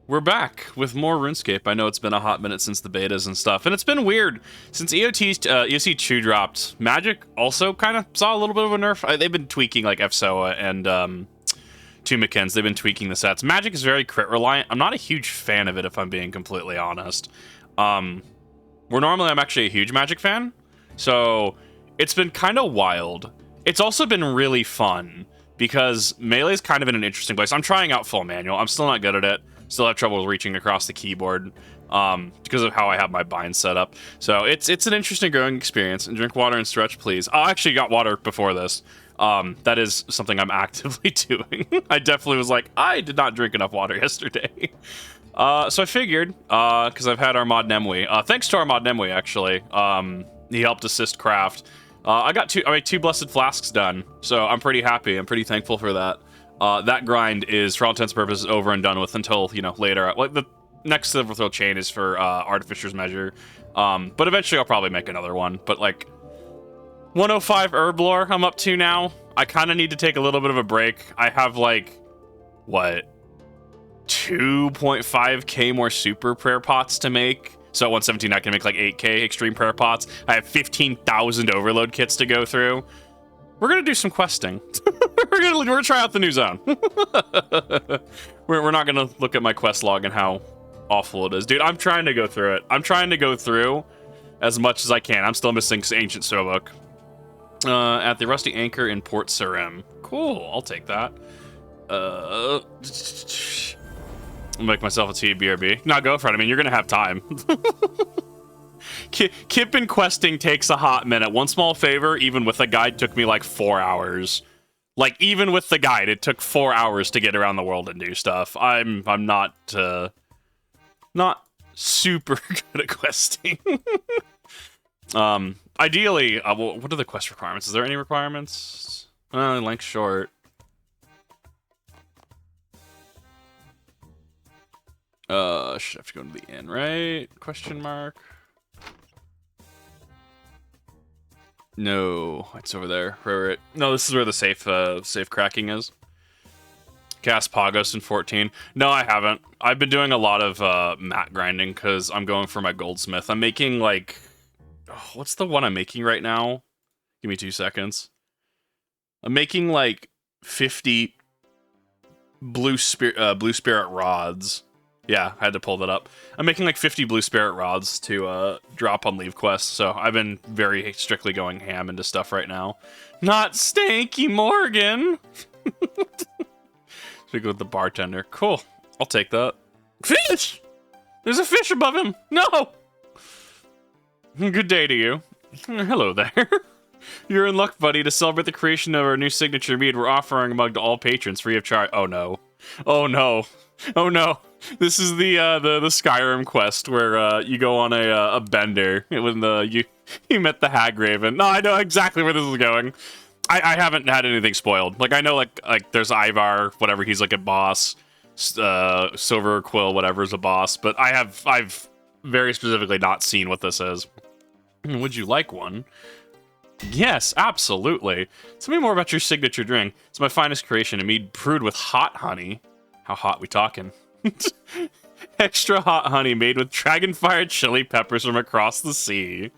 We're back with more RuneScape. I know it's been a hot minute since the betas and stuff, and it's been weird since EOC 2 dropped. Magic also kind of saw a little bit of a nerf. They've been tweaking like FSOA and Two McKins. They've been tweaking the sets. Magic is very crit reliant. I'm not a huge fan of it, if I'm being completely honest. I'm actually a huge Magic fan, so it's been kind of wild. It's also been really fun because Melee's kind of in an interesting place. I'm trying out full manual. I'm still not good at it. Still have trouble reaching across the keyboard because of how I have my bind set up. So it's an interesting growing experience. And drink water and stretch, please. I actually got water before this. That is something I'm actively doing. I definitely was like, I did not drink enough water yesterday. So I figured, because I've had our mod Nemwe. Thanks to our mod Nemwe, actually. He helped assist craft. I made 2 blessed flasks done, so I'm pretty happy. I'm pretty thankful for that. That grind is, for all intents and purposes, over and done with until, later. Like, the next Silverthrill chain is for Artificer's Measure. But eventually I'll probably make another one. But, 105 herb lore I'm up to now. I kind of need to take a little bit of a break. I have, 2.5k more super prayer pots to make. So at 117 I can make 8k extreme prayer pots. I have 15,000 overload kits to go through. We're gonna do some questing. we're gonna try out the new zone. we're not gonna look at my quest log and how awful it is. Dude, I'm trying to go through it. I'm trying to go through as much as I can. I'm still missing Ancient Storybook. At the Rusty Anchor in Port Sarim. Cool, I'll take that. I'll make myself a TBRB. No, go for it. I mean, you're gonna have time. Kip and questing takes a hot minute. One small favor, even with a guide, took me 4 hours. Even with the guide, it took 4 hours to get around the world and do stuff. I'm not super good at questing. Ideally, what are the quest requirements? Is there any requirements? Length short. Should have to go to the inn, right? Question mark. No, it's over there. Right. No, this is where the safe cracking is. Cast Pagos in 14. No, I haven't. I've been doing a lot of mat grinding because I'm going for my goldsmith. I'm making what's the one I'm making right now? Give me 2 seconds. I'm making 50 blue spirit rods. Yeah, I had to pull that up. I'm making 50 blue spirit rods to drop on leave quests, so I've been very strictly going ham into stuff right now. Not Stanky Morgan! Speaking with the bartender. Cool. I'll take that. Fish! There's a fish above him! No! Good day to you. Hello there. You're in luck, buddy. To celebrate the creation of our new signature mead, we're offering a mug to all patrons free of charge. Oh no. Oh no. Oh no. This is the Skyrim quest where you go on a bender when you met the Hag Raven. No, I know exactly where this is going. I haven't had anything spoiled. I know there's Ivar, whatever, he's a boss. Silver Quill, whatever's a boss, but I've very specifically not seen what this is. Would you like one? Yes, absolutely. Tell me more about your signature drink. It's my finest creation, a mead brewed with hot honey. How hot we talking? Extra hot honey made with dragonfire chili peppers from across the sea.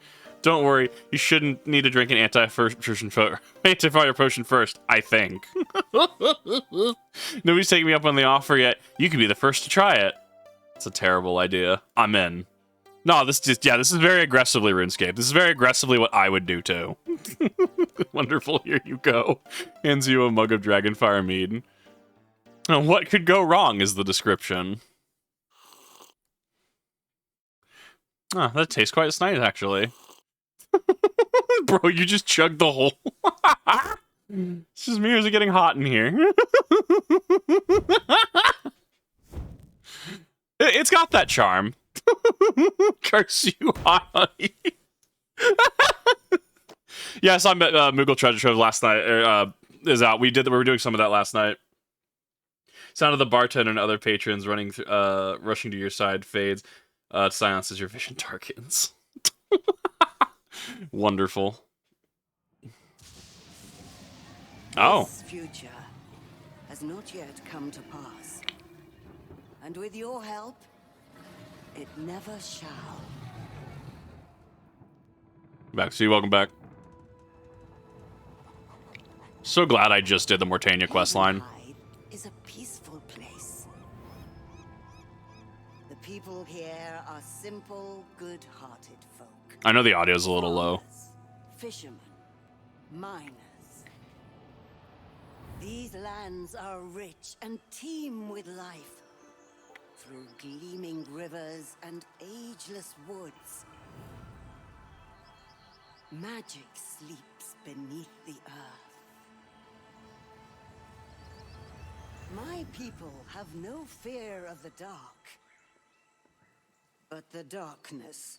Don't worry, you shouldn't need to drink an anti-fire potion first, I think. Nobody's taking me up on the offer yet. You could be the first to try it. It's a terrible idea. I'm in. No, this is very aggressively RuneScape. This is very aggressively what I would do too. Wonderful, here you go. Hands you a mug of dragonfire mead. What could go wrong is the description. Oh, that tastes quite nice, actually. Bro, you just chugged the whole... It's just me, or is it getting hot in here? It's got that charm. Curse you, hot honey. Yes, I'm at Moogle Treasure Trove last night. Is out. We were doing some of that last night. Sound of the bartender and other patrons rushing to your side fades. Silence as your vision darkens. Wonderful. Oh. This future has not yet come to pass. And with your help, it never shall. Back. See, welcome back. So glad I just did the Mortania questline. Havenhythe is a peaceful place. The people here are simple, good-hearted folk. I know the audio's a little low. Farmers, fishermen, miners. These lands are rich and teem with life. Through gleaming rivers and ageless woods. Magic sleeps beneath the earth. My people have no fear of the dark. But the darkness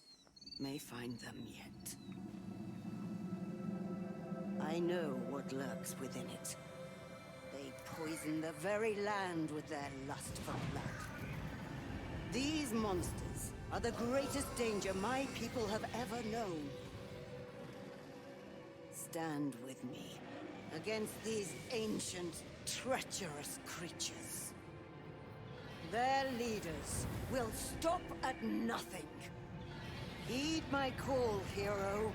may find them yet. I know what lurks within it. They poison the very land with their lust for blood. These monsters are the greatest danger my people have ever known. Stand with me against these ancient, treacherous creatures. Their leaders will stop at nothing. Heed my call, hero,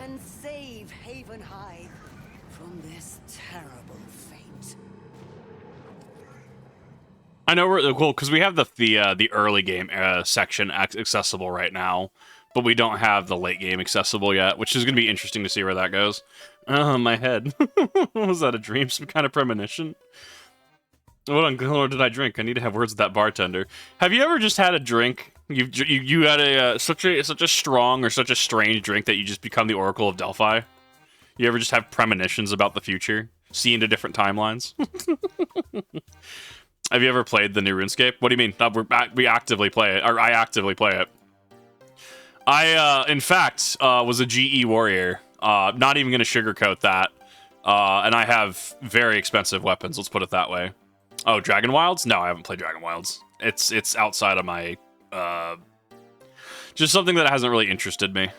and save Havenhythe from this terrible fate. I know we're cool because we have the early game section accessible right now, but we don't have the late game accessible yet, which is going to be interesting to see where that goes. Oh, my head. Was that a dream? Some kind of premonition? What did I drink? I need to have words with that bartender. Have you ever just had a drink? You had a such a strong or such a strange drink that you just become the Oracle of Delphi? You ever just have premonitions about the future? See into different timelines? Have you ever played the new RuneScape? What do you mean? We actively play it, or I actively play it. I, in fact, was a GE warrior. Not even going to sugarcoat that. And I have very expensive weapons, let's put it that way. Oh, Dragon Wilds? No, I haven't played Dragon Wilds. It's outside of my, just something that hasn't really interested me.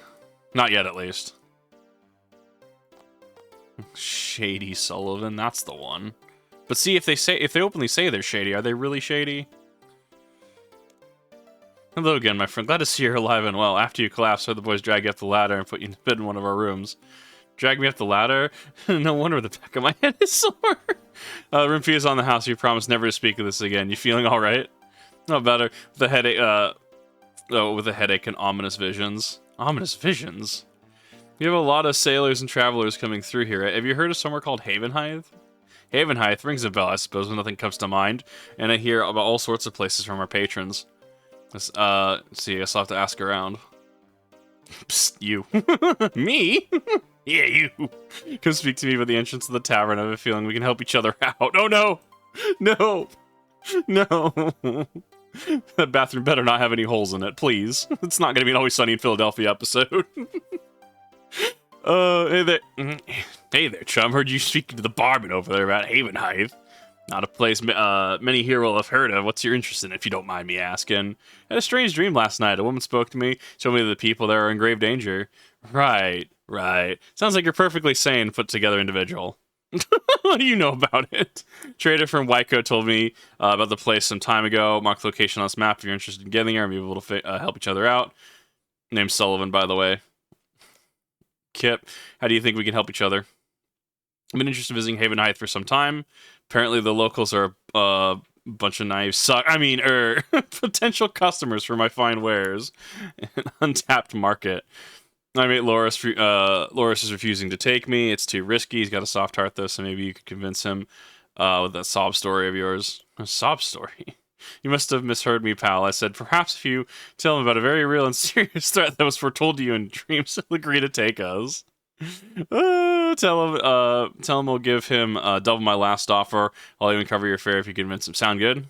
Not yet, at least. Shady Sullivan, that's the one. But see, if they openly say they're shady, are they really shady? Hello again, my friend. Glad to see you're alive and well. After you collapsed, so the boys drag you up the ladder and put you in bed in one of our rooms. Drag me up the ladder? No wonder the back of my head is sore. Rumpy is on the house. You promised never to speak of this again. You feeling all right? Not better. With a headache. With a headache and ominous visions. Ominous visions. You have a lot of sailors and travelers coming through here. Have you heard of somewhere called Havenhythe? Havenhythe rings a bell, I suppose, when nothing comes to mind. And I hear about all sorts of places from our patrons. See, I guess I'll have to ask around. Psst, you. Me? Yeah, you. Come speak to me about the entrance to the tavern. I have a feeling we can help each other out. Oh, no! No! No! That bathroom better not have any holes in it, please. It's not going to be an Always Sunny in Philadelphia episode. Hey there. Hey there, chum. Heard you speaking to the barman over there about Havenhythe. Not a place many here will have heard of. What's your interest in, if you don't mind me asking? I had a strange dream last night. A woman spoke to me, told me that the people there are in grave danger. Right. Sounds like you're perfectly sane, put together individual. What do you know about it? Trader from Waiko told me about the place some time ago. Mark the location on this map if you're interested in getting there and be able to help each other out. Name's Sullivan, by the way. Kip, how do you think we can help each other? I've been interested in visiting Havenhythe for some time. Apparently the locals are a bunch of naive potential customers for my fine wares. An untapped market. My mate Loris is refusing to take me. It's too risky. He's got a soft heart, though, so maybe you could convince him with that sob story of yours. A sob story? You must have misheard me, pal. I said, perhaps if you tell him about a very real and serious threat that was foretold to you in dreams, he'll agree to take us. Tell him we'll give him double my last offer. I'll even cover your fare if you convince him. Sound good?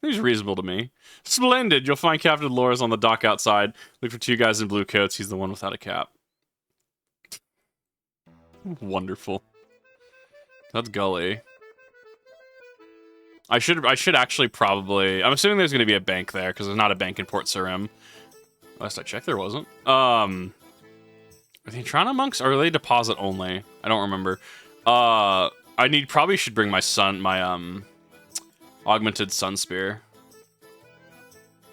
He's reasonable to me. Splendid! You'll find Captain Loris on the dock outside. Look for two guys in blue coats. He's the one without a cap. Wonderful. That's Gully. I should actually probably... I'm assuming there's going to be a bank there, because there's not a bank in Port Sarim. Last I checked, there wasn't. Are they Toronto monks, or are they deposit only? I don't remember. Probably should bring my augmented sun spear.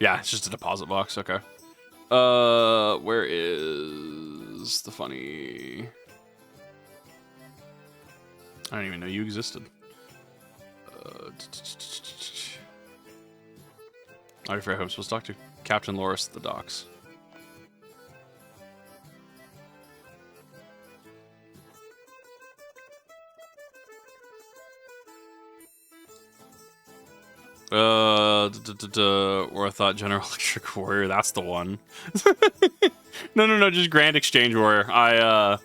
Yeah, it's just a deposit box. Okay. Where is the funny? I didn't even know you existed. I forget who I'm supposed to talk to. Captain Loris at the docks. Or I thought General Electric Warrior. That's the one. No, just Grand Exchange Warrior. I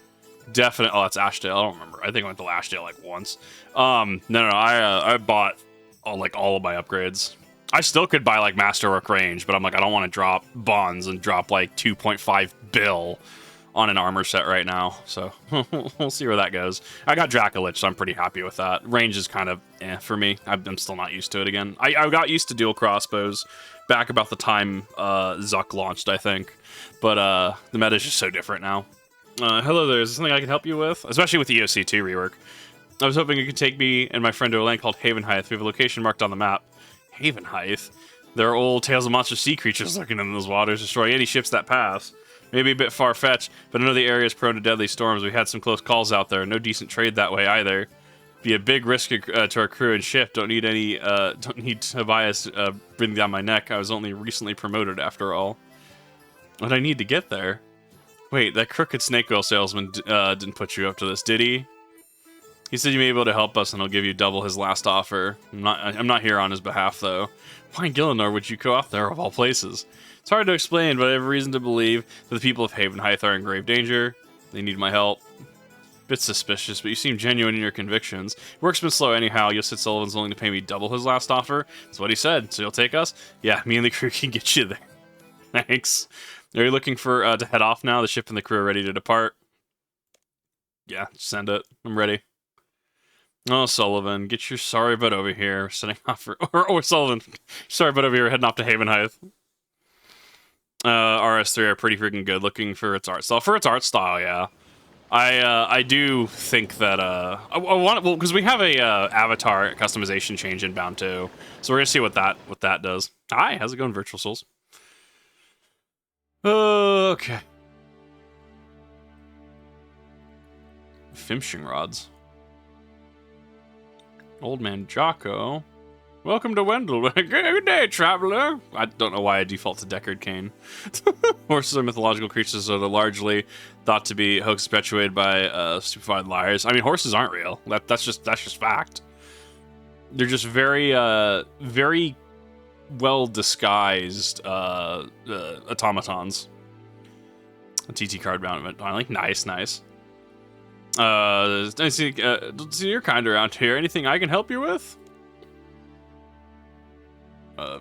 definitely. Oh, that's Ashdale. I don't remember. I think I went to Ashdale like once. No. I bought all of my upgrades. I still could buy like Masterwork Range, but I'm like, I don't want to drop bonds and drop like 2.5 bill on an armor set right now. So we'll see where that goes. I got Dracolich, so I'm pretty happy with that. Range is kind of for me. I'm still not used to it again. I got used to dual crossbows back about the time Zuck launched, I think. But the meta is just so different now. Hello there, is there something I can help you with? Especially with the EOC 2 rework. I was hoping you could take me and my friend to a land called Havenhythe. We have a location marked on the map. Havenhythe? There are old Tales of Monster sea creatures lurking in those waters, destroy any ships that pass. Maybe a bit far-fetched, but I know the area is prone to deadly storms. We had some close calls out there. No decent trade that way either. Be a big risk to our crew and ship. Don't need Tobias breathing down my neck. I was only recently promoted after all. What I need to get there? Wait, that crooked snake oil salesman didn't put you up to this, did he? He said you may be able to help us and he'll give you double his last offer. I'm not here on his behalf, though. Why in Gillinor would you go out there of all places? It's hard to explain, but I have reason to believe that the people of Havenhythe are in grave danger. They need my help. Bit suspicious, but you seem genuine in your convictions. Work's been slow anyhow. Yossit Sullivan's willing to pay me double his last offer. That's what he said. So you'll take us? Yeah, me and the crew can get you there. Thanks. Are you looking for to head off now? The ship and the crew are ready to depart. Yeah, send it. I'm ready. Oh, Sullivan, get your sorry butt over here. Setting off for... Or Sullivan, sorry butt over here, heading off to Havenhythe. RS3 are pretty freaking good looking for its art style. For its art style, yeah. I do think that I want, well, because we have a avatar customization change inbound too, so we're gonna see what that does. Hi, how's it going, Virtual Souls? Okay. Fishing rods. Old man Jocko. Welcome to Wendell. Good day, traveler. I don't know why I default to Deckard Cain. Horses are mythological creatures that are largely thought to be hoax perpetuated by stupefied liars. I mean, horses aren't real. That's just fact. They're just very very well disguised automatons. A TT card bound event. I like nice. I see you're kind around here. Anything I can help you with?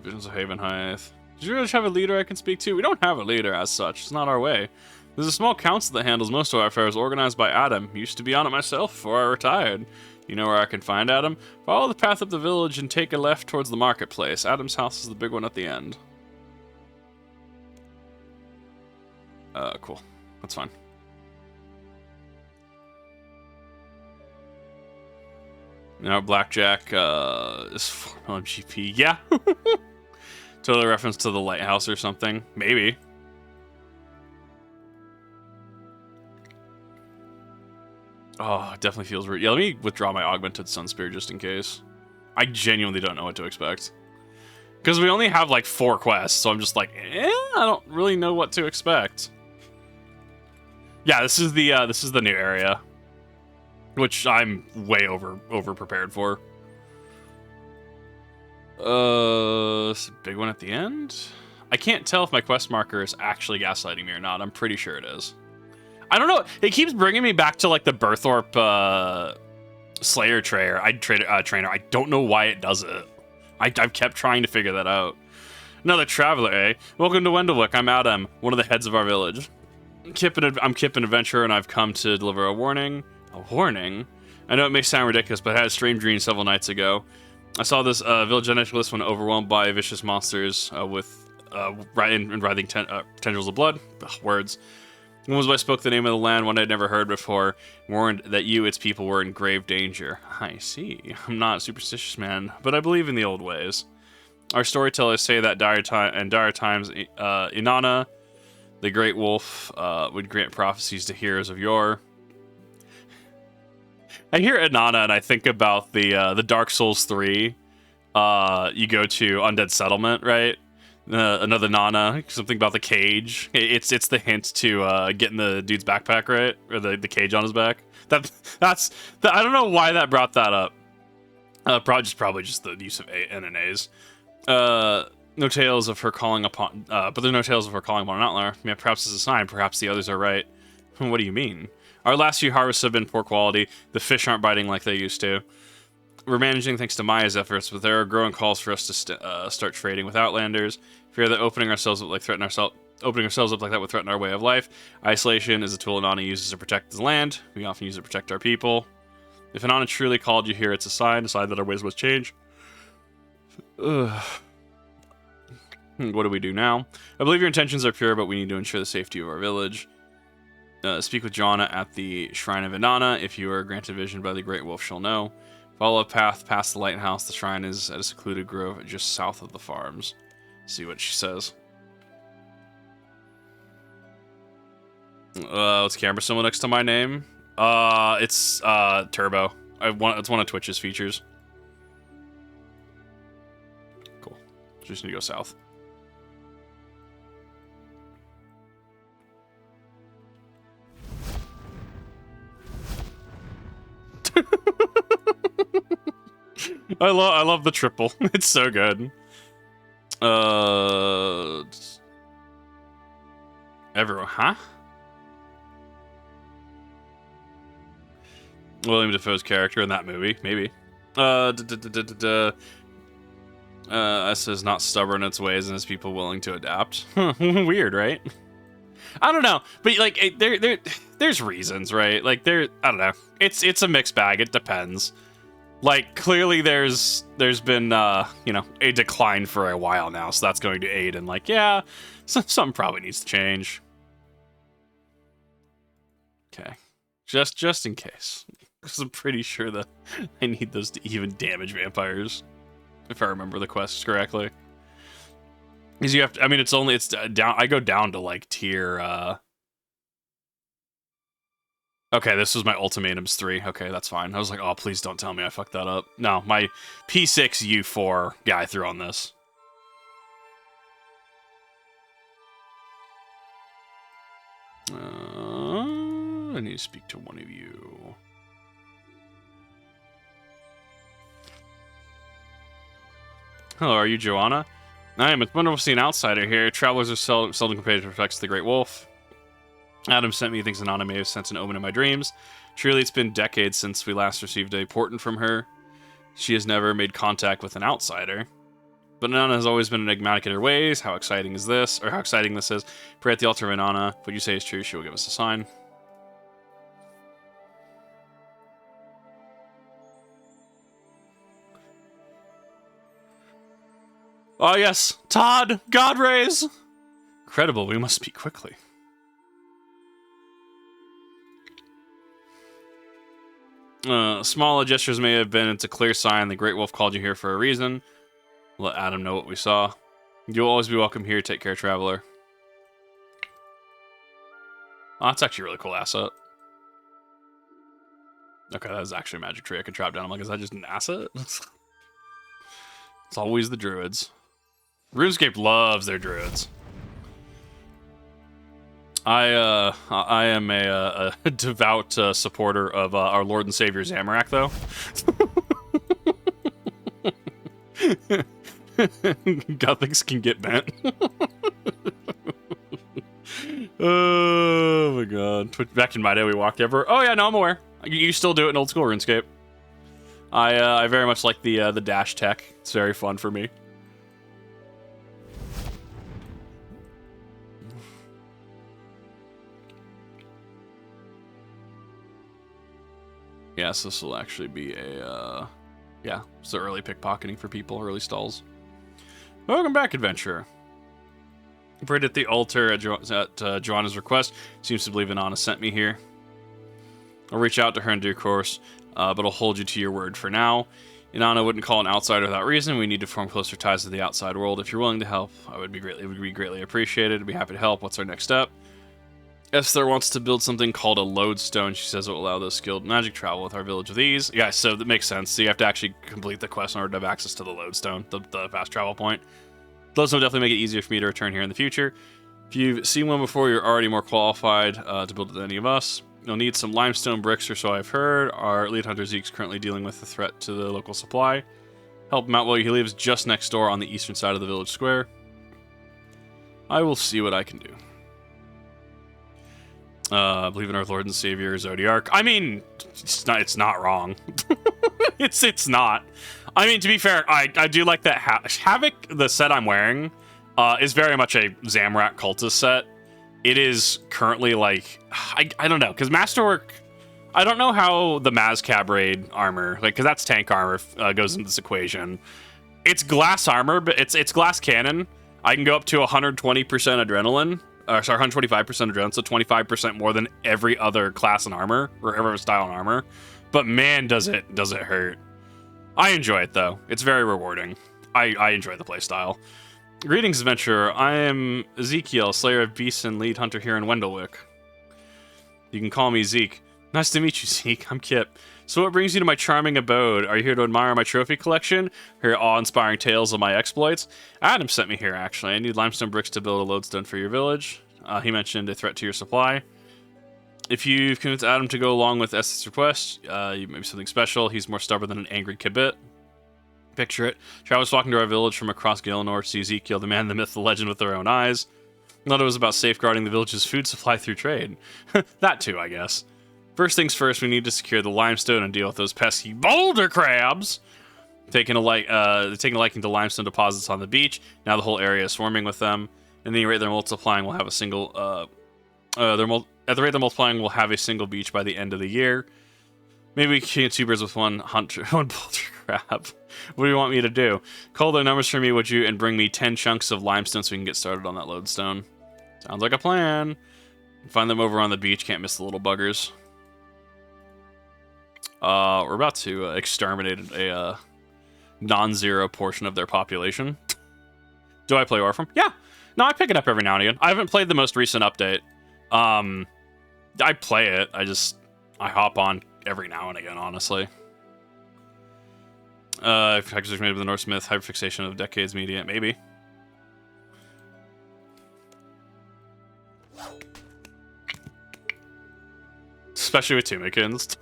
Visions of Havenhythe. Did you really have a leader I can speak to? We don't have a leader as such. It's not our way. There's a small council that handles most of our affairs, organized by Adam. Used to be on it myself before I retired. You know where I can find Adam? Follow the path up the village and take a left towards the marketplace. Adam's house is the big one at the end. Cool. That's fine. Now Blackjack is 4 GP. Yeah. Totally reference to the lighthouse or something. Maybe. Oh, it definitely feels weird. Yeah, let me withdraw my Augmented Sunspear just in case. I genuinely don't know what to expect. Because we only have like 4 quests, so I'm just like, I don't really know what to expect. Yeah, this is the new area, which I'm way over prepared for. It's a big one at the end. I can't tell if my quest marker is actually gaslighting me or not. I'm pretty sure it is. I don't know. It keeps bringing me back to like the Berthorpe Slayer trainer. I don't know why it does it. I've kept trying to figure that out. Another traveler, eh? Welcome to Wendelwick. I'm Adam, one of the heads of our village. I'm Kip, an adventurer, and I've come to deliver a warning. A warning? I know it may sound ridiculous, but I had a strange dream several nights ago. I saw this village list when overwhelmed by vicious monsters with writhing tendrils of blood. Ugh, words. One was when I spoke the name of the land, one I'd never heard before, warned that you, its people, were in grave danger. I see. I'm not a superstitious man, but I believe in the old ways. Our storytellers say that in dire times, Inanna, the Great Wolf, would grant prophecies to heroes of yore. I hear Inanna and I think about the Dark Souls 3. You go to Undead Settlement, right? Another Nana, something about the cage. It's the hint to getting the dude's backpack, right? Or the cage on his back. I don't know why that brought that up. Probably just the use of NNAs. No tales of her calling upon, but there are no tales of her calling upon an outlaw. Yeah, perhaps it's a sign. Perhaps the others are right. What do you mean? Our last few harvests have been poor quality. The fish aren't biting like they used to. We're managing thanks to Maya's efforts, but there are growing calls for us to start trading with Outlanders. Fear that opening ourselves up like that would threaten our way of life. Isolation is a tool Inanna uses to protect the land. We often use it to protect our people. If Inanna truly called you here, it's a sign that our ways must change. Ugh. What do we do now? I believe your intentions are pure, but we need to ensure the safety of our village. Speak with Joanna at the Shrine of Inanna. If you are granted vision by the Great Wolf, she'll know. Follow a path past the lighthouse. The shrine is at a secluded grove just south of the farms. See what she says. What's camera symbol next to my name? It's Turbo. It's one of Twitch's features. Cool. Just need to go south. I love the triple. It's so good. Everyone, huh? William Dafoe's character in that movie, maybe. S is not stubborn in its ways and is people willing to adapt. Weird, right? I don't know, but like there's reasons, right? Like I don't know. It's a mixed bag. It depends. Like clearly there's been a decline for a while now, so that's going to aid in like something probably needs to change. Okay, just in case, because I'm pretty sure that I need those to even damage vampires, if I remember the quests correctly. Because you have to, I mean, it's down. I go down to like tier. Okay, this was my ultimatums 3. Okay, that's fine. I was like, oh, please don't tell me I fucked that up. No, my P6 U4 guy threw on this. I need to speak to one of you. Hello, are you Joanna? I am. It's wonderful to see an outsider here. Travelers are seldom compared to protect the Great Wolf. Adam sent me things Inanna may have sent an omen in my dreams. Truly, it's been decades since we last received a portent from her. She has never made contact with an outsider. But Inanna has always been enigmatic in her ways. How exciting is this? Or how exciting this is. Pray at the altar of Inanna. What you say is true. She will give us a sign. Oh yes, Todd! God rays! Incredible, we must speak quickly. Small gestures may have been, it's a clear sign the Great Wolf called you here for a reason. Let Adam know what we saw. You'll always be welcome here, take care, traveler. Oh, that's actually a really cool asset. Okay, that is actually a magic tree I could trap down. I'm like, is that just an asset? It's always the druids. RuneScape loves their druids. I am a devout supporter of our Lord and Savior Zamorak, though. Gothics can get bent. Oh my god. Back in my day, we walked everywhere. Oh yeah, no, I'm aware. You still do it in old school RuneScape. I very much like the dash tech. It's very fun for me. Yes, this will actually be a, yeah, it's the early pickpocketing for people, early stalls. Welcome back, adventurer. Prayed at the altar at Joanna's request. Seems to believe Inanna sent me here. I'll reach out to her in due course, but I'll hold you to your word for now. Inanna wouldn't call an outsider without reason. We need to form closer ties to the outside world. If you're willing to help, it would be greatly appreciated. I'd be happy to help. What's our next step? Esther wants to build something called a lodestone. She says it will allow those skilled magic travel with our village with ease. Yeah, so that makes sense. So you have to actually complete the quest in order to have access to the lodestone, the fast travel point. Lodestone will definitely make it easier for me to return here in the future. If you've seen one before, you're already more qualified to build it than any of us. You'll need some limestone bricks, or so I've heard. Our lead hunter Zeke's currently dealing with the threat to the local supply. Help him out while he lives just next door on the eastern side of the village square. I will see what I can do. Believe in our Lord and Savior Zodiark. I mean, it's not wrong. it's not. I mean, to be fair, I do like that Havoc, the set I'm wearing, is very much a Zamrak cultist set. It is currently like, I don't know, because Masterwork, I don't know how the Mazcab raid armor, like, because that's tank armor, goes into this equation. It's glass armor, but it's glass cannon. I can go up to 120% adrenaline. Sorry, 125% adrenaline, so 25% more than every other class in armor, or every style in armor. But man, does it hurt. I enjoy it, though. It's very rewarding. I enjoy the playstyle. Greetings, adventurer. I am Ezekiel, slayer of beasts and lead hunter here in Wendlewick. You can call me Zeke. Nice to meet you, Zeke. I'm Kip. So what brings you to my charming abode? Are you here to admire my trophy collection? Hear awe-inspiring tales of my exploits? Adam sent me here, actually. I need limestone bricks to build a lodestone for your village. He mentioned a threat to your supply. If you've convinced Adam to go along with Estes' request, you may be something special. He's more stubborn than an angry kibit. Picture it. Travelers walking to our village from across Galenor see Ezekiel, the man, the myth, the legend with their own eyes. Thought it was about safeguarding the village's food supply through trade. That too, I guess. First things first, we need to secure the limestone and deal with those pesky boulder crabs. Taking a liking to limestone deposits on the beach. Now the whole area is swarming with them. And the rate they're multiplying, will have a single. At the rate they're multiplying, we'll have a single beach by the end of the year. Maybe we can get two birds with one boulder crab. What do you want me to do? Call their numbers for me, would you, and bring me 10 chunks of limestone so we can get started on that lodestone. Sounds like a plan. Find them over on the beach. Can't miss the little buggers. We're about to exterminate a non-zero portion of their population. Do I play Orphan? Yeah. No, I pick it up every now and again. I haven't played the most recent update. I play it. I hop on every now and again, honestly. Factors made of the Norse myth, hyperfixation of decades media, maybe. Especially with Tumikins.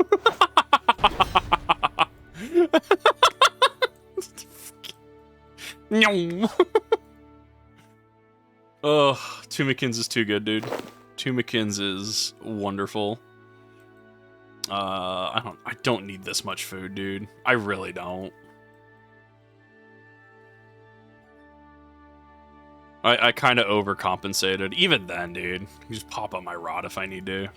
No. Oh, Tumikins is too good, dude. Tumikins is wonderful. I don't need this much food, dude. I really don't. I kind of overcompensated. Even then, dude. I just pop on my rod if I need to.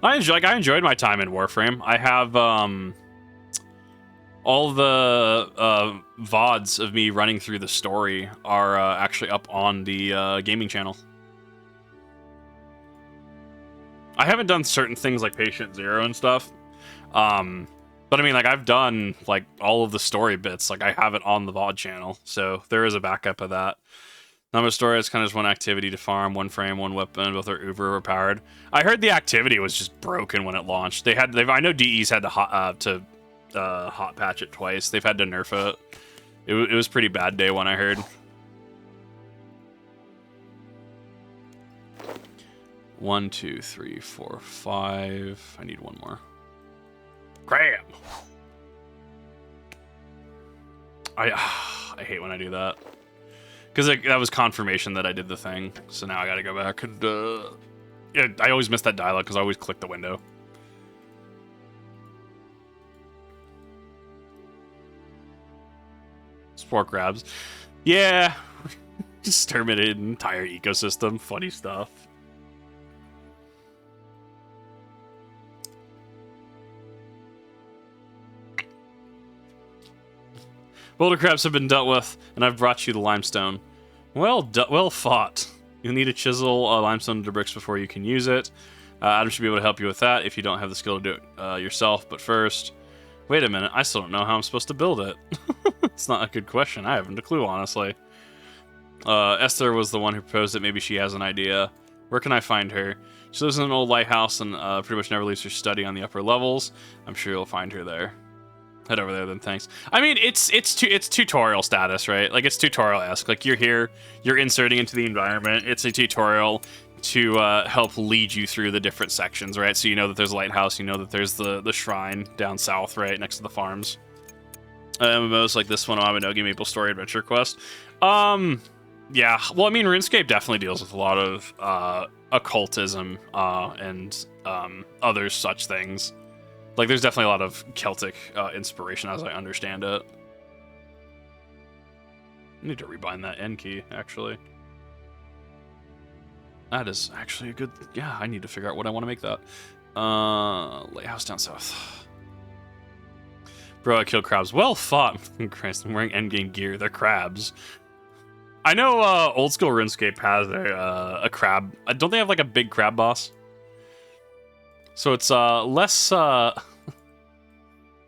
I enjoyed my time in Warframe. I have all the VODs of me running through the story are actually up on the gaming channel. I haven't done certain things like Patient Zero and stuff. But I mean, like, I've done like all of the story bits. Like, I have it on the VOD channel, so there is a backup of that. Number story is kind of just one activity to farm, one frame, one weapon, both are uber overpowered. I heard the activity was just broken when it launched. I know DE's had to hot patch it twice. They've had to nerf it. It was pretty bad day one, I heard. One, two, three, four, five. I need one more. Crab. I hate when I do that. Because that was confirmation that I did the thing. So now I gotta go back and, yeah, I always miss that dialogue because I always click the window. Spore crabs. Yeah. Just terminated an entire ecosystem. Funny stuff. Boulder crabs have been dealt with, and I've brought you the limestone. Well fought. You'll need to chisel limestone into bricks before you can use it. Adam should be able to help you with that if you don't have the skill to do it yourself. But first, wait a minute. I still don't know how I'm supposed to build it. It's not a good question. I haven't a clue, honestly. Esther was the one who proposed it. Maybe she has an idea. Where can I find her? She lives in an old lighthouse and pretty much never leaves her study on the upper levels. I'm sure you'll find her there. Head over there then, thanks. I mean, it's tutorial status, right? Like, it's tutorial-esque. Like, you're here, you're inserting into the environment. It's a tutorial to help lead you through the different sections, right? So you know that there's a lighthouse, you know that there's the shrine down south, right, next to the farms. MMOs like this one, Aminogi Maple Story Adventure Quest. Yeah, well, I mean, RuneScape definitely deals with a lot of occultism and other such things. Like, there's definitely a lot of Celtic inspiration, as I understand it. I need to rebind that N key, actually. That is actually a good... Yeah, I need to figure out what I want to make that. Lighthouse down south. Bro, I killed crabs. Well fought. Christ, I'm wearing endgame gear. They're crabs. I know old school RuneScape has a crab. Don't they have, like, a big crab boss? So it's less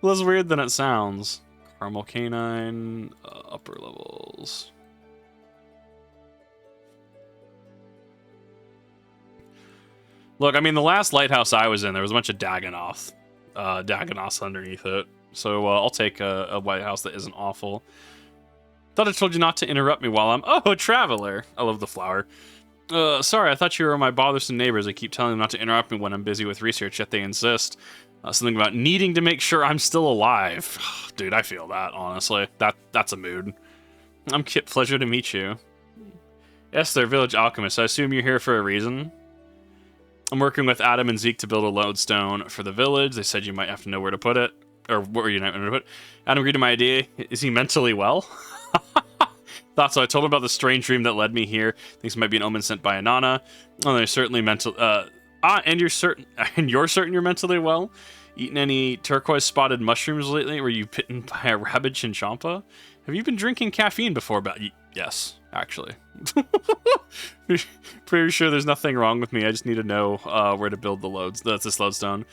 less weird than it sounds. Caramel Canine, upper levels. Look, I mean, the last lighthouse I was in, there was a bunch of Dagonoths underneath it. So I'll take a lighthouse that isn't awful. Thought I told you not to interrupt me while I'm... Oh, a traveler! I love the flower. Sorry, I thought you were my bothersome neighbors. I keep telling them not to interrupt me when I'm busy with research, yet they insist. Something about needing to make sure I'm still alive. Dude, I feel that, honestly. That's a mood. I'm Kit, pleasure to meet you. Yes, they're village alchemists. I assume you're here for a reason. I'm working with Adam and Zeke to build a lodestone for the village. They said you might have to know where to put it. Or what were you not going to put? Adam agreed to my idea. Is he mentally well? Thought so. I told him about the strange dream that led me here. Thinks it might be an omen sent by Anana. Oh, they're certainly mental. And you're certain. And you're certain you're mentally well. Eaten any turquoise spotted mushrooms lately? Were you bitten by a rabid chinchompa? Have you been drinking caffeine before? Yes, actually. Pretty sure there's nothing wrong with me. I just need to know where to build this lodestone.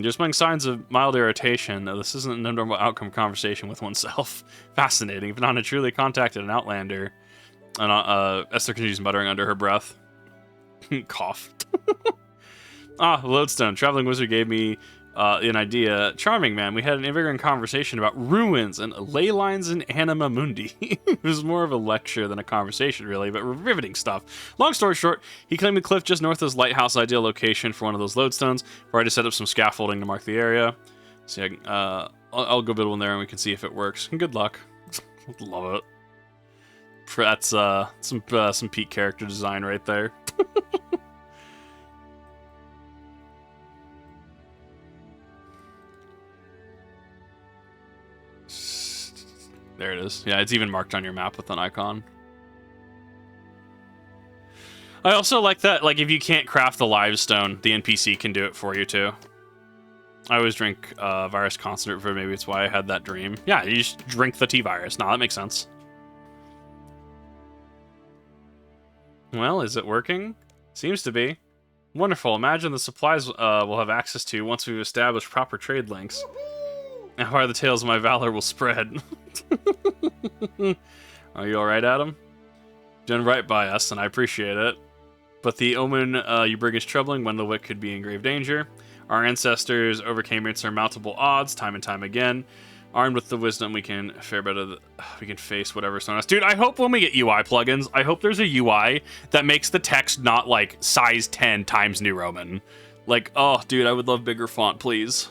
Just showing signs of mild irritation. This isn't a normal outcome conversation with oneself. Fascinating. If not, truly contacted an outlander. And Esther continues muttering under her breath. Cough. Lodestone. Traveling wizard gave me an idea. Charming, man. We had an invigorating conversation about ruins and ley lines in Anima Mundi. It was more of a lecture than a conversation, really, but riveting stuff. Long story short, he claimed the cliff just north of his lighthouse ideal location for one of those lodestones, where I had to set up some scaffolding to mark the area. So yeah, I'll go build one there and we can see if it works. And good luck. Love it. That's some peak character design right there. There it is. Yeah, it's even marked on your map with an icon. I also like that, like, if you can't craft the live stone, the NPC can do it for you, too. I always drink virus concentrate for maybe it's why I had that dream. Yeah, you just drink the T-virus. Nah, that makes sense. Well, is it working? Seems to be. Wonderful. Imagine the supplies we'll have access to once we've established proper trade links. And how the tales of my valor will spread. Are you alright, Adam? Done right by us, and I appreciate it. But the omen you bring is troubling. Wendellwick could be in grave danger. Our ancestors overcame insurmountable odds time and time again. Armed with the wisdom, we can fare better. We can face whatever's thrown us. Dude, I hope when we get UI plugins, I hope there's a UI that makes the text not like size 10 times New Roman. Like, oh, dude, I would love bigger font, please.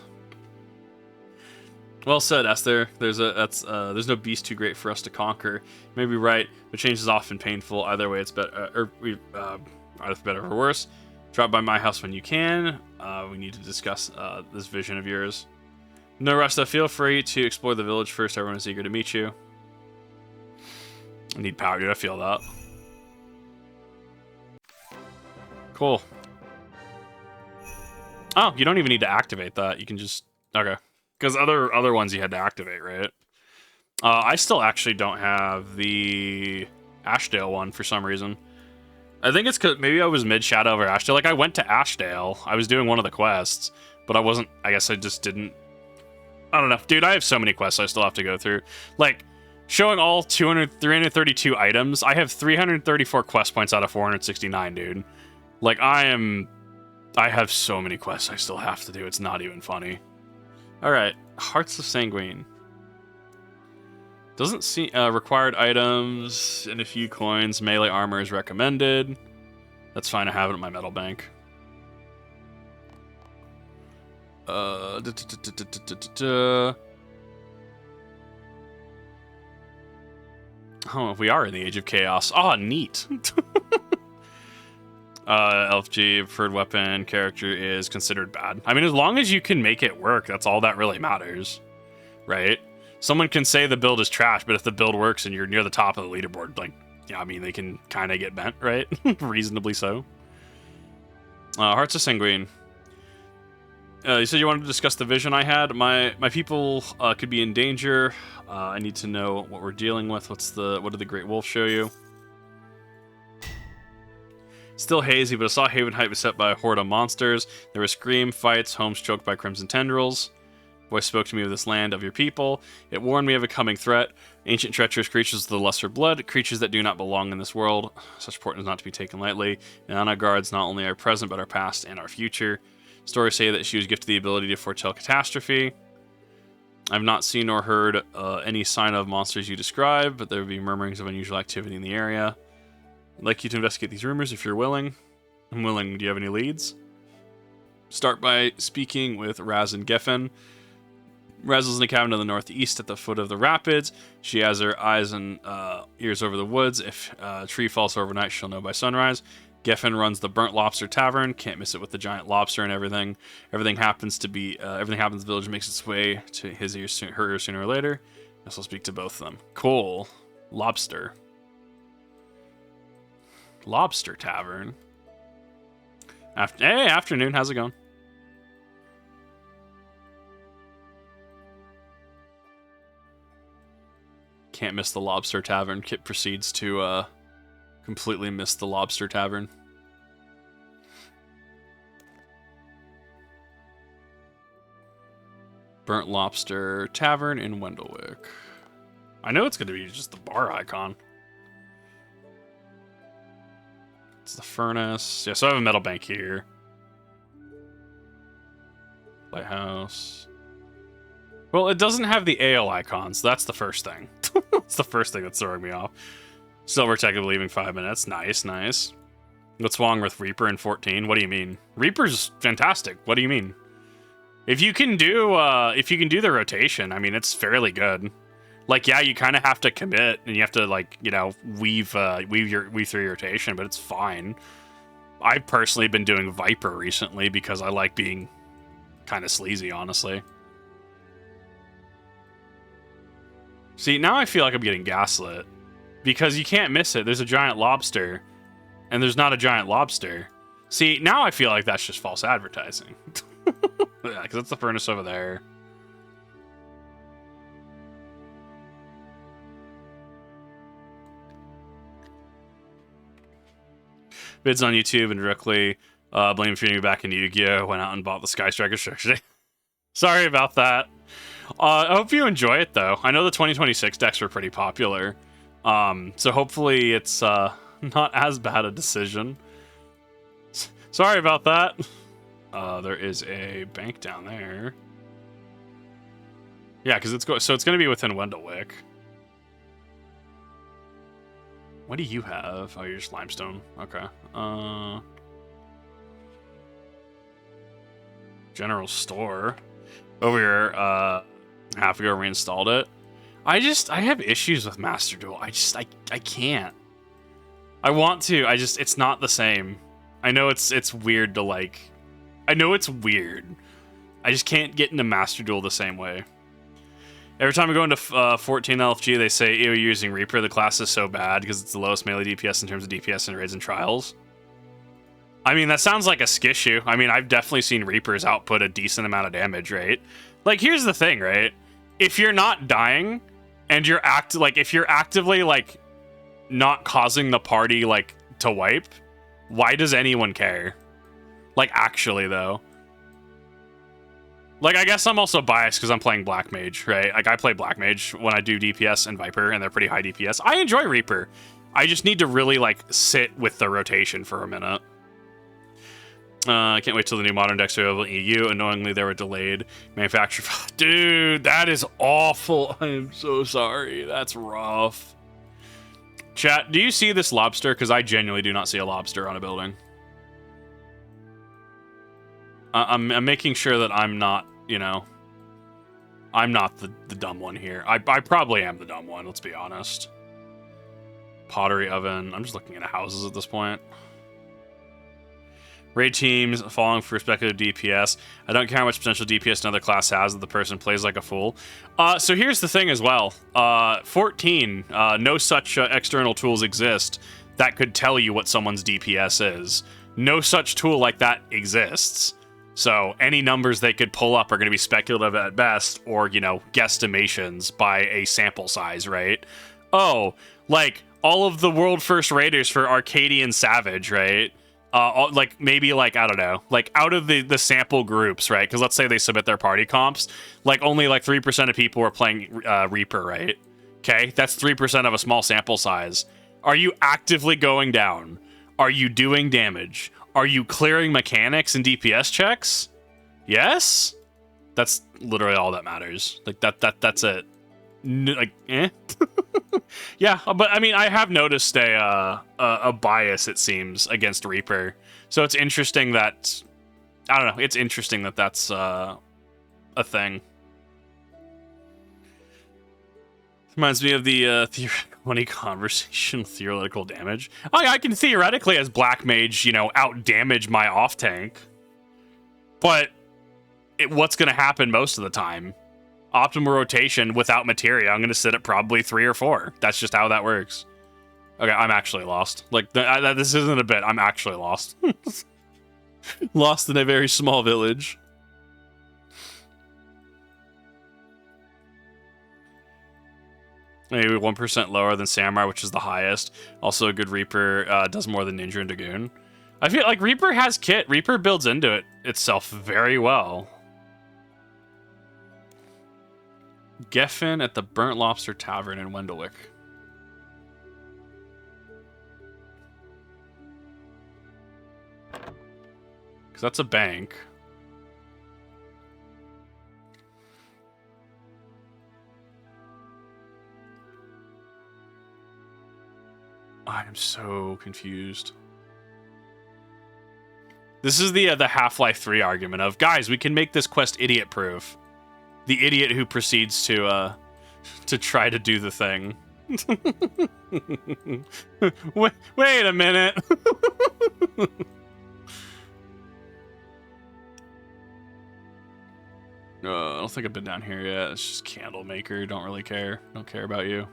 Well said, Esther. There's no beast too great for us to conquer. You may be right, but change is often painful. Either way, it's better, either better or worse. Drop by my house when you can. We need to discuss this vision of yours. No rush, though. Feel free to explore the village first. Everyone is eager to meet you. I need power, dude. I feel that. Cool. Oh, you don't even need to activate that. You can just... Okay. Because other ones you had to activate, right? I still actually don't have the Ashdale one for some reason. I think it's because maybe I was mid Shadow over Ashdale. Like, I went to Ashdale. I was doing one of the quests, but I wasn't. I guess I just didn't. I don't know. Dude, I have so many quests I still have to go through. Like, showing all 332 items, I have 334 quest points out of 469, dude. Like, I have so many quests I still have to do. It's not even funny. Alright. Hearts of Sanguine. Doesn't see required items and a few coins. Melee armor is recommended. That's fine. I have it in my metal bank. Oh, we are in the Age of Chaos. Oh, neat. LFG, preferred weapon, character is considered bad. I mean, as long as you can make it work, that's all that really matters, right? Someone can say the build is trash, but if the build works and you're near the top of the leaderboard, like, yeah, I mean, they can kind of get bent, right? Reasonably so. Hearts of Sanguine. You said you wanted to discuss the vision I had. My people could be in danger. I need to know what we're dealing with. What did the Great Wolf show you? Still hazy, but I saw Havenhythe beset by a horde of monsters. There were scream fights, homes choked by crimson tendrils. Voice spoke to me of this land, of your people. It warned me of a coming threat. Ancient treacherous creatures of the lesser blood, creatures that do not belong in this world. Such portent is not to be taken lightly. And on our guards, not only our present, but our past and our future. Stories say that she was gifted the ability to foretell catastrophe. I've not seen nor heard any sign of monsters you describe, but there would be murmurings of unusual activity in the area. I'd like you to investigate these rumors if you're willing. I'm willing. Do you have any leads? Start by speaking with Raz and Geffen. Raz lives in a cabin to the northeast at the foot of the rapids. She has her eyes and ears over the woods. If a tree falls overnight, she'll know by sunrise. Geffen runs the Burnt Lobster Tavern. Can't miss it with the giant lobster and everything. Everything happens in the village makes its way to his ears, her ears sooner or later. I will speak to both of them. Cool. Lobster Tavern. Hey, afternoon. How's it going? Can't miss the Lobster Tavern. Kit proceeds to completely miss the Lobster Tavern. Burnt Lobster Tavern in Wendlewick. I know it's going to be just the bar icon. It's the furnace. Yeah, so I have a metal bank here. Lighthouse. Well, it doesn't have the ale icons. That's the first thing. That's the first thing that's throwing me off. Silver Tech of leaving 5 minutes. Nice, nice. What's wrong with Reaper in 14? What do you mean? Reaper's fantastic. What do you mean? If you can do the rotation, I mean, it's fairly good. Like, yeah, you kind of have to commit and you have to, like, you know, weave through your rotation, but it's fine. I've personally been doing Viper recently because I like being kind of sleazy, honestly. See, now I feel like I'm getting gaslit. Because you can't miss it. There's a giant lobster. And there's not a giant lobster. See, now I feel like that's just false advertising. Yeah, because that's the furnace over there. Vids on YouTube and directly blame feeding me back into Yu-Gi-Oh! Went out and bought the Sky Striker today. Sorry about that. I hope you enjoy it, though. I know the 2026 decks were pretty popular. So hopefully it's not as bad a decision. Sorry about that. There is a bank down there. Yeah, because it's going to be within Wendlewick. What do you have? Oh, you're just limestone. Okay. General store. Over here, half ago reinstalled it. I have issues with Master Duel. I can't. I want to. It's not the same. I know it's weird to like. I know it's weird. I just can't get into Master Duel the same way. Every time I go into 14 LFG, they say, ew, you're using Reaper. The class is so bad because it's the lowest melee DPS in terms of DPS in raids and trials. I mean, that sounds like a skissue. I mean, I've definitely seen Reapers output a decent amount of damage, right? Like, here's the thing, right? If you're not dying and if you're actively, like, not causing the party, like, to wipe, Why does anyone care? Like, actually, though. Like, I guess I'm also biased because I'm playing Black Mage, right? Like, I play Black Mage when I do DPS and Viper, and they're pretty high DPS. I enjoy Reaper. I just need to really, like, sit with the rotation for a minute. I can't wait till the new modern decks are available in EU. Annoyingly, they were delayed. Manufacturer... Dude, that is awful. I am so sorry. That's rough. Chat, do you see this lobster? Because I genuinely do not see a lobster on a building. I'm making sure that I'm not, you know, I'm not the dumb one here. I probably am the dumb one, let's be honest. Pottery oven. I'm just looking at houses at this point. Raid teams falling for speculative DPS. I don't care how much potential DPS another class has if the person plays like a fool. So here's the thing as well. 14, no such external tools exist that could tell you what someone's DPS is. No such tool like that exists. So any numbers they could pull up are going to be speculative at best, or, you know, guesstimations by a sample size, right? Oh, like all of the world first raiders for Arcadian Savage, right? Like maybe like, I don't know, like out of the sample groups, right? Because let's say they submit their party comps, like only like 3% of people are playing Reaper, right? Okay, that's 3% of a small sample size. Are you actively going down? Are you doing damage? Are you clearing mechanics and DPS checks? Yes? That's literally all that matters. Like that's it. Like, eh? Yeah, but I mean, I have noticed a bias, it seems, against Reaper. So it's interesting that, I don't know, it's interesting that that's a thing. Reminds me of the theoretical conversation, theoretical damage. I can theoretically, as Black Mage, you know, out-damage my off-tank. But what's going to happen most of the time? Optimal rotation without materia, I'm going to sit at probably 3 or 4. That's just how that works. Okay, I'm actually lost. Like, this isn't a bit. I'm actually lost. Lost in a very small village. Maybe 1% lower than Samurai, which is the highest. Also, a good Reaper does more than Ninja and Dragoon. I feel like Reaper has kit. Reaper builds into it itself very well. Geffen at the Burnt Lobster Tavern in Wendelwick. Because that's a bank. I am so confused. This is the Half-Life 3 argument of, guys, we can make this quest idiot-proof. The idiot who proceeds to try to do the thing. Wait a minute. I don't think I've been down here yet. It's just Candlemaker. Don't really care. Don't care about you.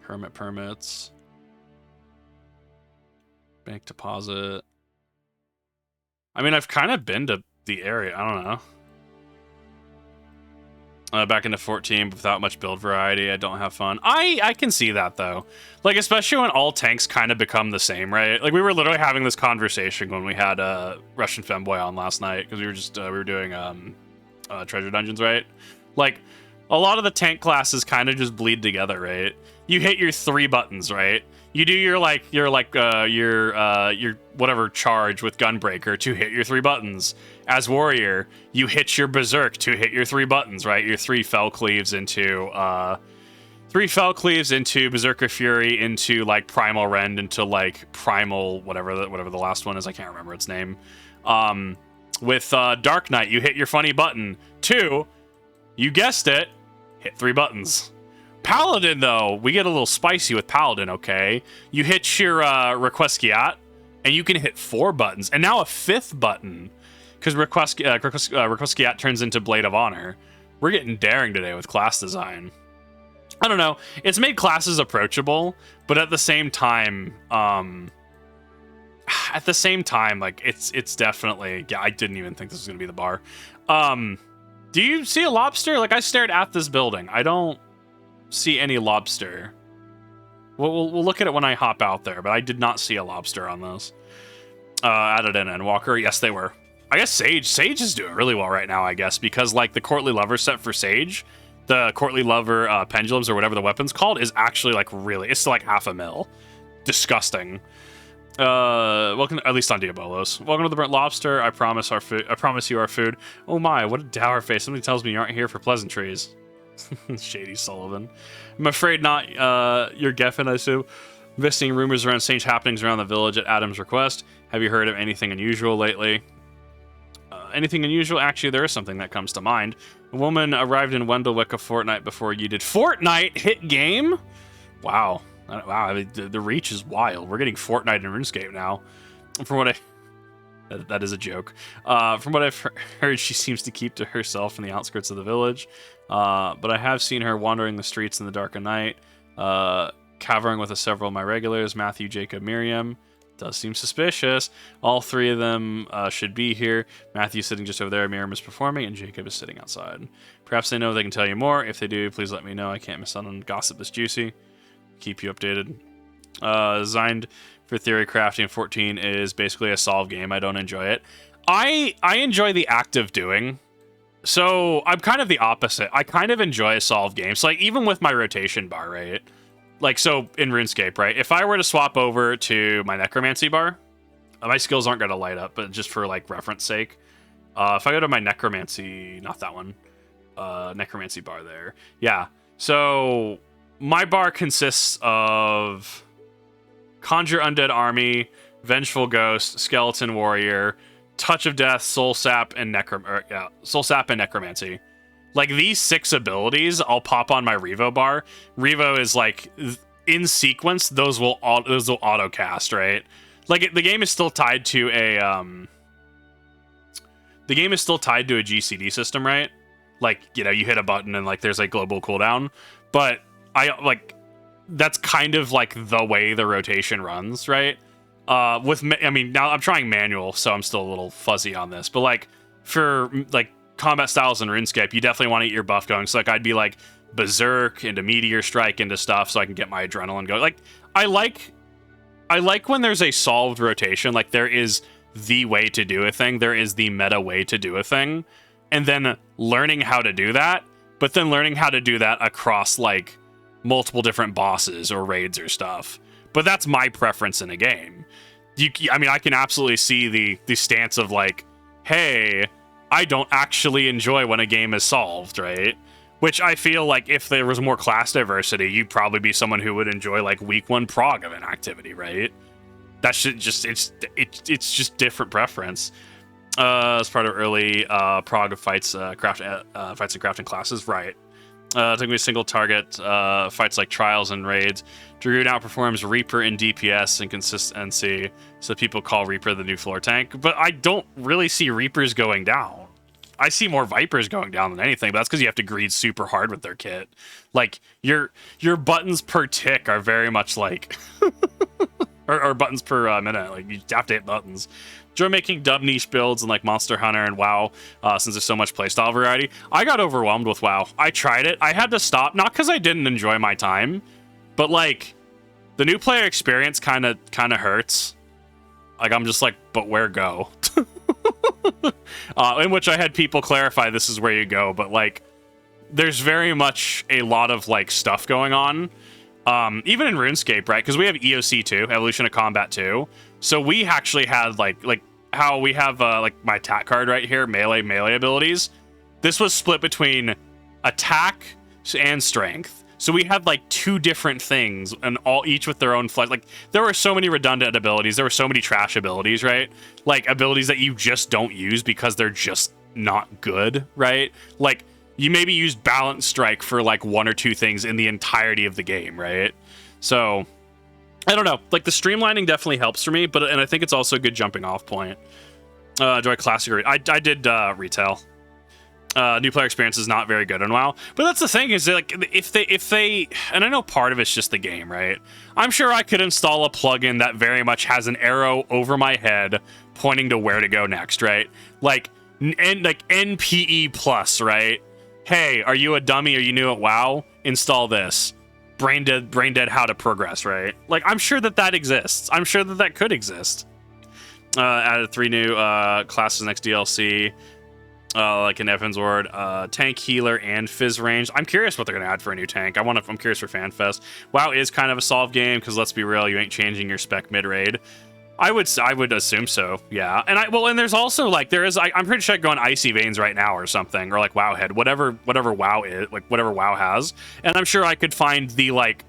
Hermit permits. Bank deposit. I mean, I've kind of been to the area. I don't know. Back into 14, but without much build variety, I don't have fun. I can see that, though. Like, especially when all tanks kind of become the same, right? Like, we were literally having this conversation when we had Russian Femboy on last night, because we were just, we were doing treasure dungeons, right? Like, a lot of the tank classes kind of just bleed together, right? You hit your 3 buttons, right? You do your whatever charge with Gunbreaker to hit your 3 buttons. As Warrior, you hit your Berserk to hit your 3 buttons, right? Your 3 Fell Cleaves into Berserker Fury, into like Primal Rend, into like Primal whatever the last one is. I can't remember its name. With Dark Knight, you hit your funny button. 2, you guessed it, hit 3 buttons. Paladin, though, we get a little spicy with Paladin, okay? You hit your Requesquiat, and you can hit 4 buttons, and now a 5th button, because Requesquiat turns into Blade of Honor. We're getting daring today with class design. I don't know. It's made classes approachable, but at the same time, like, it's definitely... Yeah, I didn't even think this was going to be the bar. Do you see a lobster? Like, I stared at this building. I don't see any lobster. We'll look at it when I hop out there, but I did not see a lobster on this. Added in Endwalker. Yes, they were. I guess Sage. Sage is doing really well right now, I guess, because, like, the Courtly Lover set for Sage, the Courtly Lover pendulums or whatever the weapon's called, is actually, like, really... It's still, like, half a mil. Disgusting. Welcome, at least on Diabolos. Welcome to the Burnt Lobster. I promise you our food. Oh my, what a dour face. Something tells me you aren't here for pleasantries. Shady Sullivan. I'm afraid not. You're Geffen, I assume. Investigating rumors around strange happenings around the village at Adam's request. Have you heard of anything unusual lately? Anything unusual? Actually, there is something that comes to mind. A woman arrived in Wendelwick a fortnight before you did. Fortnite hit game? Wow. Wow, I mean, the reach is wild. We're getting Fortnite in RuneScape now. From what that is a joke. From what I've heard, she seems to keep to herself in the outskirts of the village. But I have seen her wandering the streets in the dark of night, cavering with several of my regulars, Matthew, Jacob, Miriam. Does seem suspicious. All three of them should be here. Matthew's sitting just over there, Miriam is performing, and Jacob is sitting outside. Perhaps they know they can tell you more. If they do, please let me know. I can't miss out on gossip this juicy. Keep you updated. Designed for theory crafting. 14 is basically a solve game. I don't enjoy it. I enjoy the act of doing. So I'm kind of the opposite. I kind of enjoy a solve game. So like even with my rotation bar, right? Like so in RuneScape, right? If I were to swap over to my necromancy bar, my skills aren't going to light up, but just for like reference sake, if I go to my necromancy, not that one, necromancy bar there, yeah. So my bar consists of Conjure Undead Army, Vengeful Ghost, Skeleton Warrior, Touch of Death, Soul Sap, and Soul Sap and Necromancy. Like these 6 abilities, I'll pop on my Revo bar. Revo is like in sequence; those will auto cast, right? Like the game is still tied to a GCD system, right? Like you hit a button and like there's a global cooldown, but that's kind of like the way the rotation runs, right? Now I'm trying manual, so I'm still a little fuzzy on this, but like for like combat styles in RuneScape, you definitely want to get your buff going. So like I'd be like Berserk into Meteor Strike into stuff so I can get my adrenaline going. Like I like when there's a solved rotation, like there is the way to do a thing, there is the meta way to do a thing, and then learning how to do that, but then learning how to do that across like multiple different bosses or raids or stuff. But that's my preference in a game. I can absolutely see the stance of like, hey, I don't actually enjoy when a game is solved, right? Which I feel like if there was more class diversity, you'd probably be someone who would enjoy like week 1 prog of an activity, right? That should just it's just different preference. As part of early prog fights, fights and crafting classes, right? Took me a single target fights like trials and raids. Dragoon outperforms Reaper in DPS and consistency, so people call Reaper the new floor tank. But I don't really see Reapers going down. I see more Vipers going down than anything, but that's because you have to greed super hard with their kit. Like your buttons per tick are very much like or buttons per minute. Like you have to hit buttons. Enjoy making dub niche builds and like Monster Hunter and WoW, since there's so much playstyle variety. I got overwhelmed with WoW. I tried it. I had to stop, not because I didn't enjoy my time, but like the new player experience kind of hurts. Like I'm just like, but where go? In which I had people clarify this is where you go, but like there's very much a lot of like stuff going on. Even in RuneScape, right? Because we have EOC 2, Evolution of Combat 2. So we actually had like how we have like my attack card right here, melee abilities. This was split between attack and strength. So we had like 2 different things, and each with their own flex. Like there were so many redundant abilities. There were so many trash abilities, right? Like abilities that you just don't use because they're just not good, right? Like you maybe used Balance Strike for like 1 or 2 things in the entirety of the game, right? So I don't know. Like the streamlining definitely helps for me, and I think it's also a good jumping off point. Do I classic? I did retail. New player experience is not very good in WoW, but that's the thing is that, like if they, and I know part of it's just the game, right? I'm sure I could install a plugin that very much has an arrow over my head pointing to where to go next, right? Like and like NPE plus, right? Hey, are you a dummy? Are you new at WoW? Install this. Brain dead. How to progress, right? Like, I'm sure that exists. I'm sure that could exist. Added 3 new classes next DLC. Like an Evans Ward, tank, healer, and fizz range. I'm curious what they're gonna add for a new tank. I'm curious for FanFest. WoW is kind of a solve game because let's be real, you ain't changing your spec mid raid. I would assume so, yeah. And there's also like I'm pretty sure I go on Icy Veins right now or something, or like Wowhead, whatever WoW is, like whatever WoW has, and I'm sure I could find the like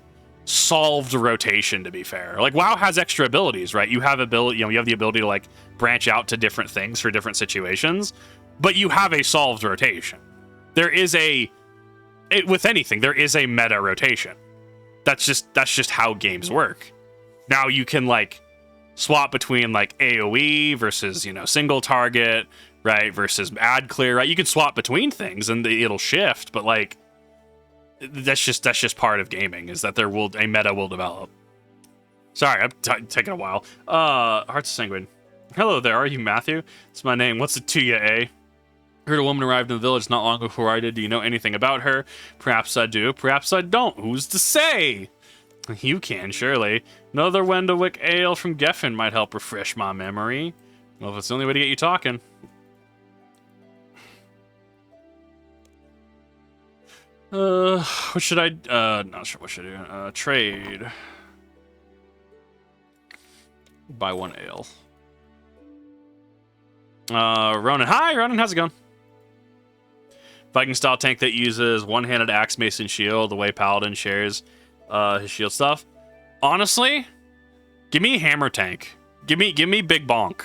solved rotation. To be fair, like WoW has extra abilities, right? You have the ability to like branch out to different things for different situations. But you have a solved rotation. There is with anything, there is a meta rotation. That's just how games work. Now you can like swap between like AoE versus, single target, right? Versus ad clear, right? You can swap between things and it'll shift, but like that's just part of gaming, is that a meta will develop. Sorry, I'm taking a while. Hearts of Sanguine. Hello there, are you Matthew? It's my name. What's it to you, eh? Heard a woman arrived in the village not long before I did. Do you know anything about her? Perhaps I do, perhaps I don't. Who's to say? You can, surely. Another Wendowick ale from Geffen might help refresh my memory. Well, if it's the only way to get you talking. What should I... not sure what should I do. Trade. Buy 1 ale. Ronan. Hi, Ronan. How's it going? Viking-style tank that uses one-handed axe, mace, and shield, the way Paladin shares his shield stuff. Honestly, give me a hammer tank. Give me Big Bonk.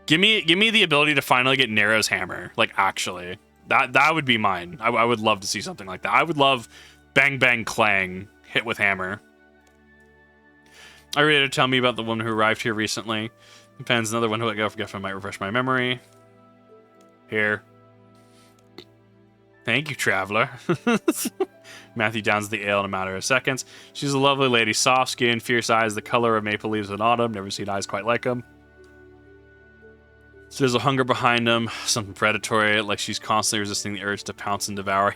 Give me the ability to finally get Nero's hammer. Like, actually. That would be mine. I would love to see something like that. I would love Bang Bang Clang hit with hammer. I ready to tell me about the woman who arrived here recently. Depends. Another one who I go forget if I might refresh my memory. Here. Thank you, traveler. Matthew downs the ale in a matter of seconds. She's a lovely lady, soft skin, fierce eyes, the color of maple leaves in autumn. Never seen eyes quite like them. So there's a hunger behind them, something predatory, like she's constantly resisting the urge to pounce and devour.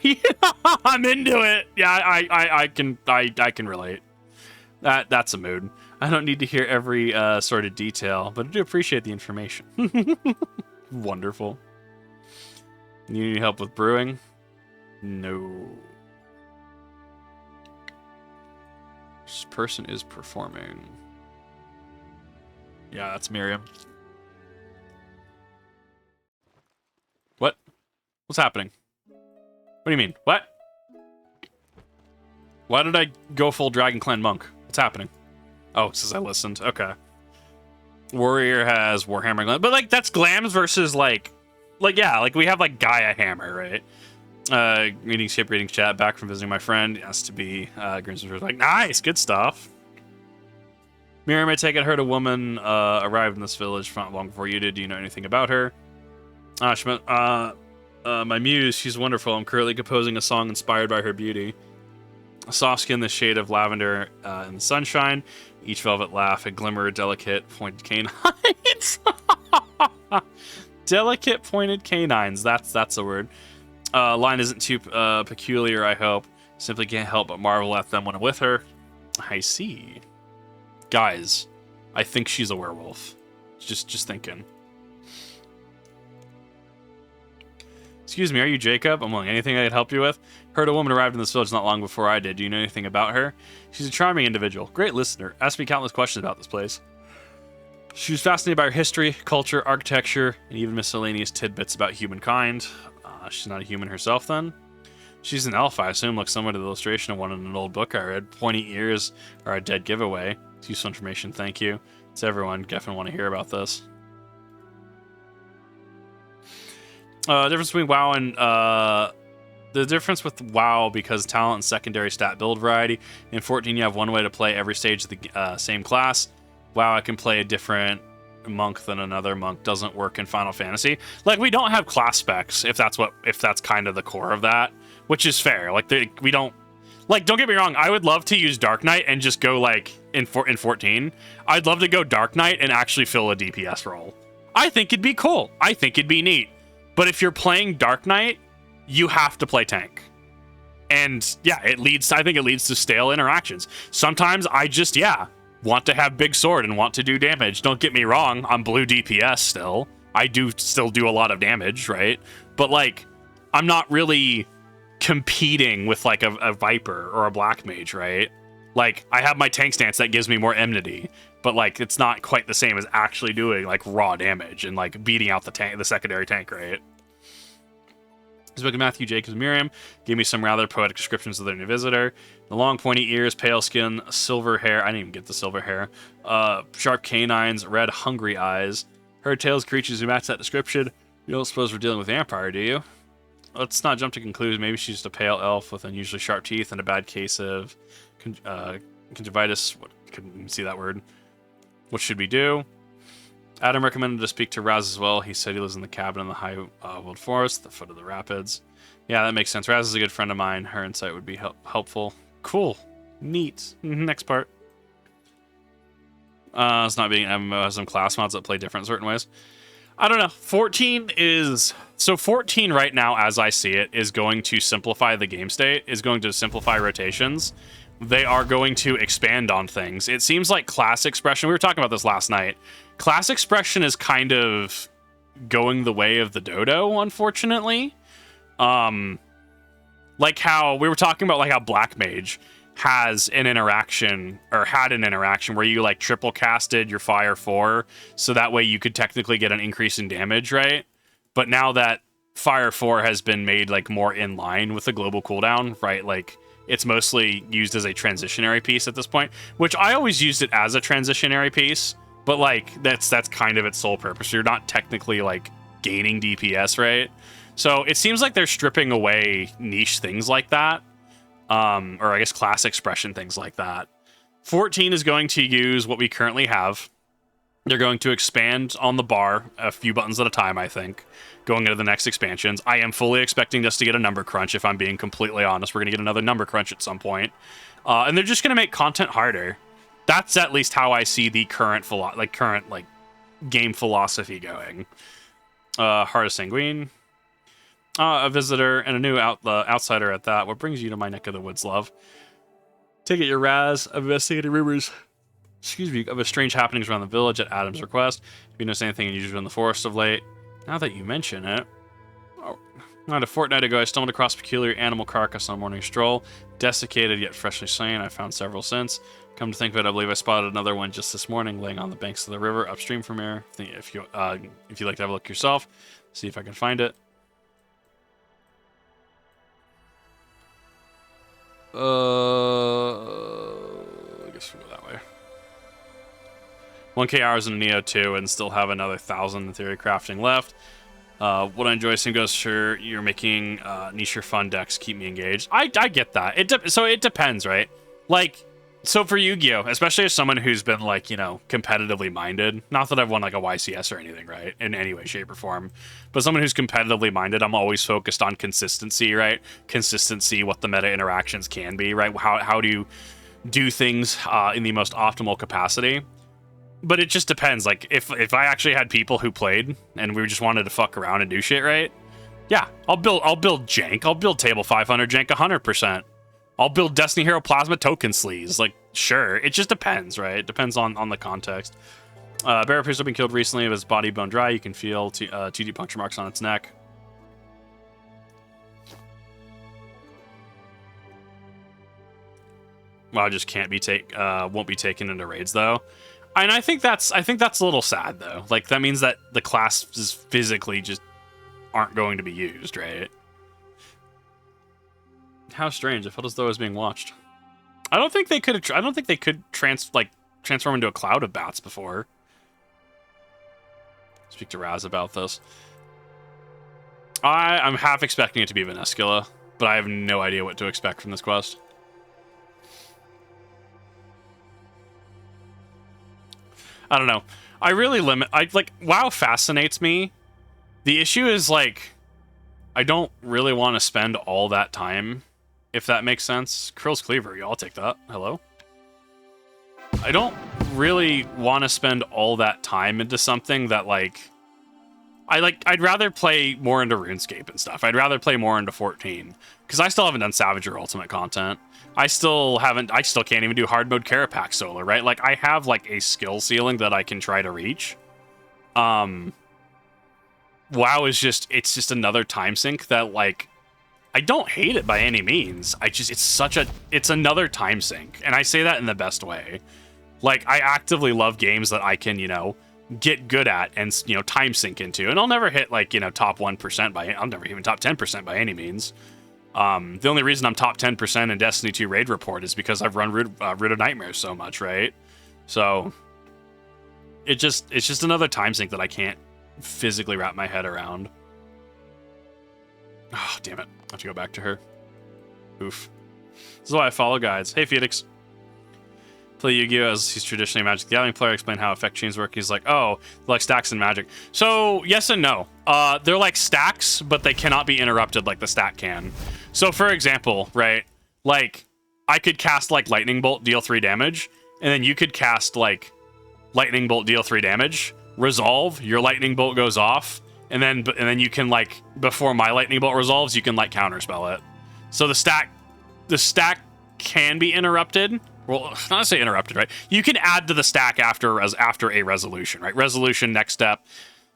I'm into it. Yeah, I can relate. That's a mood. I don't need to hear every sort of detail, but I do appreciate the information. Wonderful. You need help with brewing? No. This person is performing. Yeah, that's Miriam. What? What's happening? What do you mean? What? Why did I go full Dragon Clan Monk? What's happening? Oh, since I listened. Okay. Warrior has Warhammer Glam. But, like, that's Glams versus, like, yeah, like, we have, like, Gaia Hammer, right? Greetings, ship, greetings, chat. Back from visiting my friend. Has to be, Grimsby was like, nice, good stuff. Miriam, I take it, heard a woman, arrived in this village not long before you did. Do you know anything about her? My muse, she's wonderful. I'm currently composing a song inspired by her beauty. Soft skin, the shade of lavender in the sunshine. Each velvet laugh, a glimmer, delicate pointed canines. Delicate pointed canines. That's a word. Line isn't too peculiar, I hope. Simply can't help but marvel at them when I'm with her. I see. Guys, I think she's a werewolf. Just thinking. Excuse me, are you Jacob? I'm willing. Anything I could help you with? Heard a woman arrived in this village not long before I did. Do you know anything about her? She's a charming individual. Great listener. Asked me countless questions about this place. She was fascinated by her history, culture, architecture, and even miscellaneous tidbits about humankind. She's not a human herself, then? She's an elf, I assume. Looks similar to the illustration of one in an old book I read. Pointy ears are a dead giveaway. It's useful information, thank you. It's everyone. Definitely want to hear about this. Difference between WoW and the difference with WoW, because talent and secondary stat build variety. In 14, you have one way to play every stage of the same class. WoW, I can play a different monk than another monk. Doesn't work in Final Fantasy. Like, we don't have class specs if that's kind of the core of that, which is fair. Like, we don't. Like, don't get me wrong. I would love to use Dark Knight and just go like in 14. I'd love to go Dark Knight and actually fill a DPS role. I think it'd be cool. I think it'd be neat. But if you're playing Dark Knight, you have to play tank. And yeah, I think it leads to stale interactions. Sometimes I just, want to have big sword and want to do damage. Don't get me wrong, I'm blue DPS still. I do still do a lot of damage, right? But like, I'm not really competing with like a Viper or a Black Mage, right? Like, I have my tank stance that gives me more enmity, but like, it's not quite the same as actually doing like raw damage and like beating out the secondary tank, right? Spoke to Matthew, Jacobs, Miriam, gave me some rather poetic descriptions of their new visitor. The long pointy ears, pale skin, silver hair. I didn't even get the silver hair. Sharp canines, red hungry eyes. Heard tales of creatures who match that description. You don't suppose we're dealing with Vampyre, do you? Let's not jump to conclusions. Maybe she's just a pale elf with unusually sharp teeth and a bad case of conjunctivitis. Couldn't even see that word. What should we do? Adam recommended to speak to Raz as well. He said he lives in the cabin in the high wood forest, the foot of the rapids. Yeah, that makes sense. Raz is a good friend of mine. Her insight would be helpful. Cool. Neat. Next part. It's not being MMO has some class mods that play different certain ways. I don't know. 14 is... So 14 right now, as I see it, is going to simplify the game state, is going to simplify rotations. They are going to expand on things. It seems like class expression... We were talking about this last night. Class expression is kind of going the way of the dodo, unfortunately. Like how... We were talking about like how Black Mage has an interaction, or had an interaction, where you like triple casted your Fire 4, so that way you could technically get an increase in damage, right? But now that Fire 4 has been made like more in line with the global cooldown, right? Like it's mostly used as a transitionary piece at this point, which I always used it as a transitionary piece, but like that's kind of its sole purpose. You're not technically like gaining DPS, right? So it seems like they're stripping away niche things like that. Or I guess class expression, things like that. 14 is going to use what we currently have. They're going to expand on the bar a few buttons at a time, I think, going into the next expansions. I am fully expecting us to get a number crunch, if I'm being completely honest. We're going to get another number crunch at some point. And they're just going to make content harder. That's at least how I see the current game philosophy going. Heart of Sanguine. A visitor and a new outsider at that. What brings you to my neck of the woods, love? Take it, your Raz. I've investigated rumors, of strange happenings around the village at Adam's request. Have you noticed anything unusual in the forest of late? Now that you mention it. Not a fortnight ago, I stumbled across a peculiar animal carcass on a morning stroll. Desiccated yet freshly slain. I found several since. Come to think of it, I believe I spotted another one just this morning, laying on the banks of the river upstream from here. If you'd like to have a look yourself, see if I can find it. I guess we'll go that way. 1k hours in Neo 2 and still have another 1,000 in theory crafting left. What I enjoy seeing goes, sure, you're making niche or fun decks keep me engaged. I get that. So it depends, right? Like, so for Yu-Gi-Oh!, especially as someone who's been like, you know, competitively minded, not that I've won like a YCS or anything, right, in any way, shape, or form, but someone who's competitively minded, I'm always focused on consistency, right? Consistency, what the meta interactions can be, right? How do you do things in the most optimal capacity? But it just depends. Like, if I actually had people who played and we just wanted to fuck around and do shit, right? Yeah, I'll build jank. I'll build table 500 jank 100%. I'll build Destiny Hero Plasma token sleeves. Like, sure. It just depends, right? It depends on the context. Bear appears to have been killed recently. With his body bone dry, you can feel 2D puncture marks on its neck. Well, just can't be won't be taken into raids though. And I think that's a little sad though. Like, that means that the classes physically just aren't going to be used, right? How strange. I felt as though I was being watched. I don't think they could transform into a cloud of bats before. Speak to Raz about this. I'm half expecting it to be Venescula, but I have no idea what to expect from this quest. I don't know. I really WoW fascinates me. The issue is, like, I don't really want to spend all that time, if that makes sense. Krill's Cleaver, y'all take that. Hello? I don't really want to spend all that time into something that, like, I'd rather play more into RuneScape and stuff. I'd rather play more into 14 because I still haven't done Savager Ultimate content. I still can't even do hard mode Carapax solo, right? Like I have like a skill ceiling that I can try to reach. WoW is it's just another time sink that like I don't hate it by any means. It's another time sink. And I say that in the best way. Like I actively love games that I can, get good at and, time sink into. And I'll never hit like, top 1% I'll never even top 10% by any means. The only reason I'm top 10% in Destiny 2 Raid Report is because I've run Root of Nightmares so much, right? So it's just another time sink that I can't physically wrap my head around. Oh, damn it. I have to go back to her. Oof. This is why I follow guides. Hey, Phoenix. Play Yu-Gi-Oh! As he's traditionally a Magic the Gathering player. Explain how effect chains work. He's like, oh, like stacks in Magic. So, yes and no. They're like stacks, but they cannot be interrupted like the stack can. So, for example, right, like, I could cast, like, Lightning Bolt, deal 3 damage, and then you could cast, like, Lightning Bolt, deal 3 damage, resolve, your Lightning Bolt goes off, and then you can, like, before my Lightning Bolt resolves, you can, like, counterspell it. So the stack can be interrupted. Well, not to say interrupted, right? You can add to the stack after a resolution, right? Resolution, next step,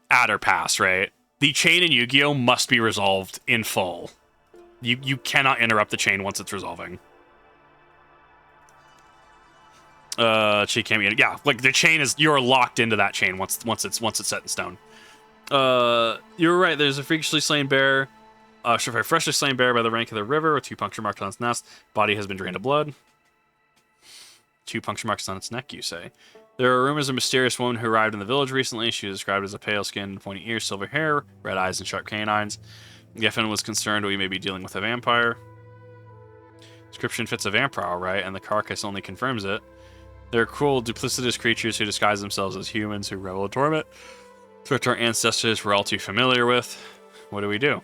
add or pass, right? The chain in Yu-Gi-Oh! Must be resolved in full. You cannot interrupt the chain once it's resolving. She can't be. Yeah, like the chain is. You're locked into that chain once it's set in stone. You're right. There's a freakishly slain bear. Freshly slain bear by the rank of the river with 2 puncture marks on its nest. Body has been drained of blood. 2 puncture marks on its neck, you say. There are rumors of a mysterious woman who arrived in the village recently. She was described as a pale skin, pointy ears, silver hair, red eyes, and sharp canines. Geffen was concerned we may be dealing with a vampire. Description fits a vampire, right? And the carcass only confirms it. They're cruel, duplicitous creatures who disguise themselves as humans who revel in torment. Which our ancestors were all too familiar with. What do we do?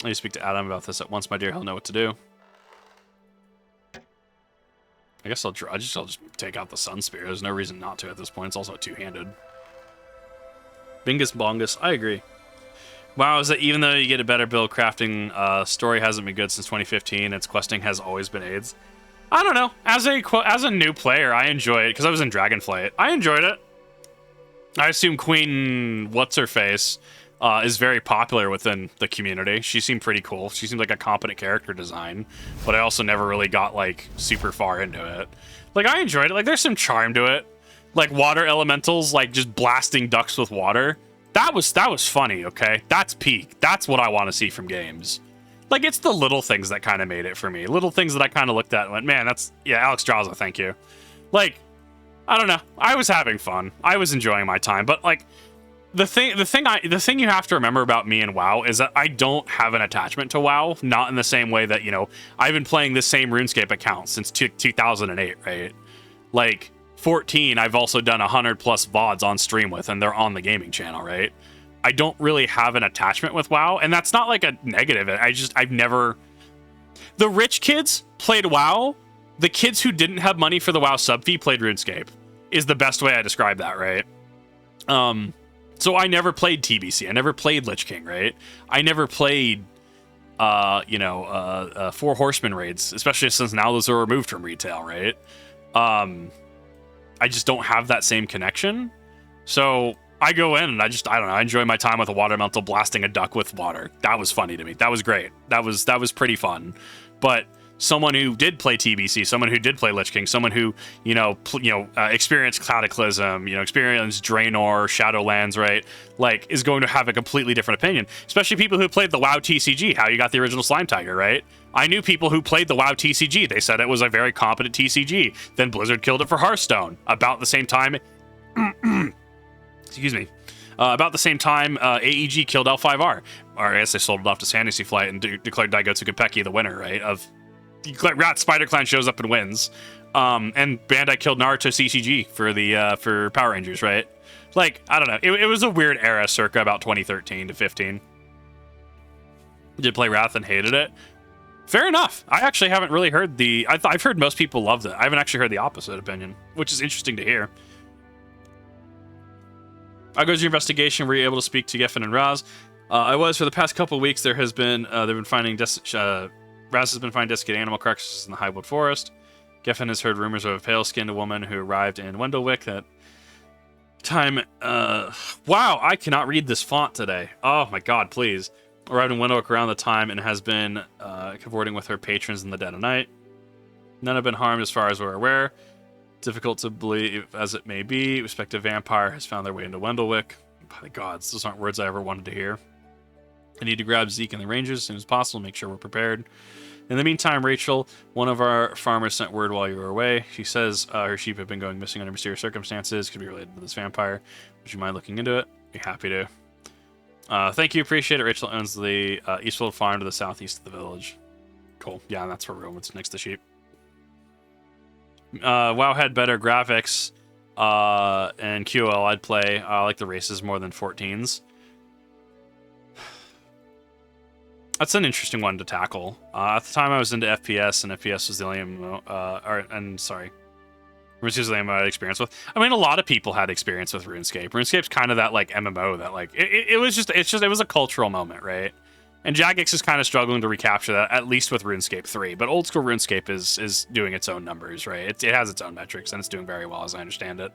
I need to speak to Adam about this at once, my dear. He'll know what to do. I guess I'll just take out the Sun Spear. There's no reason not to at this point. It's also two-handed. Bingus bongus. I agree. Wow, is that even though you get a better build, crafting story hasn't been good since 2015. Its questing has always been AIDS. I don't know. As a new player, I enjoy it because I was in Dragonflight. I enjoyed it. I assume Queen What's-Her-Face is very popular within the community. She seemed pretty cool. She seemed like a competent character design, but I also never really got, like, super far into it. Like, I enjoyed it. Like, there's some charm to it. Like, water elementals, like, just blasting ducks with water. That was funny, okay? That's peak. That's what I want to see from games. Like, it's the little things that kind of made it for me. Little things that I kind of looked at and went, man, that's... Yeah, Alex Draza, thank you. Like, I don't know. I was having fun. I was enjoying my time, but, like... The thing you have to remember about me and WoW is that I don't have an attachment to WoW, not in the same way that, I've been playing this same RuneScape account since 2008, right? Like, 14, I've also done 100 plus VODs on stream with, and they're on the gaming channel, right? I don't really have an attachment with WoW, and that's not like a negative. I've never... The rich kids played WoW. The kids who didn't have money for the WoW sub fee played RuneScape, is the best way I describe that, right? So I never played TBC. I never played Lich King, right? I never played, Four Horsemen raids, especially since now those are removed from retail, right? I just don't have that same connection. So I go in and I don't know. I enjoy my time with a water elemental blasting a duck with water. That was funny to me. That was great. That was pretty fun. But someone who did play TBC, someone who did play Lich King, someone who, experienced Cataclysm, experienced Draenor, Shadowlands, right? Like, is going to have a completely different opinion. Especially people who played the WoW TCG, how you got the original Slime Tiger, right? I knew people who played the WoW TCG. They said it was a very competent TCG. Then Blizzard killed it for Hearthstone. About the same time... excuse me. About the same time, AEG killed L5R. Or I guess they sold it off to Fantasy Flight and declared Daigotsu Konpeki the winner, right? Spider Clan shows up and wins. And Bandai killed Naruto CCG for Power Rangers, right? Like, I don't know. It was a weird era circa about 2013 to 15. Did play Wrath and hated it. Fair enough. I actually haven't really heard I've heard most people loved it. I haven't actually heard the opposite opinion, which is interesting to hear. How goes your investigation? Were you able to speak to Geffen and Raz? I was. For the past couple of weeks, there has been they've been finding Raz has been finding desiccated animal carcasses in the Highwood Forest. Geffen has heard rumors of a pale-skinned woman who arrived in Wendelwick that time. Wow, I cannot read this font today. Oh my god, please. Arrived in Wendelwick around the time and has been cavorting with her patrons in the dead of night. None have been harmed as far as we're aware. Difficult to believe as it may be, respective vampire has found their way into Wendelwick. By the gods, those aren't words I ever wanted to hear. I need to grab Zeke and the Rangers as soon as possible, make sure we're prepared. In the meantime, Rachel, one of our farmers, sent word while you were away. She says her sheep have been going missing under mysterious circumstances. Could be related to this vampire. Would you mind looking into it? Be happy to. Thank you, appreciate it. Rachel owns the Eastfield farm to the southeast of the village. Cool. Yeah, that's where we're going. It's next to sheep. WoW had better graphics and QL. I'd play. I like the races more than 14s. That's an interesting one to tackle. At the time, I was into FPS, and FPS was the only RuneScape was the only MMO I had experience with. I mean, a lot of people had experience with RuneScape. RuneScape's kind of that like MMO that like it was a cultural moment, right? And Jagex is kind of struggling to recapture that, at least with RuneScape 3. But old school RuneScape is doing its own numbers, right? It has its own metrics, and it's doing very well, as I understand it.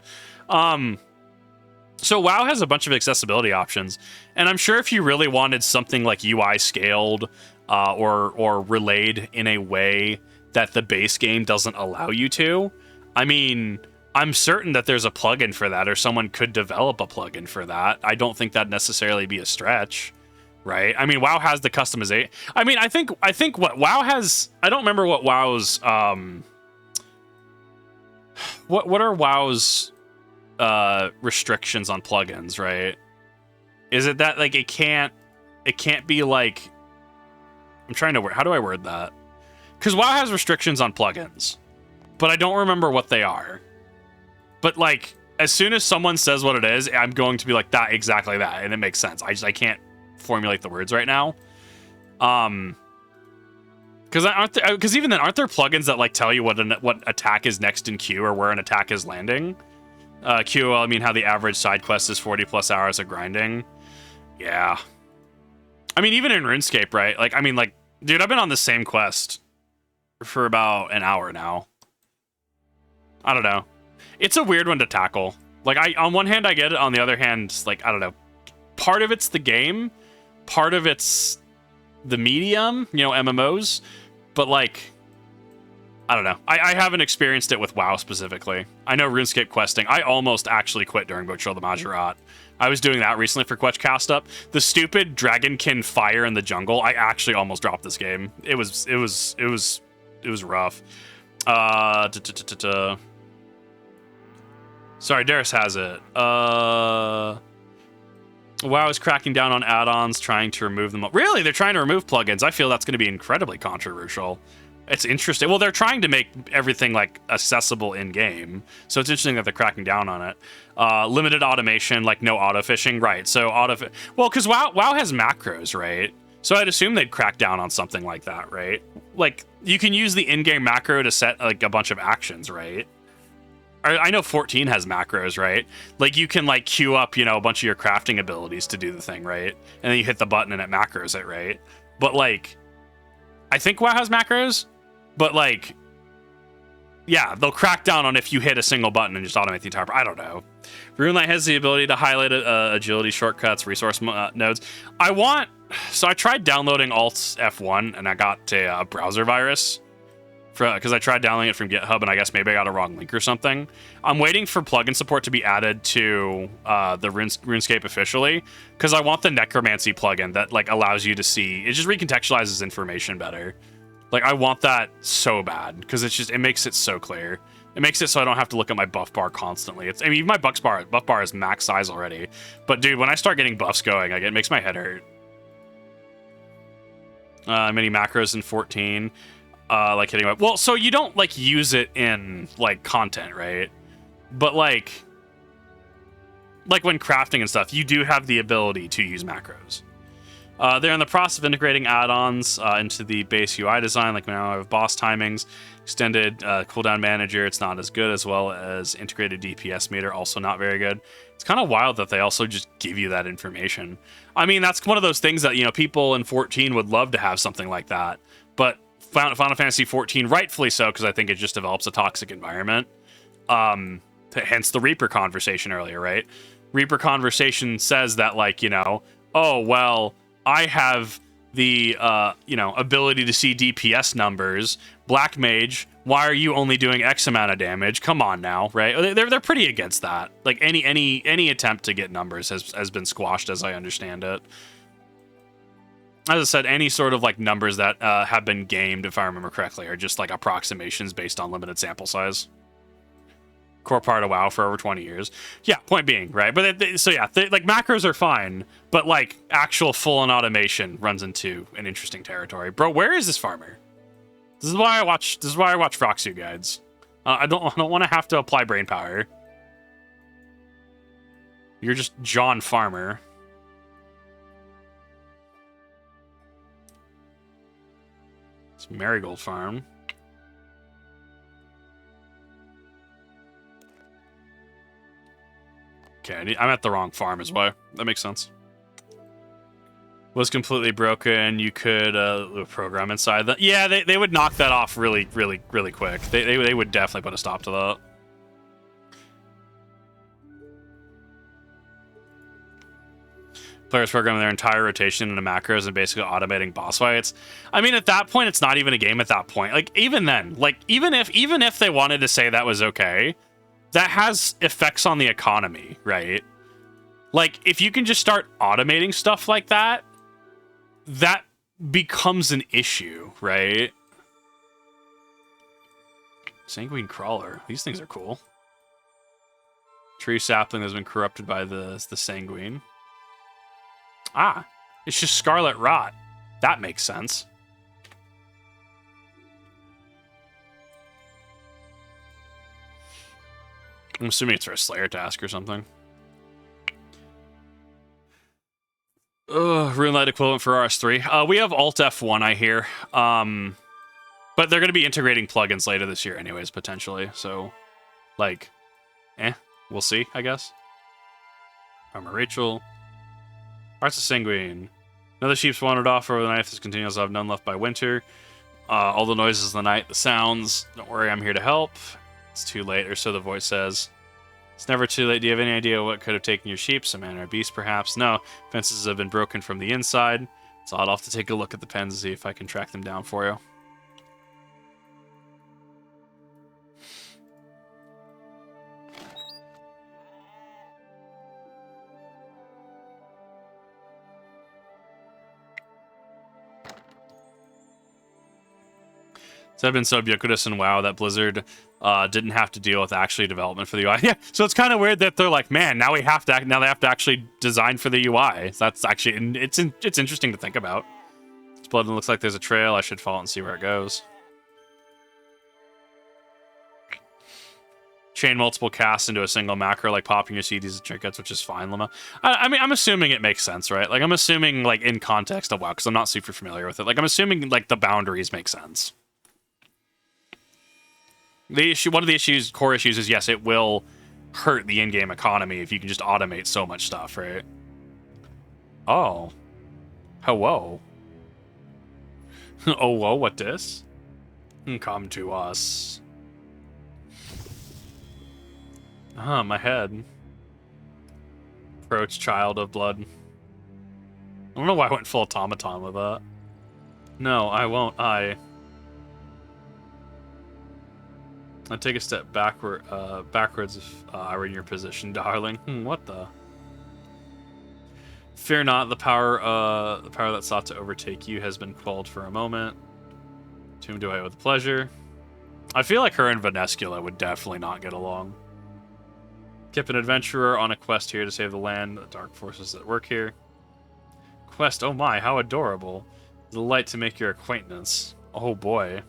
So WoW has a bunch of accessibility options, and I'm sure if you really wanted something like UI scaled or relayed in a way that the base game doesn't allow you to, I mean, I'm certain that there's a plugin for that, or someone could develop a plugin for that. I don't think that'd necessarily be a stretch, right? I mean, WoW has the customization. I mean, I think what WoW has, I don't remember what WoW's what are WoW's restrictions on plugins, right? Is it that like it can't be like, I'm trying to word, how do I word that? Because WoW has restrictions on plugins, but I don't remember what they are. But like, as soon as someone says what it is, I'm going to be like, that, exactly that, and it makes sense. I can't formulate the words right now. Because even then, aren't there plugins that like tell you what attack is next in queue or where an attack is landing? QOL, I mean, how the average side quest is 40 plus hours of grinding. Yeah. I mean, even in RuneScape, right? Like, I mean, like, dude, I've been on the same quest for about an hour now. I don't know. It's a weird one to tackle. Like, on one hand, I get it. On the other hand, like, I don't know. Part of it's the game. Part of it's the medium, you know, MMOs. But, like, I don't know. I haven't experienced it with WoW specifically. I know RuneScape questing. I almost actually quit during Betrayal of the Majorat. I was doing that recently for Quest Cast Up. The stupid Dragonkin fire in the jungle. I actually almost dropped this game. It was rough. Sorry, Darius has it. WoW is cracking down on add-ons, trying to remove them. Really? They're trying to remove plugins. I feel that's going to be incredibly controversial. It's interesting. Well, they're trying to make everything like accessible in game, so it's interesting that they're cracking down on it. Limited automation, like no auto fishing, right? So well, because WoW has macros, right? So I'd assume they'd crack down on something like that, right? Like you can use the in-game macro to set like a bunch of actions, right? I know 14 has macros, right? Like you can like queue up, you know, a bunch of your crafting abilities to do the thing, right? And then you hit the button and it macros it, right? But like, I think WoW has macros. But, like, yeah, they'll crack down on if you hit a single button and just automate the entire... I don't know. RuneLight has the ability to highlight agility shortcuts, resource nodes. So I tried downloading Alt F1, and I got a browser virus. Because I tried downloading it from GitHub, and I guess maybe I got a wrong link or something. I'm waiting for plugin support to be added to the RuneScape officially, because I want the Necromancy plugin that, like, allows you to see... It just recontextualizes information better. Like, I want that so bad, because it makes it so clear. It makes it so I don't have to look at my buff bar constantly. I mean, my buff bar is max size already. But, dude, when I start getting buffs going, like, it makes my head hurt. Many macros in 14. Like, hitting my... Well, so you don't, like, use it in, like, content, right? But, like when crafting and stuff, you do have the ability to use macros. They're in the process of integrating add-ons into the base UI design, like now I have boss timings, extended cooldown manager. It's not as good, as well as integrated DPS meter, also not very good. It's kind of wild that they also just give you that information. I mean, that's one of those things that, you know, people in 14 would love to have something like that, but Final Fantasy 14, rightfully so, because I think it just develops a toxic environment. Hence the Reaper conversation earlier, right? Reaper conversation says that, like, you know, oh, well, I have the, you know, ability to see DPS numbers. Black Mage, why are you only doing X amount of damage? Come on now, right? They're pretty against that. Like, any attempt to get numbers has been squashed, as I understand it. As I said, any sort of, like, numbers that have been gamed, if I remember correctly, are just, like, approximations based on limited sample size. Core part of WoW for over 20 years. Yeah, point being, right? But so yeah, like, macros are fine, but, like, actual full-on automation runs into an interesting territory. Bro, where is this farmer? This is why I watch Froxu guides. I don't want to have to apply brain power. You're just John Farmer. It's Marigold Farm. Okay, I'm at the wrong farm as well. That makes sense. Was completely broken. You could program inside that. Yeah, they would knock that off really quick. They would definitely put a stop to that. Players programming their entire rotation into macros and basically automating boss fights. I mean, at that point, it's not even a game at that point. Like, even then, like, even if they wanted to say that was okay, that has effects on the economy, right? Like, if you can just start automating stuff like that, that becomes an issue, right? Sanguine Crawler. These things are cool. Tree sapling has been corrupted by the sanguine. Ah, it's just Scarlet Rot. That makes sense. I'm assuming it's for a Slayer task or something. Runelight equivalent for RS3. We have Alt F1, I hear. But they're going to be integrating plugins later this year anyways, potentially. So, like, we'll see, I guess. Armor Rachel. Hearts of Sanguine. Another sheep's wandered off over the night. This continues. I'll have none left by winter. All the noises of the night, the sounds. Don't worry, I'm here to help. It's too late, or so the voice says. It's never too late. Do you have any idea what could have taken your sheep? Some man or beast, perhaps? No. Fences have been broken from the inside. So I'll have to take a look at the pens to see if I can track them down for you. So I've been so ubiquitous in WoW that Blizzard didn't have to deal with actually development for the UI. Yeah, so it's kind of weird that they're like, man, now they have to actually design for the UI. So that's actually it's interesting to think about. This blood looks like there's a trail. I should follow it and see where it goes. Chain multiple casts into a single macro, like popping your CDs and trinkets, which is fine, Lama. I mean, I'm assuming it makes sense, right? Like, I'm assuming, like, in context of WoW, because I'm not super familiar with it. Like, I'm assuming, like, the boundaries make sense. The issue, one of the core issues is, yes, it will hurt the in-game economy if you can just automate so much stuff, right? Oh. Hello. Oh, whoa, what this? Come to us. Ah, my head. Approach child of blood. I don't know why I went full automaton with that. No, I won't. I'd take a step backwards if I were in your position, darling. What the? Fear not, the power that sought to overtake you has been quelled for a moment. To whom do I owe the pleasure? I feel like her and Vanescula would definitely not get along. Kept an adventurer on a quest here to save the land, the dark forces that work here. Quest, oh my, how adorable. Delight to make your acquaintance. Oh boy.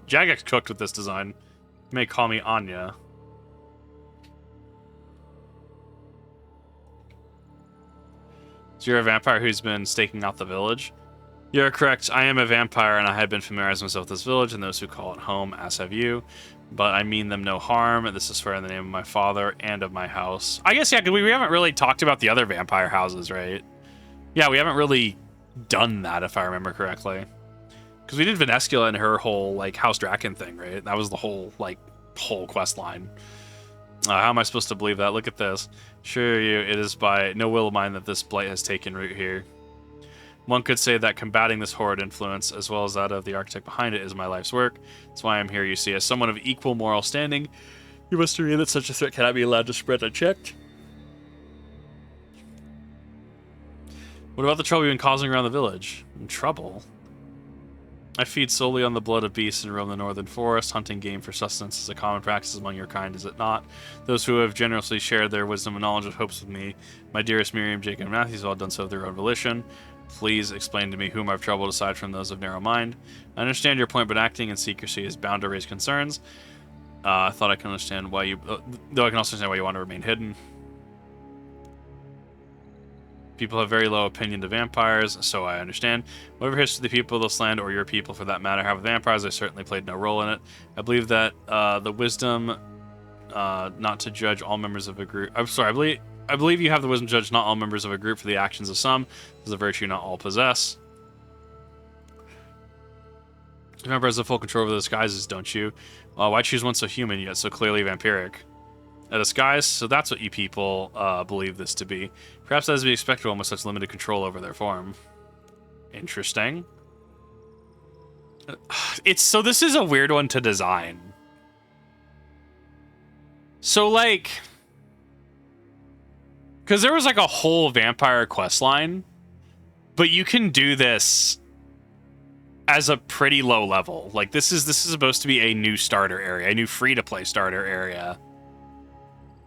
Jagex cooked with this design. You may call me Anya. So you're a vampire who's been staking out the village? You're correct. I am a vampire, and I have been familiarizing myself with this village and those who call it home, as have you. But I mean them no harm. This is fair in the name of my father and of my house. I guess, yeah, 'cause we haven't really talked about the other vampire houses, right? Yeah, we haven't really done that, if I remember correctly. Because we did Vanescula and her whole, like, House Draken thing, right? That was the whole, like, whole quest line. How am I supposed to believe that? Look at this. Sure you, it is by no will of mine that this blight has taken root here. One could say that combating this horrid influence, as well as that of the architect behind it, is my life's work. That's why I'm here, you see. As someone of equal moral standing, you must agree that such a threat cannot be allowed to spread unchecked. What about the trouble you've been causing around the village? Trouble? I feed solely on the blood of beasts and roam the northern forest. Hunting game for sustenance is a common practice among your kind, is it not? Those who have generously shared their wisdom and knowledge of hopes with me, my dearest Miriam, Jacob, and Matthews, have all done so of their own volition. Please explain to me whom I've troubled aside from those of narrow mind. I understand your point, but acting in secrecy is bound to raise concerns. I thought I can understand why you... though I can also understand why you want to remain hidden. People have very low opinion to vampires, so I understand. Whatever history the people of this land, or your people for that matter, have with vampires, I certainly played no role in it. I believe that the wisdom not to judge all members of a group... I'm sorry, I believe you have the wisdom to judge not all members of a group for the actions of some. This is a virtue not all possess. Remember, has the full control over the disguises, don't you? Why choose one so human yet so clearly vampiric? A disguise? So that's what you people believe this to be. Perhaps that is to be expected one with such limited control over their form. Interesting. So this is a weird one to design. So, like... Because there was, like, a whole vampire questline, but you can do this as a pretty low level. Like, this is supposed to be a new starter area, a new free-to-play starter area.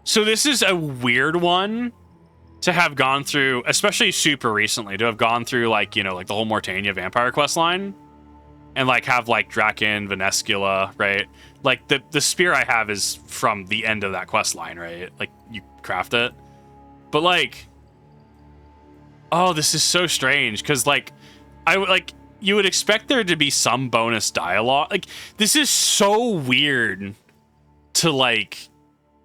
So this is a weird one to have gone through, especially super recently, to have gone through, like, you know, like the whole Mortania vampire questline, and, like, have, like, Draken, Vanescula, right? Like, the spear I have is from the end of that questline, right? Like, you craft it. But, like, oh, this is so strange, because, like, you would expect there to be some bonus dialogue. Like, this is so weird to, like,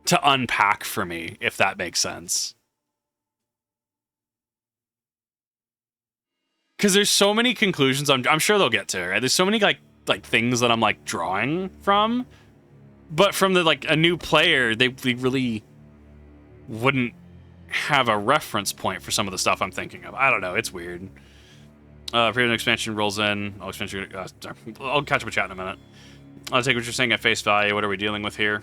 to unpack for me, if that makes sense. Because there's so many conclusions I'm sure they'll get to, right? There's so many, like things that I'm, like, drawing from. But from the, like, a new player, they really wouldn't have a reference point for some of the stuff I'm thinking of. I don't know. It's weird. If an expansion rolls in, I'll catch up with chat in a minute. I'll take what you're saying at face value. What are we dealing with here?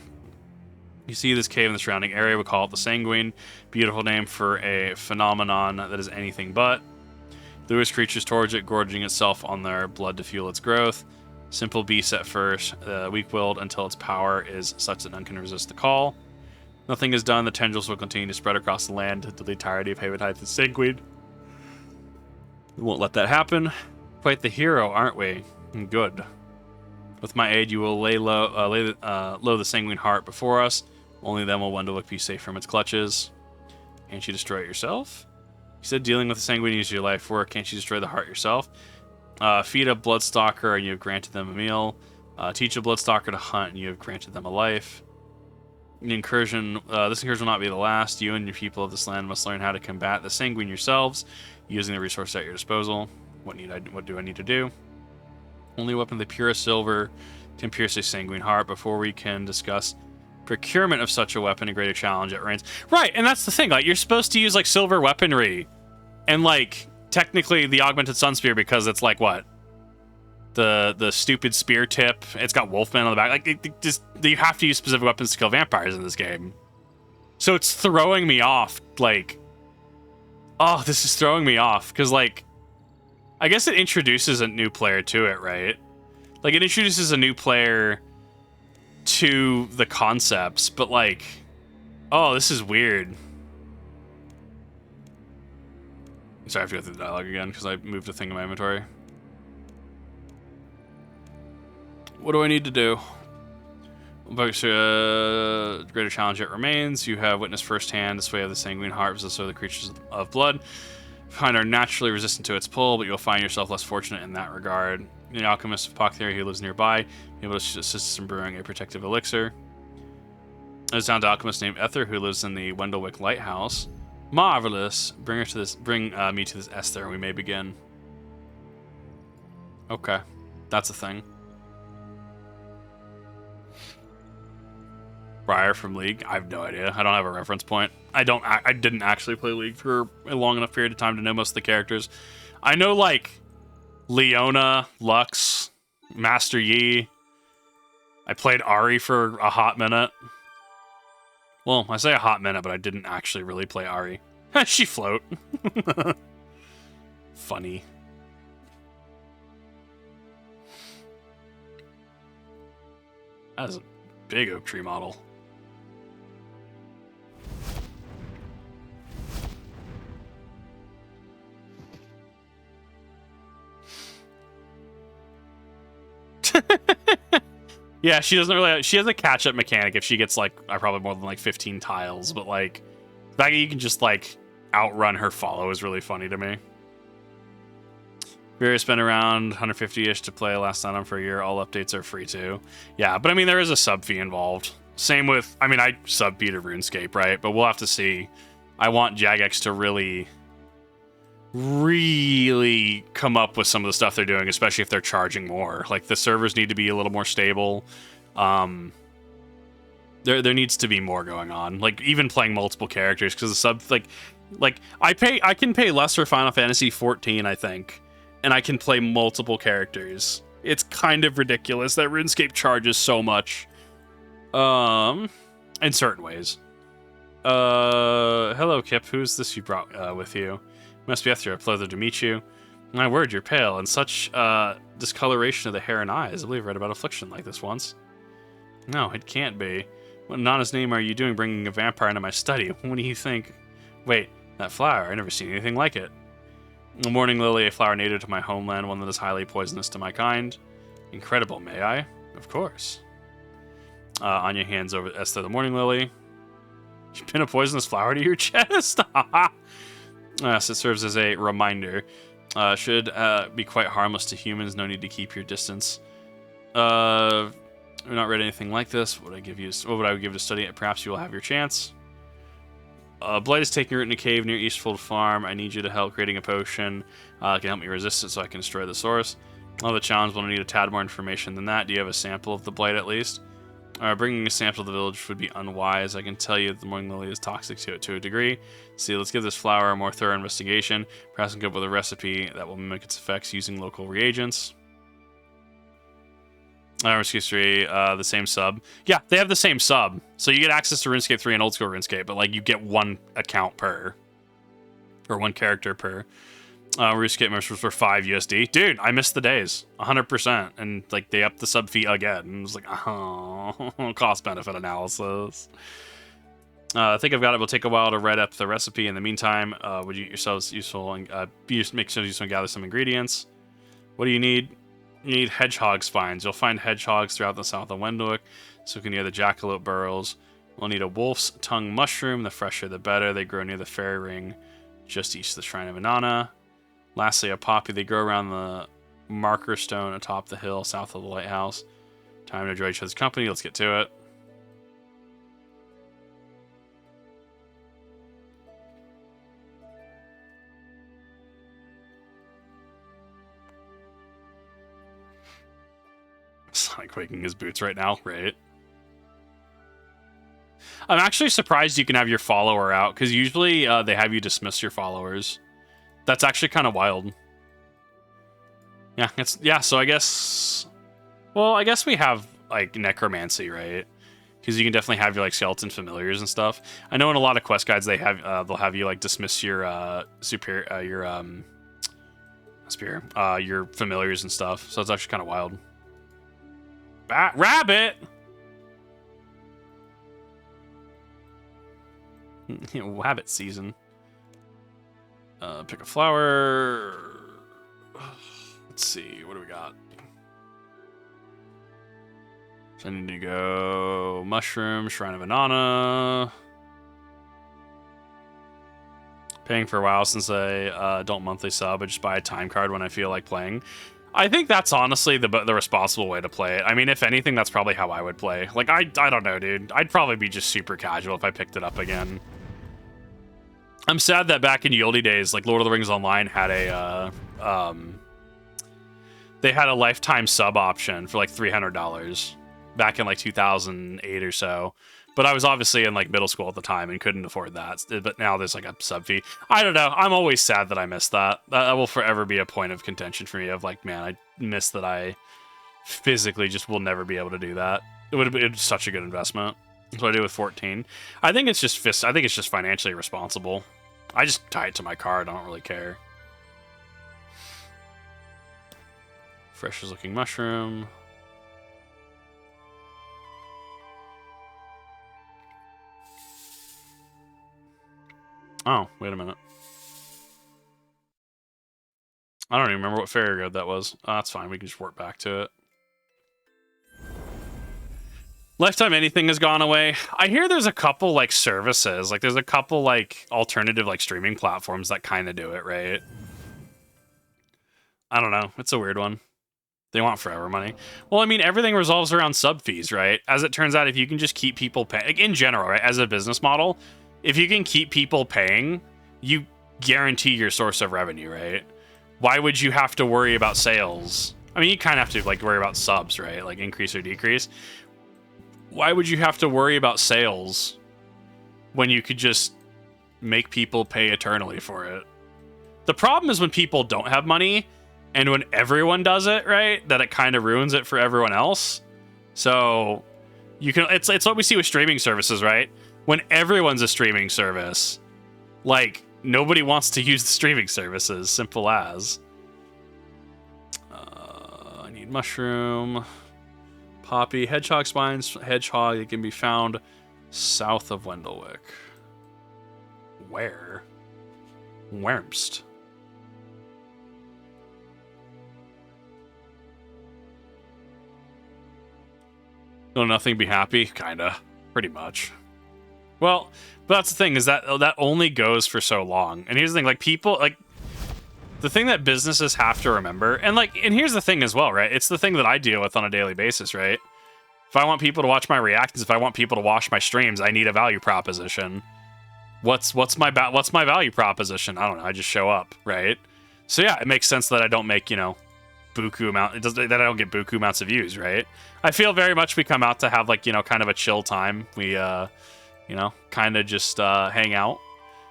You see this cave in the surrounding area. We call it the Sanguine. Beautiful name for a phenomenon that is anything but. Lures creatures towards it, gorging itself on their blood to fuel its growth. Simple beast at first, weak-willed until its power is such that none can resist the call. Nothing is done, the tendrils will continue to spread across the land to the entirety of Havenhythe and Sanguine. We won't let that happen. Quite the hero, aren't we? Good. With my aid, you will lay low the Sanguine heart before us. Only then will Wendelick be safe from its clutches. Can't you destroy it yourself? You said dealing with the Sanguine is your life work. Can't you destroy the heart yourself? Feed a Bloodstalker, and you have granted them a meal. Teach a Bloodstalker to hunt, and you have granted them a life. This incursion will not be the last. You and your people of this land must learn how to combat the Sanguine yourselves, using the resources at your disposal. What do I need to do? Only a weapon of the purest silver can pierce a Sanguine heart. Before we can discuss procurement of such a weapon, a greater challenge it reigns. Right, and that's the thing. Like, you're supposed to use, like, silver weaponry, and, like, technically the augmented sun spear, because it's like what? The stupid spear tip. It's got Wolfman on the back. Like, you have to use specific weapons to kill vampires in this game. So it's throwing me off. Like, oh, this is throwing me off. Because, like, I guess it introduces a new player to it, right? Like, it introduces a new player to the concepts, but, like, oh, this is weird. Sorry, I have to go through the dialogue again, because I moved a thing in my inventory. What do I need to do? Greater challenge it remains. You have witnessed firsthand the sway of the Sanguine heart, so the creatures of blood. kind are naturally resistant to its pull, but you'll find yourself less fortunate in that regard. The alchemist of Apothecary who lives nearby, able to assist us in brewing a protective elixir. There's down to alchemist named Ether who lives in the Wendlewick Lighthouse. Marvelous. Bring me to this Esther, and we may begin. Okay, that's a thing. Briar from League? I have no idea. I don't have a reference point. I didn't actually play League for a long enough period of time to know most of the characters. I know, like, Leona, Lux, Master Yi. I played Ari for a hot minute. Well, I say a hot minute, but I didn't actually really play Ari. She float. Funny. That is a big oak tree model. Yeah, she doesn't really. She has a catch-up mechanic if she gets like probably more than like 15 tiles, but like the fact that you can just like outrun her follow is really funny to me. Vampyre spent around 150-ish to play last on for a year. All updates are free too. Yeah, but I mean there is a sub fee involved. Same with, I mean I sub fee to RuneScape, right? But we'll have to see. I want Jagex to really come up with some of the stuff they're doing, especially if they're charging more. Like the servers need to be a little more stable. There needs to be more going on. Like even playing multiple characters, because the sub like I can pay less for Final Fantasy 14, I think, and I can play multiple characters. It's kind of ridiculous that RuneScape charges so much. In certain ways. Hello Kip, who's this you brought with you? Must be after a pleasure to meet you. My word, you're pale, and such discoloration of the hair and eyes. I believe I read about affliction like this once. No, it can't be. What in Nana's name are you doing bringing a vampire into my study? What do you think? Wait, that flower, I've never seen anything like it. A morning lily, a flower native to my homeland, one that is highly poisonous to my kind. Incredible, may I? Of course. On your hands over Esther the morning lily. You pin a poisonous flower to your chest? Yes, it serves as a reminder. Should be quite harmless to humans. No need to keep your distance. I've not read anything like this. What would I give you? What would I give to study it? Perhaps you will have your chance. Blight is taking root in a cave near Eastfold Farm. I need you to help creating a potion. Can help me resist it so I can destroy the source. I'll have a challenge, but I'll need a tad more information than that. Do you have a sample of the blight at least? Bringing a sample to the village would be unwise. I can tell you that the morning lily is toxic to a degree. See, let's give this flower a more thorough investigation. Perhaps we can come up with a recipe that will mimic its effects using local reagents. RuneScape 3, the same sub. Yeah, they have the same sub. So you get access to RuneScape 3 and old school RuneScape, but like you get one account per. Or one character per. RuneScape members for 5 USD. Dude, I missed the days. 100%. And like they upped the sub fee again. And it was like, oh, cost benefit analysis. I think I've got it. Will take a while to write up the recipe. In the meantime, would you yourselves useful and make sure you gather some ingredients. What do you need? You need hedgehog spines. You'll find hedgehogs throughout the south of Wendlewick, so near the jackalope burrows. We'll need a wolf's tongue mushroom. The fresher, the better. They grow near the fairy ring, just east of the Shrine of Inanna. Lastly, a poppy. They grow around the marker stone atop the hill south of the lighthouse. Time to enjoy each other's company. Let's get to it. Sonic quaking his boots right now, right? I'm actually surprised you can have your follower out, because usually they have you dismiss your followers. That's actually kind of wild. Yeah, so I guess... Well, I guess we have, like, necromancy, right? Because you can definitely have your, like, skeleton familiars and stuff. I know in a lot of quest guides they have, they'll have you, like, dismiss your, your familiars and stuff. So it's actually kind of wild. Rabbit! Rabbit season. Pick a flower. Let's see, what do we got? So I need to go mushroom, Shrine of Inanna. Paying for a while since I don't monthly sub. I just buy a time card when I feel like playing. I think that's honestly the responsible way to play it. I mean, if anything, that's probably how I would play. Like, I don't know, dude. I'd probably be just super casual if I picked it up again. I'm sad that back in the oldie days, like Lord of the Rings Online had a they had a lifetime sub option for like $300 back in like 2008 or so. But I was obviously in like middle school at the time and couldn't afford that. But now there's like a sub fee. I don't know. I'm always sad that I missed that. That will forever be a point of contention for me of like, man, I missed that I physically just will never be able to do that. It would have been such a good investment. That's what I do with 14. I think it's just financially responsible. I just tie it to my card. I don't really care. Freshest looking mushroom. Oh, wait a minute. I don't even remember what fairy road that was. Oh, that's fine. We can just work back to it. Lifetime anything has gone away. I hear there's a couple like services. Like there's a couple like alternative like streaming platforms that kind of do it, right? I don't know. It's a weird one. They want forever money. Well, I mean, everything revolves around sub fees, right? As it turns out, if you can just keep people paying, like in general, right? As a business model, if you can keep people paying, you guarantee your source of revenue, right? Why would you have to worry about sales? I mean, you kind of have to like worry about subs, right? Like increase or decrease. Why would you have to worry about sales when you could just make people pay eternally for it? The problem is when people don't have money and when everyone does it, right? That it kind of ruins it for everyone else. So you can, it's what we see with streaming services, right? When everyone's a streaming service, like nobody wants to use the streaming services, simple as. I need mushroom, poppy, hedgehog spines, hedgehog. It can be found south of Wendlewick. Where? Whermst. Will nothing be happy? Kinda. Pretty much. Well, but that's the thing, is that only goes for so long. And here's the thing, like people, like the thing that businesses have to remember, and here's the thing as well, right? It's the thing that I deal with on a daily basis, right? If I want people to watch my reactions, if I want people to watch my streams, I need a value proposition. What's my value proposition? I don't know. I just show up, right? So yeah, it makes sense that I don't make, buku amount. That I don't get buku amounts of views, right? I feel very much we come out to have like, kind of a chill time. We kind of just hang out,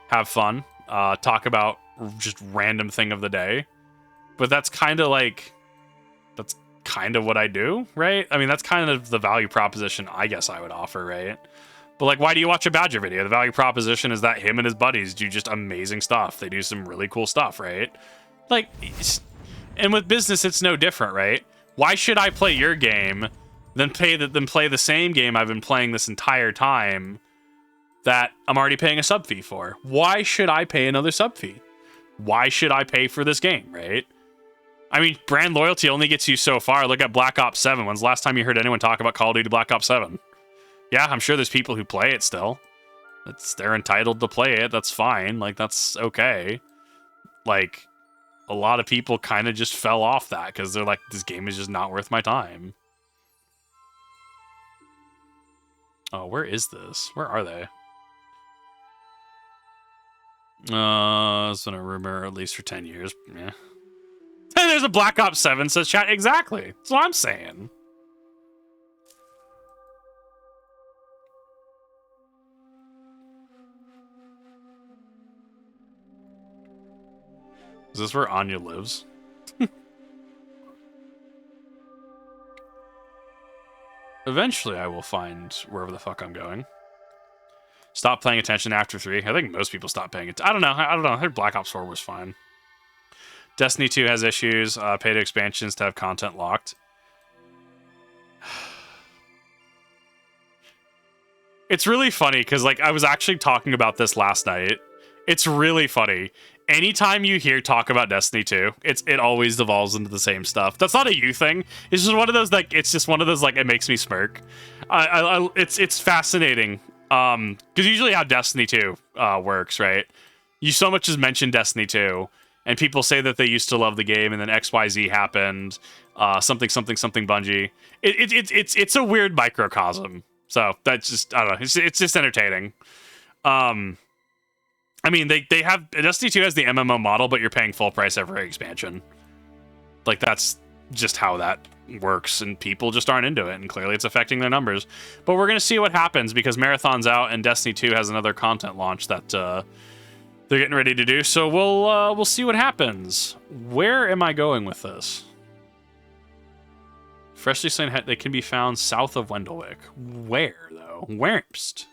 have fun, talk about just random thing of the day. But that's kind of what I do, right? I mean, that's kind of the value proposition I guess I would offer, right? But like, why do you watch a Badger video? The value proposition is that him and his buddies do just amazing stuff. They do some really cool stuff, right? Like, and with business, it's no different, right? Why should I play your game than play the same game I've been playing this entire time that I'm already paying a sub fee for? Why should I pay another sub fee? Why should I pay for this game, right? I mean, brand loyalty only gets you so far. Look at Black Ops 7. When's the last time you heard anyone talk about Call of Duty Black Ops 7? Yeah, I'm sure there's people who play it still. They're entitled to play it. That's fine. Like, that's okay. Like, a lot of people kind of just fell off that because they're like, this game is just not worth my time. Oh, where is this? Where are they? It's been a rumor at least for 10 years. Yeah. Hey, there's a Black Ops 7, says chat. Exactly. That's what I'm saying. Is this where Anya lives? Eventually, I will find wherever the fuck I'm going. Stop paying attention after 3. I think most people stop paying attention. I don't know. I heard Black Ops 4 was fine. Destiny 2 has issues. Pay to expansions to have content locked. It's really funny because, like, I was actually talking about this last night. It's really funny. Anytime you hear talk about Destiny 2, it always devolves into the same stuff. That's not a you thing. It's just one of those, like, it makes me smirk. It's fascinating. Because usually how Destiny 2 works, right? You so much as mentioned Destiny 2, and people say that they used to love the game, and then XYZ happened, something Bungie. It's a weird microcosm. So that's just, I don't know. It's just entertaining. I mean, they have Destiny 2 has the MMO model, but you're paying full price every expansion. Like, that's just how that works, and people just aren't into it, and clearly it's affecting their numbers. But we're gonna see what happens, because Marathon's out and Destiny 2 has another content launch that they're getting ready to do. So we'll see what happens. Where am I going with this? Freshly slain they can be found south of Wendlewick. Where though? Where'st?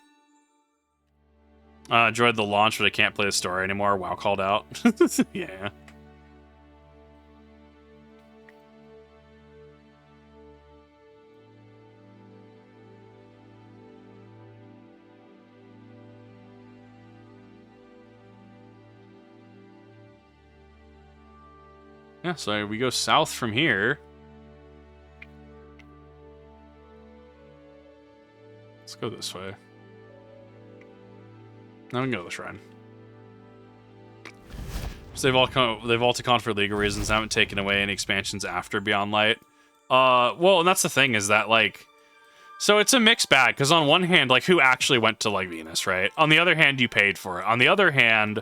Enjoyed the launch, but I can't play the story anymore. WoW called out. Yeah. Yeah, so we go south from here. Let's go this way. Now we can go to the shrine. So they've all taken for legal reasons. Haven't taken away any expansions after Beyond Light. Well, and that's the thing is that like, so it's a mixed bag because on one hand, like who actually went to like Venus, right? On the other hand, you paid for it. On the other hand,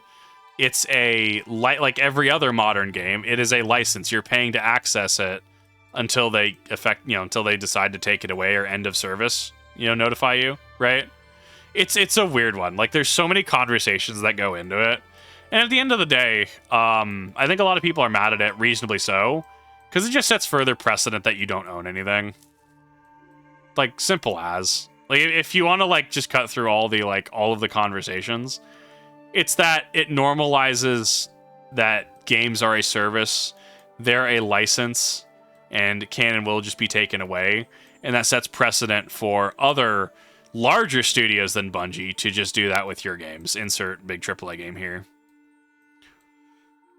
it's a like every other modern game. It is a license. You're paying to access it until they until they decide to take it away or end of service. Notify you, right? It's a weird one. Like, there's so many conversations that go into it. And at the end of the day, I think a lot of people are mad at it, reasonably so, because it just sets further precedent that you don't own anything. Like, simple as. Like, if you want to, like, just cut through all of the conversations, it's that it normalizes that games are a service, they're a license, and can and will just be taken away. And that sets precedent for other larger studios than Bungie to just do that with your games. Insert big AAA game here.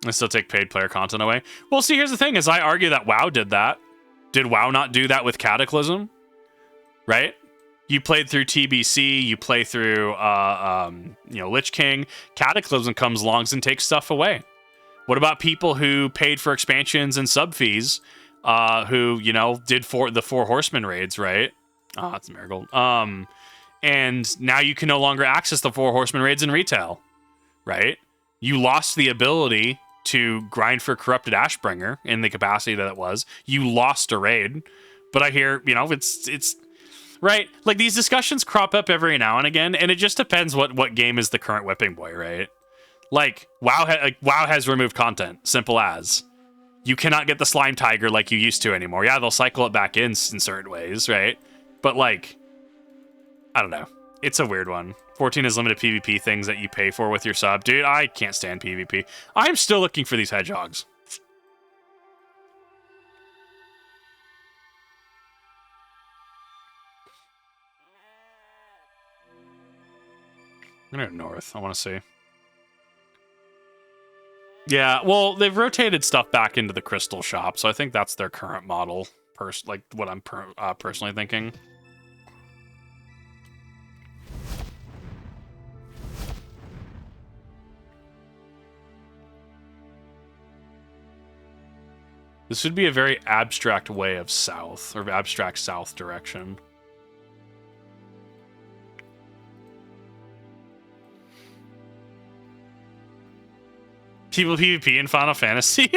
And still take paid player content away. Well, see, here's the thing, is I argue that WoW did that. Did WoW not do that with Cataclysm? Right? You played through TBC, you play through, Lich King. Cataclysm comes along and takes stuff away. What about people who paid for expansions and sub fees, who, did the Four Horsemen raids, right? Oh, that's Marigold. And now you can no longer access the Four Horsemen raids in retail, right? You lost the ability to grind for Corrupted Ashbringer in the capacity that it was. You lost a raid. But I hear, it's right? Like, these discussions crop up every now and again, and it just depends what game is the current whipping boy, right? Like, WoW has removed content. Simple as. You cannot get the Slime Tiger like you used to anymore. Yeah, they'll cycle it back in certain ways, right? But, like, I don't know. It's a weird one. 14 is limited PvP things that you pay for with your sub. Dude, I can't stand PvP. I'm still looking for these hedgehogs. I'm gonna go north. I want to see. Yeah, well, they've rotated stuff back into the crystal shop, so I think that's their current model. Like what I'm personally thinking. This would be a very abstract way of south, or abstract south direction. People PvP in Final Fantasy.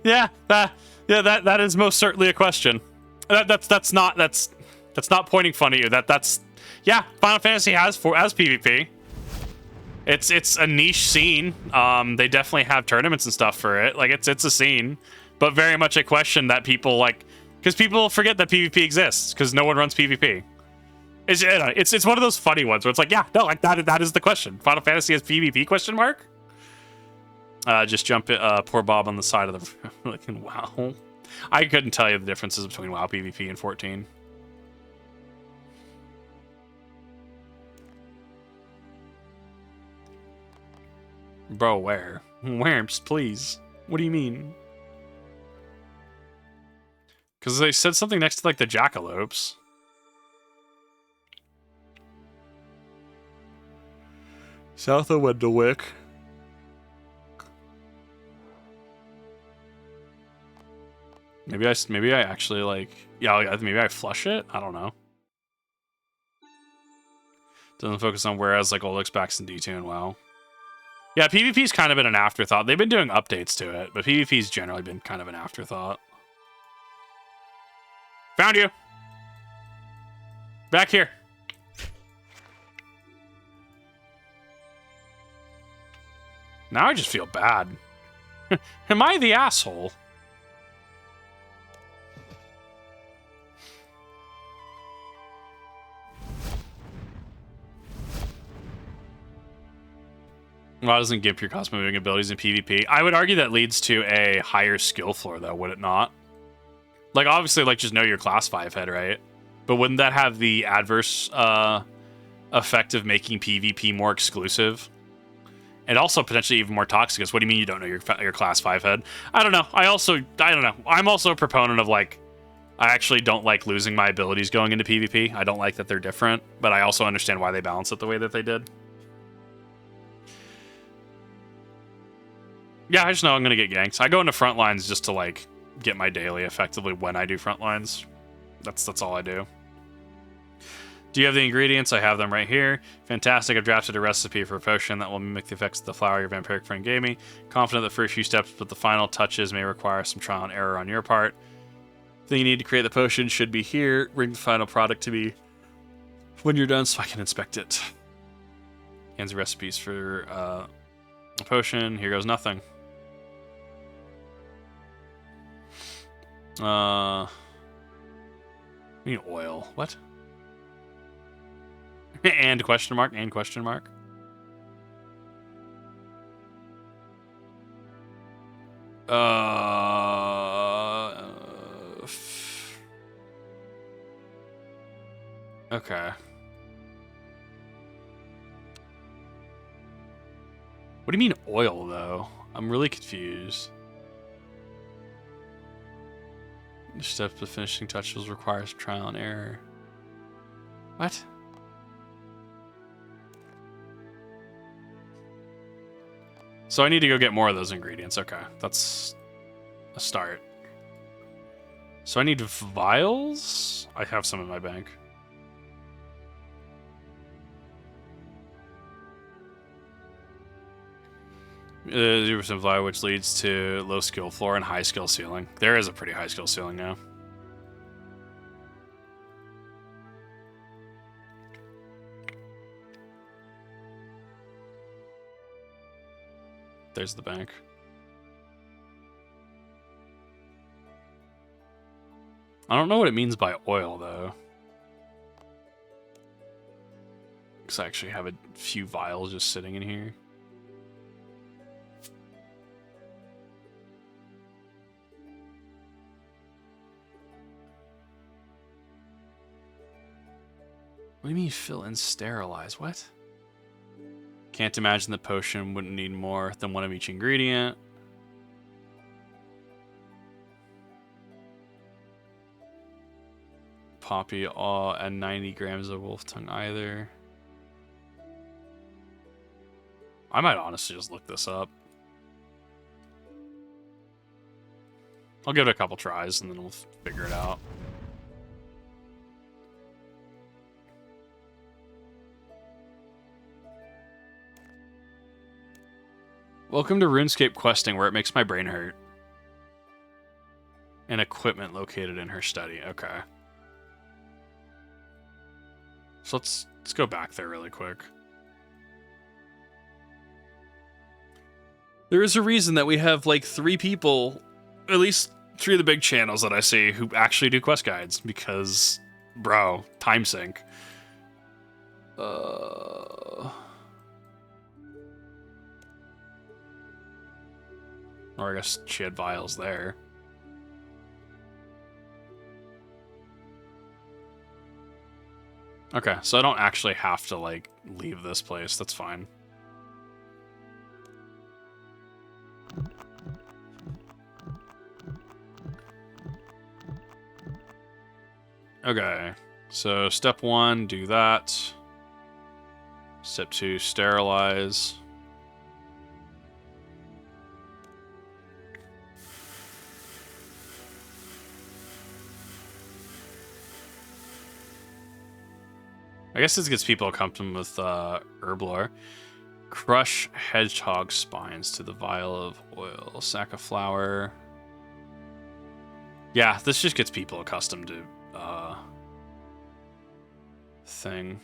Yeah, that is most certainly a question. That's not pointing fun at you. That's Final Fantasy has PvP. It's a niche scene. They definitely have tournaments and stuff for it. Like, it's a scene, but very much a question that people like, because people forget that PvP exists because no one runs PvP. It's one of those funny ones where it's like, yeah, no, like that is the question. Final Fantasy has PvP question mark? Just jump it, poor Bob on the side of the like, WoW. I couldn't tell you the differences between WoW PvP and 14. Bro, where? Where, please? What do you mean? Because they said something next to, like, the jackalopes. South of Wendelwick. Maybe I actually like, yeah, maybe I flush it. I don't know. Doesn't focus on whereas like Olix backs in D2 and WoW. Yeah, PvP's kind of been an afterthought. They've been doing updates to it, but PvP's generally been kind of an afterthought. Found you. Back here. Now I just feel bad. Am I the asshole? Why doesn't GIMP your cost moving abilities in PvP? I would argue that leads to a higher skill floor, though, would it not? Like, obviously, like, just know your class 5 head, right? But wouldn't that have the adverse effect of making PvP more exclusive? And also potentially even more toxic. What do you mean you don't know your class 5 head? I don't know. I don't know. I'm also a proponent of, like, I actually don't like losing my abilities going into PvP. I don't like that they're different, but I also understand why they balance it the way that they did. Yeah, I just know I'm going to get ganked. I go into front lines just to, like, get my daily effectively when I do front lines. That's all I do. Do you have the ingredients? I have them right here. Fantastic. I've drafted a recipe for a potion that will mimic the effects of the flower your vampiric friend gave me. Confident the first few steps, but the final touches may require some trial and error on your part. The thing you need to create the potion should be here. Bring the final product to me when you're done so I can inspect it. Hands of recipes for a potion. Here goes nothing. I need oil. What? And question mark, and question mark. Okay. What do you mean oil, though? I'm really confused. The step to finishing touches requires trial and error. What? So I need to go get more of those ingredients. Okay, that's a start. So I need vials? I have some in my bank. 0% vial, which leads to low skill floor and high skill ceiling. There is a pretty high skill ceiling now. There's the bank. I don't know what it means by oil, though. Because I actually have a few vials just sitting in here. What do you mean fill and sterilize? What? Can't imagine the potion wouldn't need more than one of each ingredient. Poppy, and 90 grams of wolf tongue either. I might honestly just look this up. I'll give it a couple tries and then we'll figure it out. Welcome to Runescape questing, where it makes my brain hurt. And equipment located in her study. Okay. So let's go back there really quick. There is a reason that we have like 3 people, at least 3 of the big channels that I see, who actually do quest guides, because, bro, time sink. Or I guess she had vials there. Okay, so I don't actually have to, like, leave this place. That's fine. Okay, so step 1, do that. Step 2, sterilize. I guess this gets people accustomed with herblore. Crush hedgehog spines to the vial of oil. Sack of flour. Yeah, this just gets people accustomed to thing.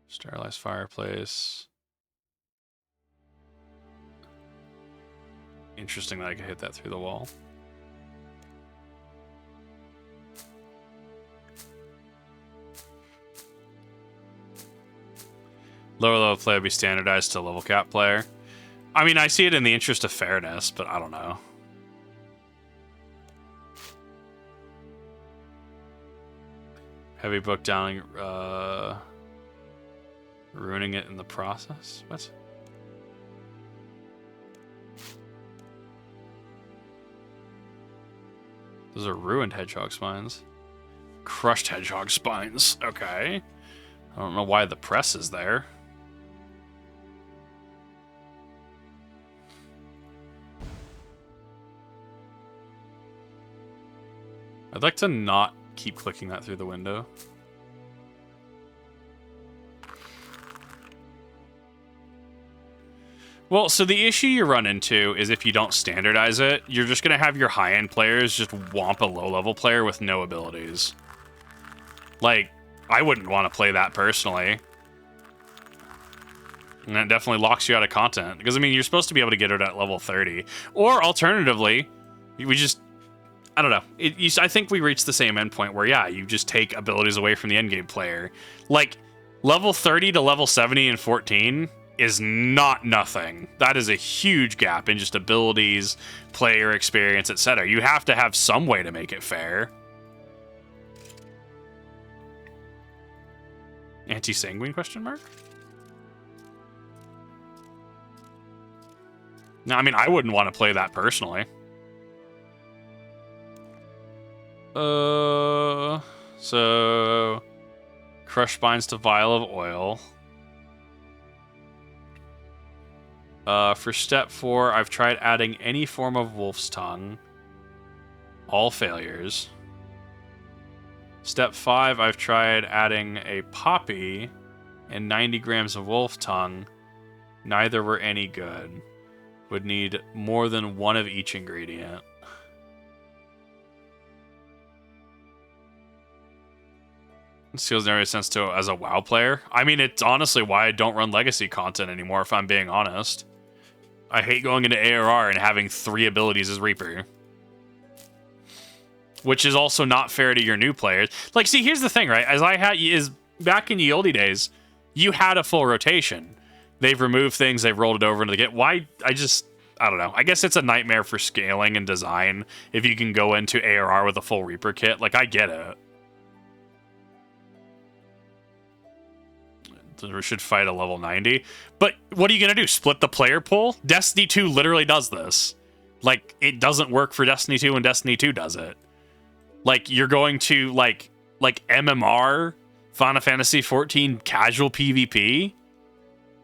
Sterilized fireplace. Interesting that I could hit that through the wall. Lower level player be standardized to level cap player. I mean, I see it in the interest of fairness, but I don't know. Heavy book downing, ruining it in the process? What? Those are ruined hedgehog spines. Crushed hedgehog spines. Okay. I don't know why the press is there. I'd like to not keep clicking that through the window. Well, so the issue you run into is if you don't standardize it, you're just going to have your high-end players just whomp a low-level player with no abilities. Like, I wouldn't want to play that personally. And that definitely locks you out of content. Because, I mean, you're supposed to be able to get it at level 30. Or, alternatively, we just... I don't know. I think we reached the same endpoint where, yeah, you just take abilities away from the endgame player. Like, level 30 to level 70 and 14 is not nothing. That is a huge gap in just abilities, player experience, etc. You have to have some way to make it fair. Anti-sanguine question mark? No, I mean, I wouldn't want to play that personally. So crush spines to vial of oil. For step 4, I've tried adding any form of wolf's tongue. All failures. Step 5, I've tried adding a poppy and 90 grams of wolf tongue. Neither were any good. Would need more than one of each ingredient. Seals never made sense to as a WoW player. I mean, it's honestly why I don't run legacy content anymore, if I'm being honest. I hate going into ARR and having 3 abilities as Reaper. Which is also not fair to your new players. Like, see, here's the thing, right? Back in the oldie days, you had a full rotation. They've removed things, they've rolled it over into the kit. Why? I don't know. I guess it's a nightmare for scaling and design if you can go into ARR with a full Reaper kit. Like, I get it. We should fight a level 90. But what are you going to do? Split the player pool? Destiny 2 literally does this. Like, it doesn't work for Destiny 2 when Destiny 2 does it. Like, you're going to, like MMR, Final Fantasy 14 casual PvP?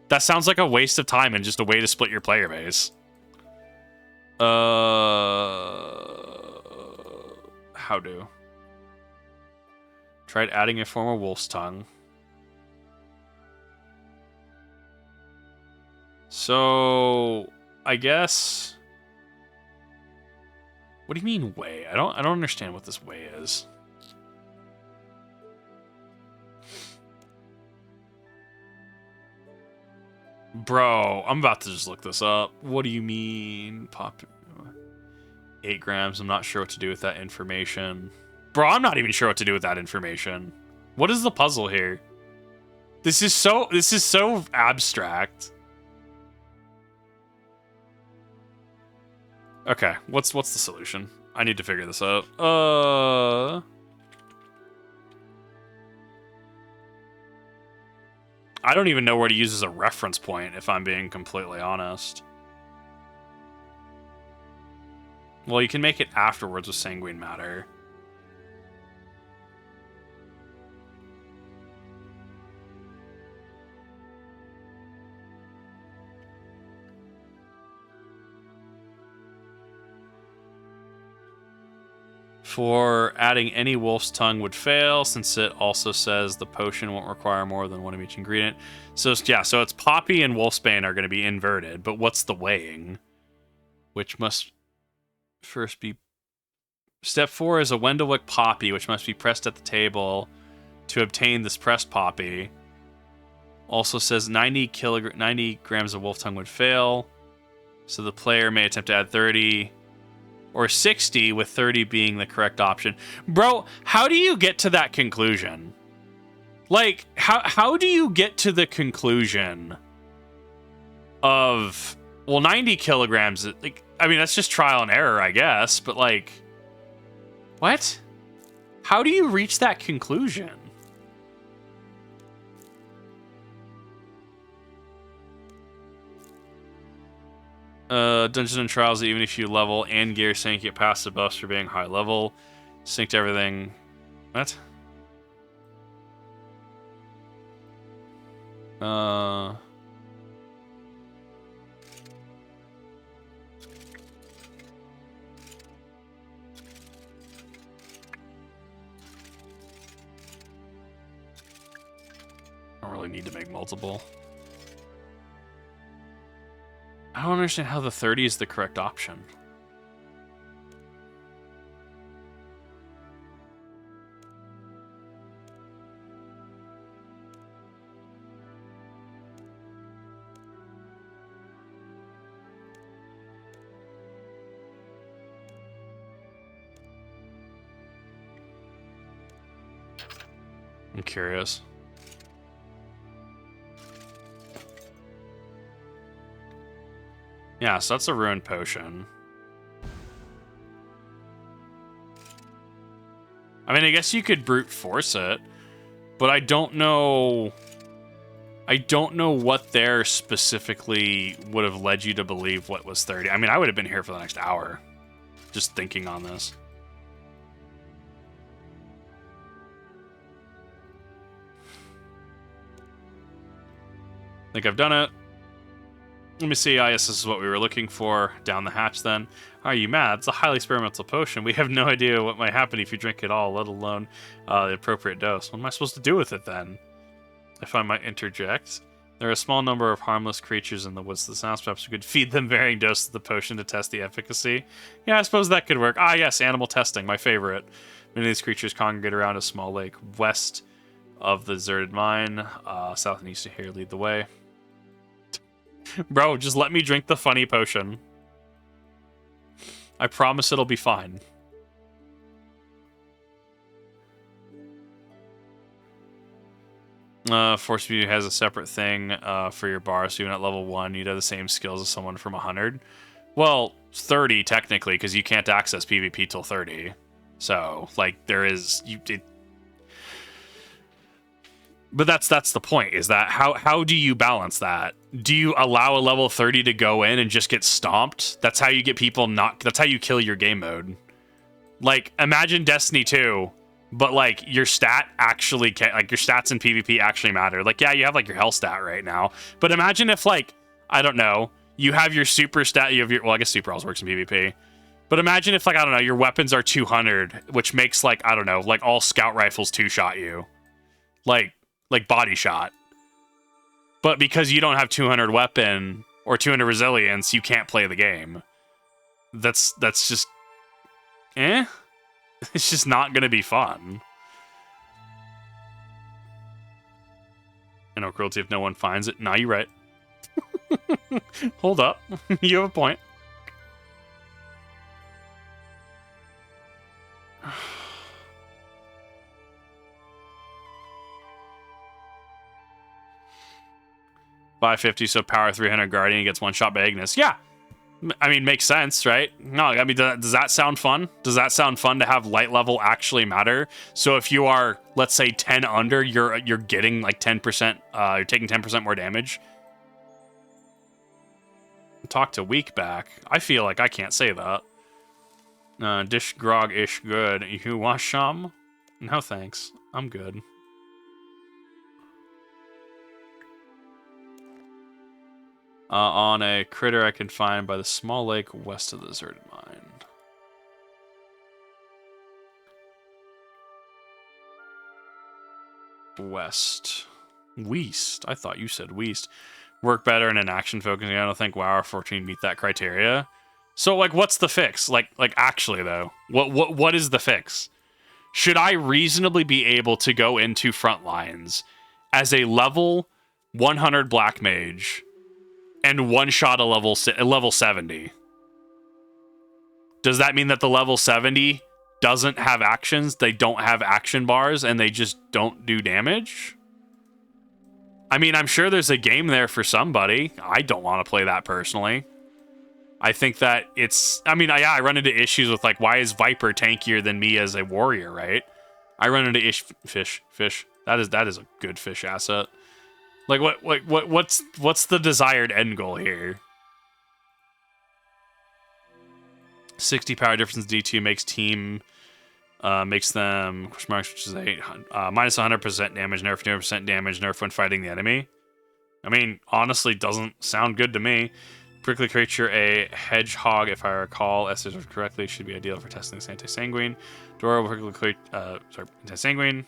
That sounds like a waste of time and just a way to split your player base. How do? Tried adding a form of wolf's tongue. So, I guess... What do you mean way? I don't understand what this way is. Bro, I'm about to just look this up. What do you mean? 8 grams. I'm not sure what to do with that information. Bro, I'm not even sure what to do with that information. What is the puzzle here? This is so abstract. Okay, what's the solution? I need to figure this out. I don't even know where to use as a reference point, if I'm being completely honest. Well, you can make it afterwards with sanguine matter. For adding any wolf's tongue would fail, since it also says the potion won't require more than one of each ingredient. So yeah, so it's poppy and wolfsbane are going to be inverted, but what's the weighing? Which must first be... Step 4 is a Wendelwick poppy, which must be pressed at the table to obtain this pressed poppy. Also says 90 grams of wolf tongue would fail, so the player may attempt to add 30... or 60, with 30 being the correct option. Bro, how do you get to that conclusion? Like, how do you get to the conclusion of, well, 90 kilograms, like, I mean, that's just trial and error, I guess, but like, what? How do you reach that conclusion? Dungeons and Trials, even if you level and gear sync, get past the buffs for being high level. Synced everything. What? I don't really need to make multiple. I don't understand how the 30 is the correct option. I'm curious. Yeah, so that's a ruined potion. I mean, I guess you could brute force it, but I don't know... I don't know what there specifically would have led you to believe what was 30. I mean, I would have been here for the next hour, just thinking on this. I think I've done it. Let me see. I guess this is what we were looking for. Down the hatch, then. Are you mad? It's a highly experimental potion. We have no idea what might happen if you drink it all, let alone the appropriate dose. What am I supposed to do with it, then? If I might interject. There are a small number of harmless creatures in the woods to the south. Perhaps we could feed them varying doses of the potion to test the efficacy. Yeah, I suppose that could work. Ah, yes, animal testing, my favorite. Many of these creatures congregate around a small lake west of the deserted mine. South and east of here lead the way. Bro, just let me drink the funny potion. I promise it'll be fine. Force View has a separate thing for your bar, so even at level 1, you'd have the same skills as someone from 100. Well, 30 technically, because you can't access PvP till 30. So, like, there is... But that's the point, is that how do you balance that? Do you allow a level 30 to go in and just get stomped? That's how you get people not... That's how you kill your game mode. Like, imagine Destiny 2, but, like, your stat actually... Like, your stats in PvP actually matter. Like, yeah, you have, like, your health stat right now. But imagine if, like, I don't know, you have your super stat... You have your... Well, I guess super also works in PvP. But imagine if, like, I don't know, your weapons are 200, which makes, like, I don't know, like, all scout rifles two-shot you. Like body shot. But because you don't have 200 weapon or 200 resilience, you can't play the game. That's just... Eh? It's just not going to be fun. I know cruelty if no one finds it. Nah, you're right. Hold up. You have a point. $550, so power 300 Guardian gets one shot by Ignis. Yeah, I mean, makes sense, right? No, I mean, does that sound fun? Does that sound fun to have light level actually matter? So if you are, let's say, 10 under, you're getting like 10%. You're taking 10% more damage. Talk to weak back. I feel like I can't say that. Dish grog ish good. You want some? No thanks. I'm good. On a critter I can find by the small lake west of the deserted mine. West. I thought you said West. Work better in an action focusing. I don't think WoW 14 meet that criteria. So like, what's the fix? Like actually though, what is the fix? Should I reasonably be able to go into front lines as a level 100 black mage and one shot a level 70? Does that mean that the level 70 doesn't have actions? They don't have action bars and they just don't do damage? I mean, I'm sure there's a game there for somebody. I don't want to play that personally. I think that it's... I mean, I run into issues with, like, why is Viper tankier than me as a warrior, right? I run into fish. That is a good fish asset. Like, what's the desired end goal here? 60 power difference D2 makes team... makes them... Question marks, which is minus 100% damage, nerf 200% damage, nerf when fighting the enemy. I mean, honestly, doesn't sound good to me. Prickly creature, a hedgehog, if I recall, estimated correctly, should be ideal for testing this anti-sanguine. Adorable prickly creature, anti-sanguine.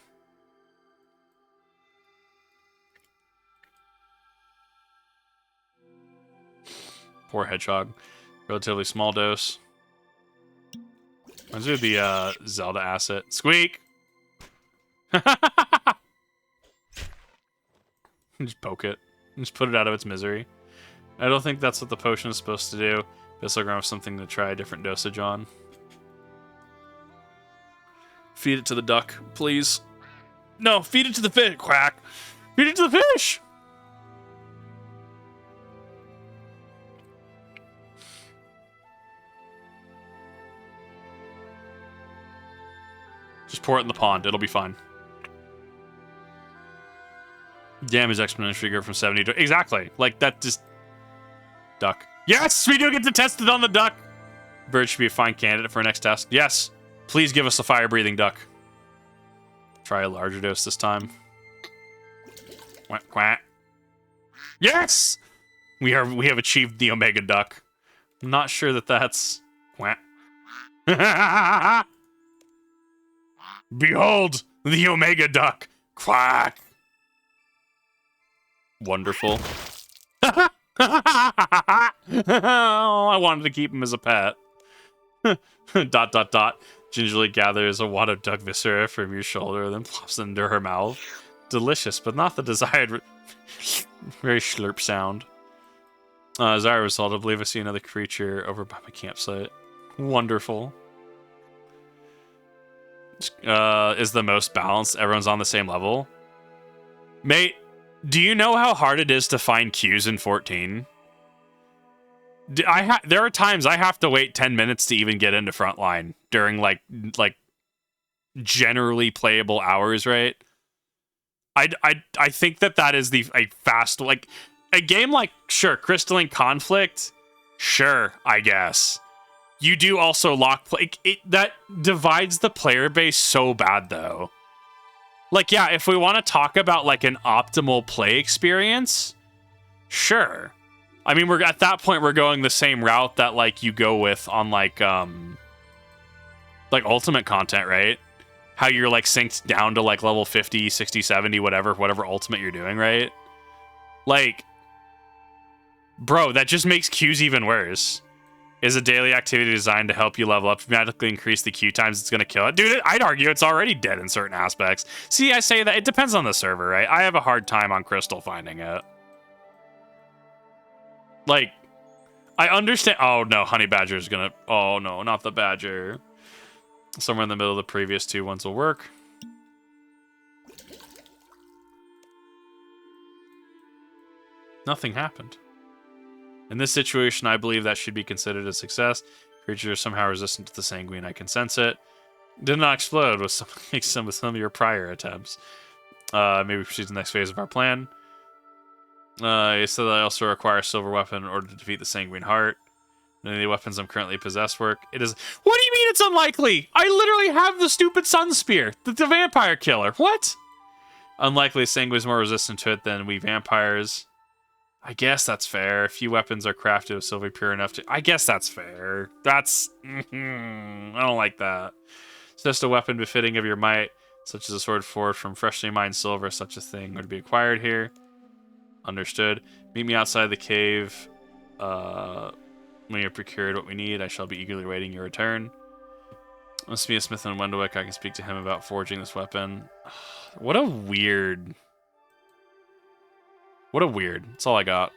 Poor hedgehog. Relatively small dose. Reminds me of the Zelda asset. Squeak! Just poke it. Just put it out of its misery. I don't think that's what the potion is supposed to do. This will have something to try a different dosage on. Feed it to the duck, please. No, feed it to the fish. Quack. Feed it to the fish. Just pour it in the pond. It'll be fine. Damage exponentially go from 70 to... Exactly. Like, that just... Duck. Yes! We do get to test it on the duck! Bird should be a fine candidate for our next test. Yes! Please give us a fire-breathing duck. Try a larger dose this time. Quack, quack. Yes! We have achieved the Omega Duck. I'm not sure that that's... Quack. Behold! The Omega Duck! Quack! Wonderful. Oh, I wanted to keep him as a pet. ... Gingerly gathers a wad of duck viscera from your shoulder, then plops it into her mouth. Delicious, but not the desired... Very slurp sound. As I result, I believe I see another creature over by my campsite. Wonderful. Is the most balanced. Everyone's on the same level. Mate, do you know how hard it is to find queues in 14? There are times I have to wait 10 minutes to even get into frontline during like generally playable hours, right? I think that is a fast, like a game like, sure, Crystalline Conflict, sure, I guess. You do also lock play. That divides the player base so bad though. Like, yeah, if we want to talk about like an optimal play experience, sure. I mean, we're at that point, we're going the same route that like you go with on like ultimate content, right? How you're like synced down to like level 50, 60, 70, whatever ultimate you're doing, right? Like, bro, that just makes queues even worse. Is a daily activity designed to help you level up, dramatically increase the queue times it's going to kill it? Dude, I'd argue it's already dead in certain aspects. See, I say that it depends on the server, right? I have a hard time on Crystal finding it. Like, I understand... Oh, no, Honey Badger is going to... Oh, no, not the Badger. Somewhere in the middle of the previous two ones will work. Nothing happened. In this situation, I believe that should be considered a success. Creatures are somehow resistant to the sanguine. I can sense it. Did not explode with some of your prior attempts. Maybe proceed to the next phase of our plan. It said that I also require a silver weapon in order to defeat the sanguine heart. None of the weapons I'm currently possessed work. It is... What do you mean it's unlikely? I literally have the stupid sun spear. The vampire killer. What? Unlikely sanguine is more resistant to it than we vampires. I guess that's fair. Few weapons are crafted with silver pure enough to... I guess that's fair. That's... I don't like that. It's just a weapon befitting of your might. such as a sword forged from freshly mined silver. Such a thing are to be acquired here. Understood. Meet me outside the cave. When you have procured what we need, I shall be eagerly waiting your return. Must be a smith in Wendelwick. I can speak to him about forging this weapon. What a weird... What a weird. That's all I got.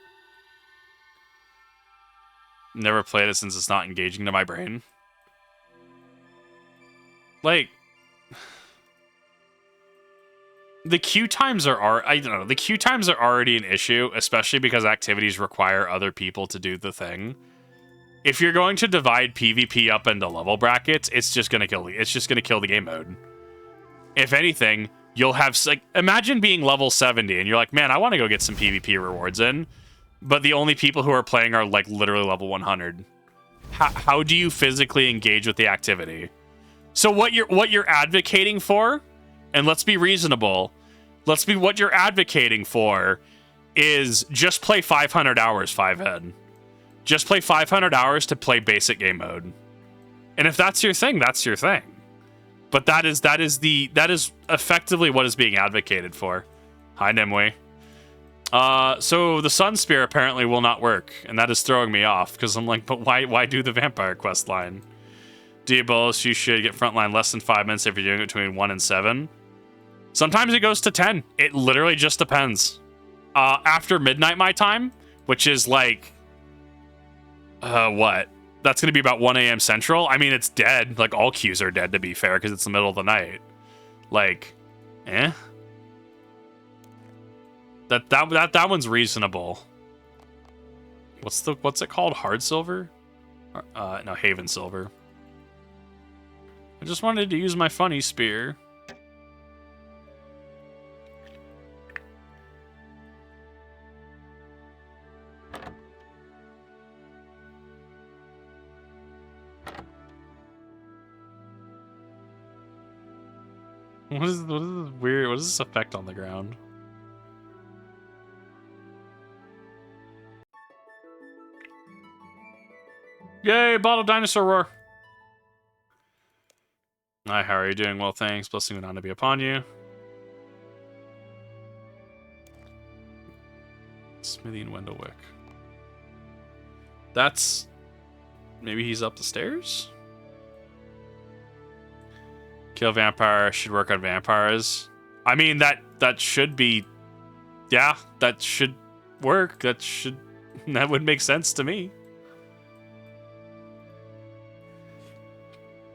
Never played it since it's not engaging to my brain. Like... The queue times are... I don't know. The queue times are already an issue, especially because activities require other people to do the thing. If you're going to divide PvP up into level brackets, it's just gonna kill the game mode. If anything, you'll have like imagine being level 70 and you're like, man, I want to go get some PvP rewards in, but the only people who are playing are like literally level 100. How do you physically engage with the activity? So what you're advocating for, and let's be reasonable, what you're advocating for is just play 500 hours 5-head. Just play 500 hours to play basic game mode. And if that's your thing, that's your thing. But that is effectively what is being advocated for. Hi, Nimue. So the Sun Spear apparently will not work, and that is throwing me off, because I'm like, but why do the Vampyre quest line? Diabolus, you should get frontline less than 5 minutes if you're doing it between 1 and 7. Sometimes it goes to 10. It literally just depends. After midnight my time, which is like... what? That's going to be about 1 a.m. Central? I mean, it's dead. Like, all queues are dead, to be fair, because it's the middle of the night. Like, eh? That one's reasonable. What's it called? Hard Silver? No, Haven Silver. I just wanted to use my funny spear. What is this weird? What is this effect on the ground? Yay, bottle dinosaur roar. Hi, how are you doing? Well, thanks. Blessing would not be upon you. Smithy and Wendelwick. That's... Maybe he's up the stairs? Kill Vampyre, should work on vampires. I mean, that should be... Yeah, that should work. That would make sense to me.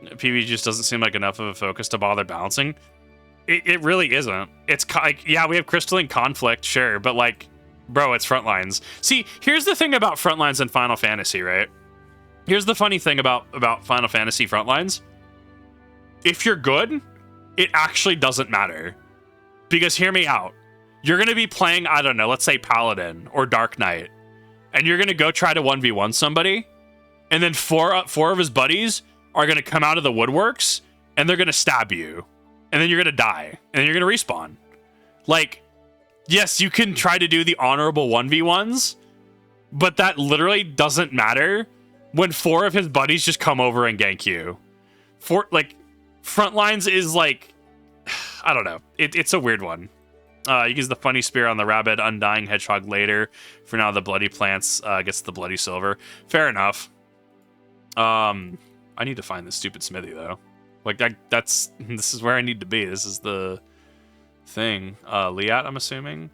PvP just doesn't seem like enough of a focus to bother balancing. It really isn't. It's like, yeah, we have crystalline conflict, sure, but like, bro, it's frontlines. See, here's the thing about frontlines in Final Fantasy, right? Here's the funny thing about Final Fantasy frontlines. If you're good, it actually doesn't matter. Because hear me out. You're going to be playing, I don't know, let's say Paladin or Dark Knight. And you're going to go try to 1v1 somebody. And then four of his buddies are going to come out of the woodworks. And they're going to stab you. And then you're going to die. And then you're going to respawn. Like, yes, you can try to do the honorable 1v1s. But that literally doesn't matter when 4 of his buddies just come over and gank you. Frontlines is like, I don't know. It's a weird one. You use the funny spear on the rabid undying hedgehog later. For now, the bloody plants gets the bloody silver. Fair enough. I need to find this stupid smithy though. Like this is where I need to be. This is the thing. Liat, I'm assuming.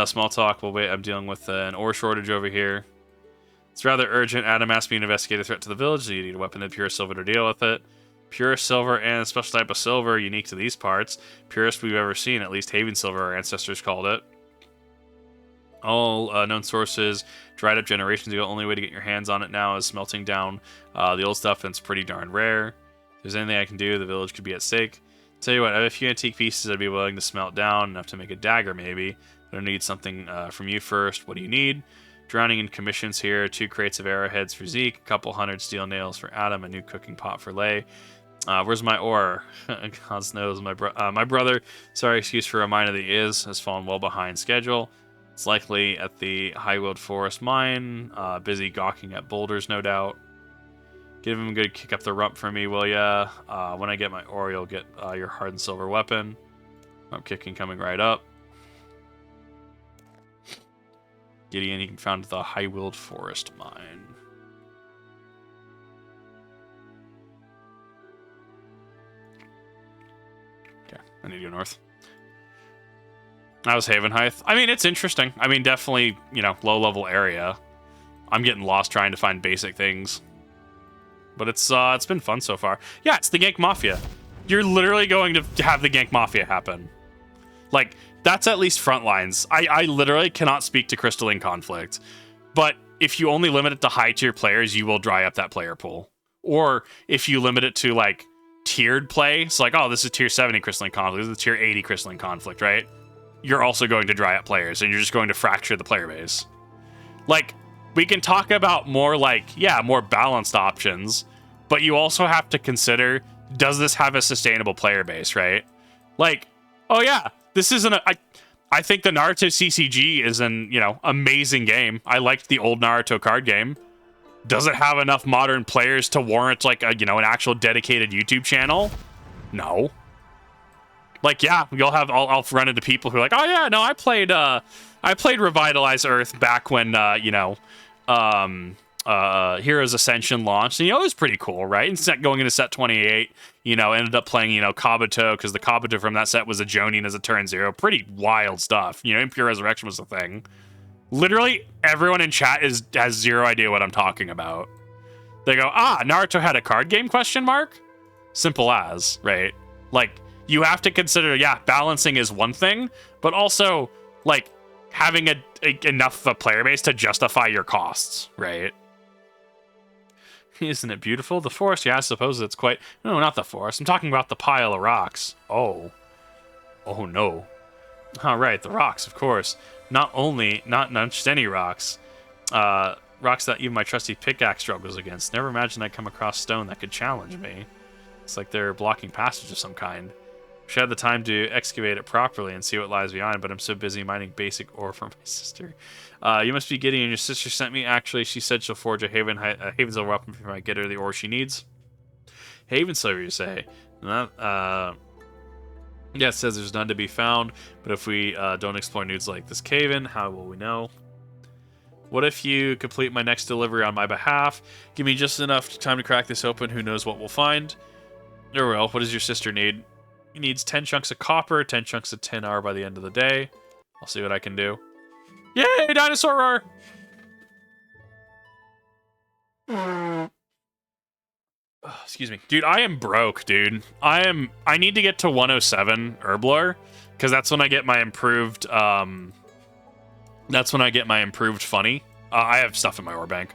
Small talk. Well, wait. I'm dealing with an ore shortage over here. It's rather urgent. Adam asked me to investigate a threat to the village. Do you need a weapon of pure silver to deal with it? Pure silver and a special type of silver unique to these parts. Purest we've ever seen, at least Haven silver, our ancestors called it. All known sources dried up generations ago. Only way to get your hands on it now is smelting down the old stuff, and it's pretty darn rare. If there's anything I can do, the village could be at stake. Tell you what, I have a few antique pieces I'd be willing to smelt down, enough to make a dagger maybe. But I need something from you first. What do you need? Drowning in commissions here. 2 crates of arrowheads for Zeke. A couple 100 steel nails for Adam. A new cooking pot for Lay. Where's my ore? God knows my brother. Sorry, excuse for a mine of the has fallen well behind schedule. It's likely at the Highwood Forest mine. Busy gawking at boulders, no doubt. Give him a good kick up the rump for me, will ya? When I get my ore, you'll get your hardened silver weapon. Rump kicking coming right up. Gideon, you can found the High-Willed Forest Mine. Okay, I need to go north. That was Havenhythe. I mean, it's interesting. I mean, definitely, you know, low-level area. I'm getting lost trying to find basic things. But it's been fun so far. Yeah, it's the Gank Mafia. You're literally going to have the Gank Mafia happen. Like, that's at least front lines. I literally cannot speak to Crystalline Conflict. But if you only limit it to high-tier players, you will dry up that player pool. Or if you limit it to, like, tiered play, it's like, oh, this is tier 70 Crystalline Conflict, this is tier 80 Crystalline Conflict, right? You're also going to dry up players, and you're just going to fracture the player base. Like, we can talk about more, like, yeah, more balanced options, but you also have to consider, does this have a sustainable player base, right? Like, oh yeah, this isn't a... I think the Naruto CCG is an, you know, amazing game. I liked the old Naruto card game. Does it have enough modern players to warrant, like, a, you know, an actual dedicated YouTube channel? No. Like, yeah, I'll run into people who are like, oh yeah, no, I played Revitalize Earth back when, you know, Heroes Ascension launched, and, you know, it was pretty cool, right? And going into set 28, you know, ended up playing, you know, Kabuto, because the Kabuto from that set was a Jonin as a turn 0. Pretty wild stuff. You know, Impure Resurrection was the thing. Literally, everyone in chat has zero idea what I'm talking about. They go, Naruto had a card game, question mark? Simple as, right? Like, you have to consider, yeah, balancing is one thing, but also, like, having enough of a player base to justify your costs, right? Isn't it beautiful? The forest, yeah, I suppose it's quite... No, not the forest. I'm talking about the pile of rocks. Oh. Oh, no. All right, the rocks, of course. Not just any rocks. Rocks that even my trusty pickaxe struggles against. Never imagined I'd come across stone that could challenge me. It's like they're blocking passage of some kind. Wish I had the time to excavate it properly and see what lies behind, but I'm so busy mining basic ore for my sister. You must be Gideon. Your sister sent me. Actually, she said she'll forge a Haven's weapon if I get her the ore she needs. Haven Silver, you say? Yeah, it says there's none to be found, but if we don't explore nudes like this cave-in, how will we know? What if you complete my next delivery on my behalf? Give me just enough time to crack this open. Who knows what we'll find? Or well, what does your sister need? He needs 10 chunks of copper, 10 chunks of tin ore by the end of the day. I'll see what I can do. Yay, dinosaur roar! Excuse me. Dude, I am broke, dude. I need to get to 107 Herblore, because that's when I get my improved, that's when I get my improved funny. I have stuff in my ore bank.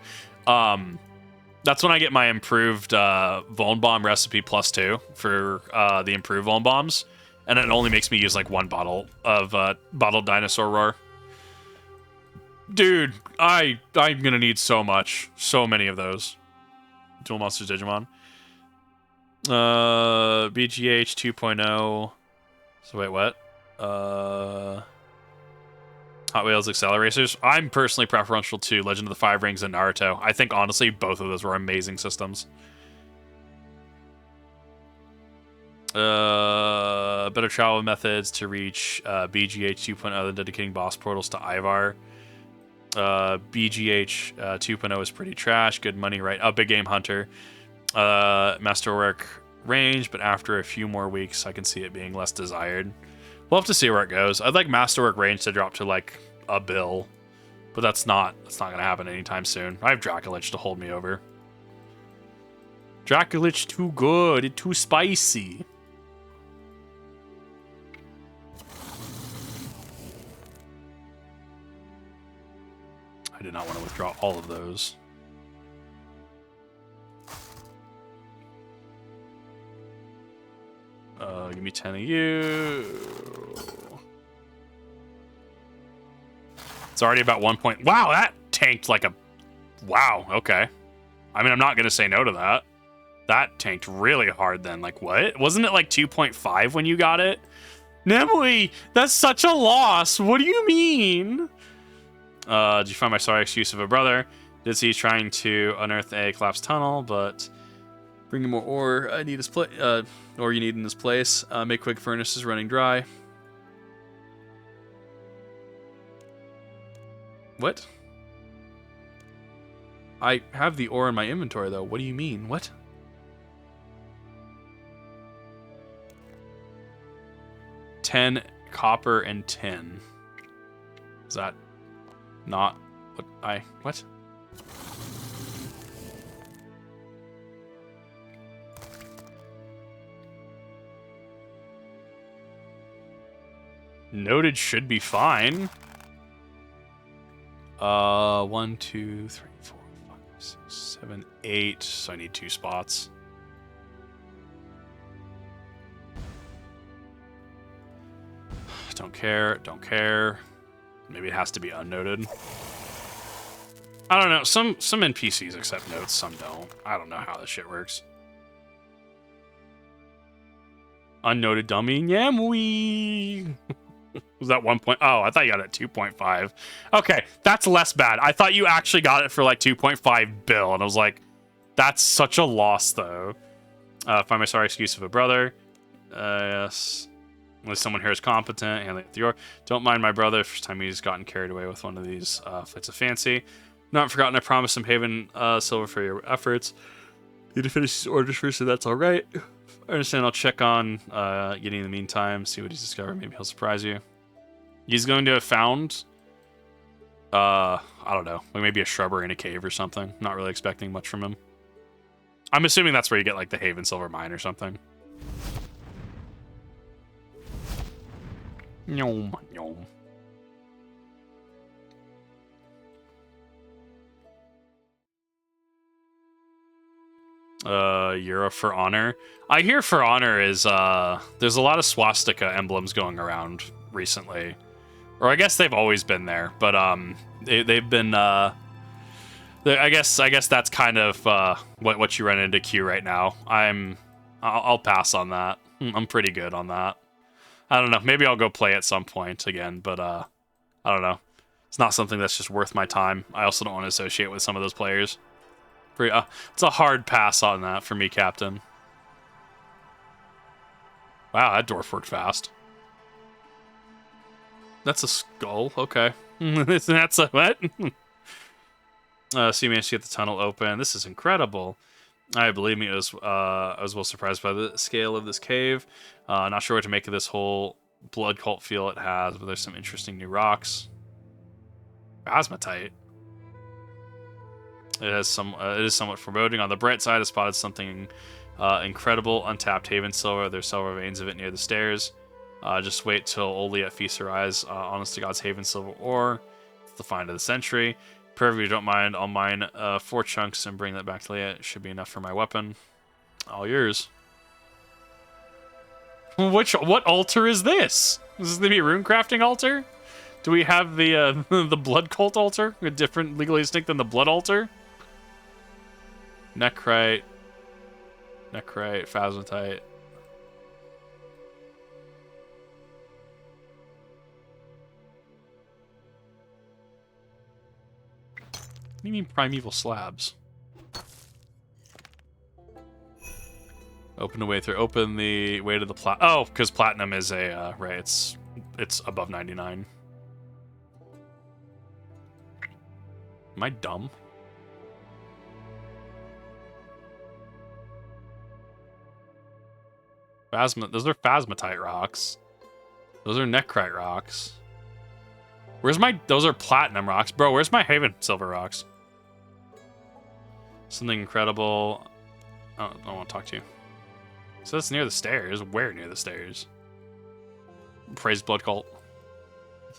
That's when I get my improved Vuln Bomb recipe +2 for the improved Vuln Bombs. And it only makes me use like one bottle of bottled dinosaur roar. Dude, I'm gonna need so much. So many of those. Dual Monsters Digimon. BGH 2.0. So wait, what? Hot Wheels Acceleracers. I'm personally preferential to Legend of the Five Rings and Naruto. I think, honestly, both of those were amazing systems. Better travel methods to reach BGH 2.0 than dedicating boss portals to Ivar. BGH 2.0 is pretty trash. Good money, right? Oh, Big Game Hunter. Masterwork range, but after a few more weeks, I can see it being less desired. We'll have to see where it goes. I'd like Masterwork range to drop to like a bill, but that's not gonna happen anytime soon. I have Dracolich to hold me over. Dracolich too good, too spicy. I did not want to withdraw all of those. Give me 10 of you. It's already about 1 point. Wow, that tanked like a... Wow, okay. I mean, I'm not going to say no to that. That tanked really hard then. Like, what? Wasn't it like 2.5 when you got it? Nemui, that's such a loss. What do you mean? Did you find my sorry excuse of a brother? Did see he's trying to unearth a collapsed tunnel, but Bringing more ore. I need his ore you need in this place. Make quick furnaces running dry. What? I have the ore in my inventory, though. What do you mean? What? $10 copper and tin. Is that not what I... What? Noted should be fine. 1, 2, 3, 4, 5, 6, 7, 8. So I need 2 spots. Don't care. Don't care. Maybe it has to be unnoted. I don't know. Some NPCs accept notes, some don't. I don't know how this shit works. Unnoted dummy. Yamwee. Was that 1 point? Oh, I thought you got it at 2.5. Okay, that's less bad. I thought you actually got it for like 2.5 bill, and I was like, that's such a loss, though. Find my sorry excuse of a brother. Yes. Unless someone here is competent, handling the ore. Don't mind my brother. First time he's gotten carried away with one of these flights of fancy. Not forgotten, I promised him Haven silver for your efforts. You need to finish his orders first, so that's alright. I understand. I'll check on getting in the meantime, see what he's discovered. Maybe he'll surprise you. He's going to have found, I don't know, like maybe a shrubbery in a cave or something. Not really expecting much from him. I'm assuming that's where you get like the Haven silver mine or something. Yom, yom. Euro for honor. I hear for honor is there's a lot of swastika emblems going around recently, or I guess they've always been there, but they've been I guess that's kind of what you run into Q right now. I'll pass on that. I'm pretty good on that. I don't know. Maybe I'll go play at some point again, but I don't know. It's not something that's just worth my time. I also don't want to associate with some of those players. It's a hard pass on that for me, Captain. Wow, that dwarf worked fast. That's a skull. Okay. That's a what? So you managed to get the tunnel open. This is incredible. Believe me, I was well surprised by the scale of this cave. Not sure what to make of this whole blood cult feel it has, but there's some interesting new rocks. Havenhythe. It is somewhat foreboding. On the bright side, I spotted something incredible. Untapped Haven silver. There's several veins of it near the stairs. Just wait till Oliet feasts her eyes. Honest to God's Haven silver ore. It's the find of the century. If you don't mind, I'll mine 4 chunks and bring that back to Leah. It should be enough for my weapon. All yours. What altar is this? Is this the rune crafting altar? Do we have the the blood cult altar? A different legally distinct than the blood altar? Necrite, Havenhythe. What do you mean primeval slabs? Open the way through. Open the way to the plat. Oh, because platinum is a right. It's above 99. Am I dumb? Those are Havenhythe rocks. Those are Necrite rocks. Those are platinum rocks. Bro, where's my Haven silver rocks? Something incredible. Oh, I don't want to talk to you. So it's near the stairs. Where near the stairs? Praise blood cult.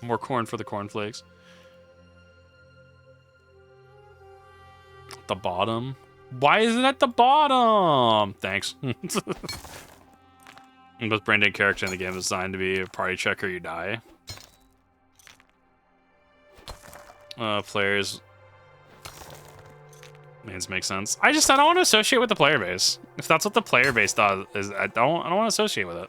More corn for the cornflakes. At the bottom? Why is it at the bottom? Thanks. Most brain dead character in the game is designed to be a party checker, you die. Players. Means make sense. I don't want to associate with the player base. If that's what the player base does, I don't want to associate with it.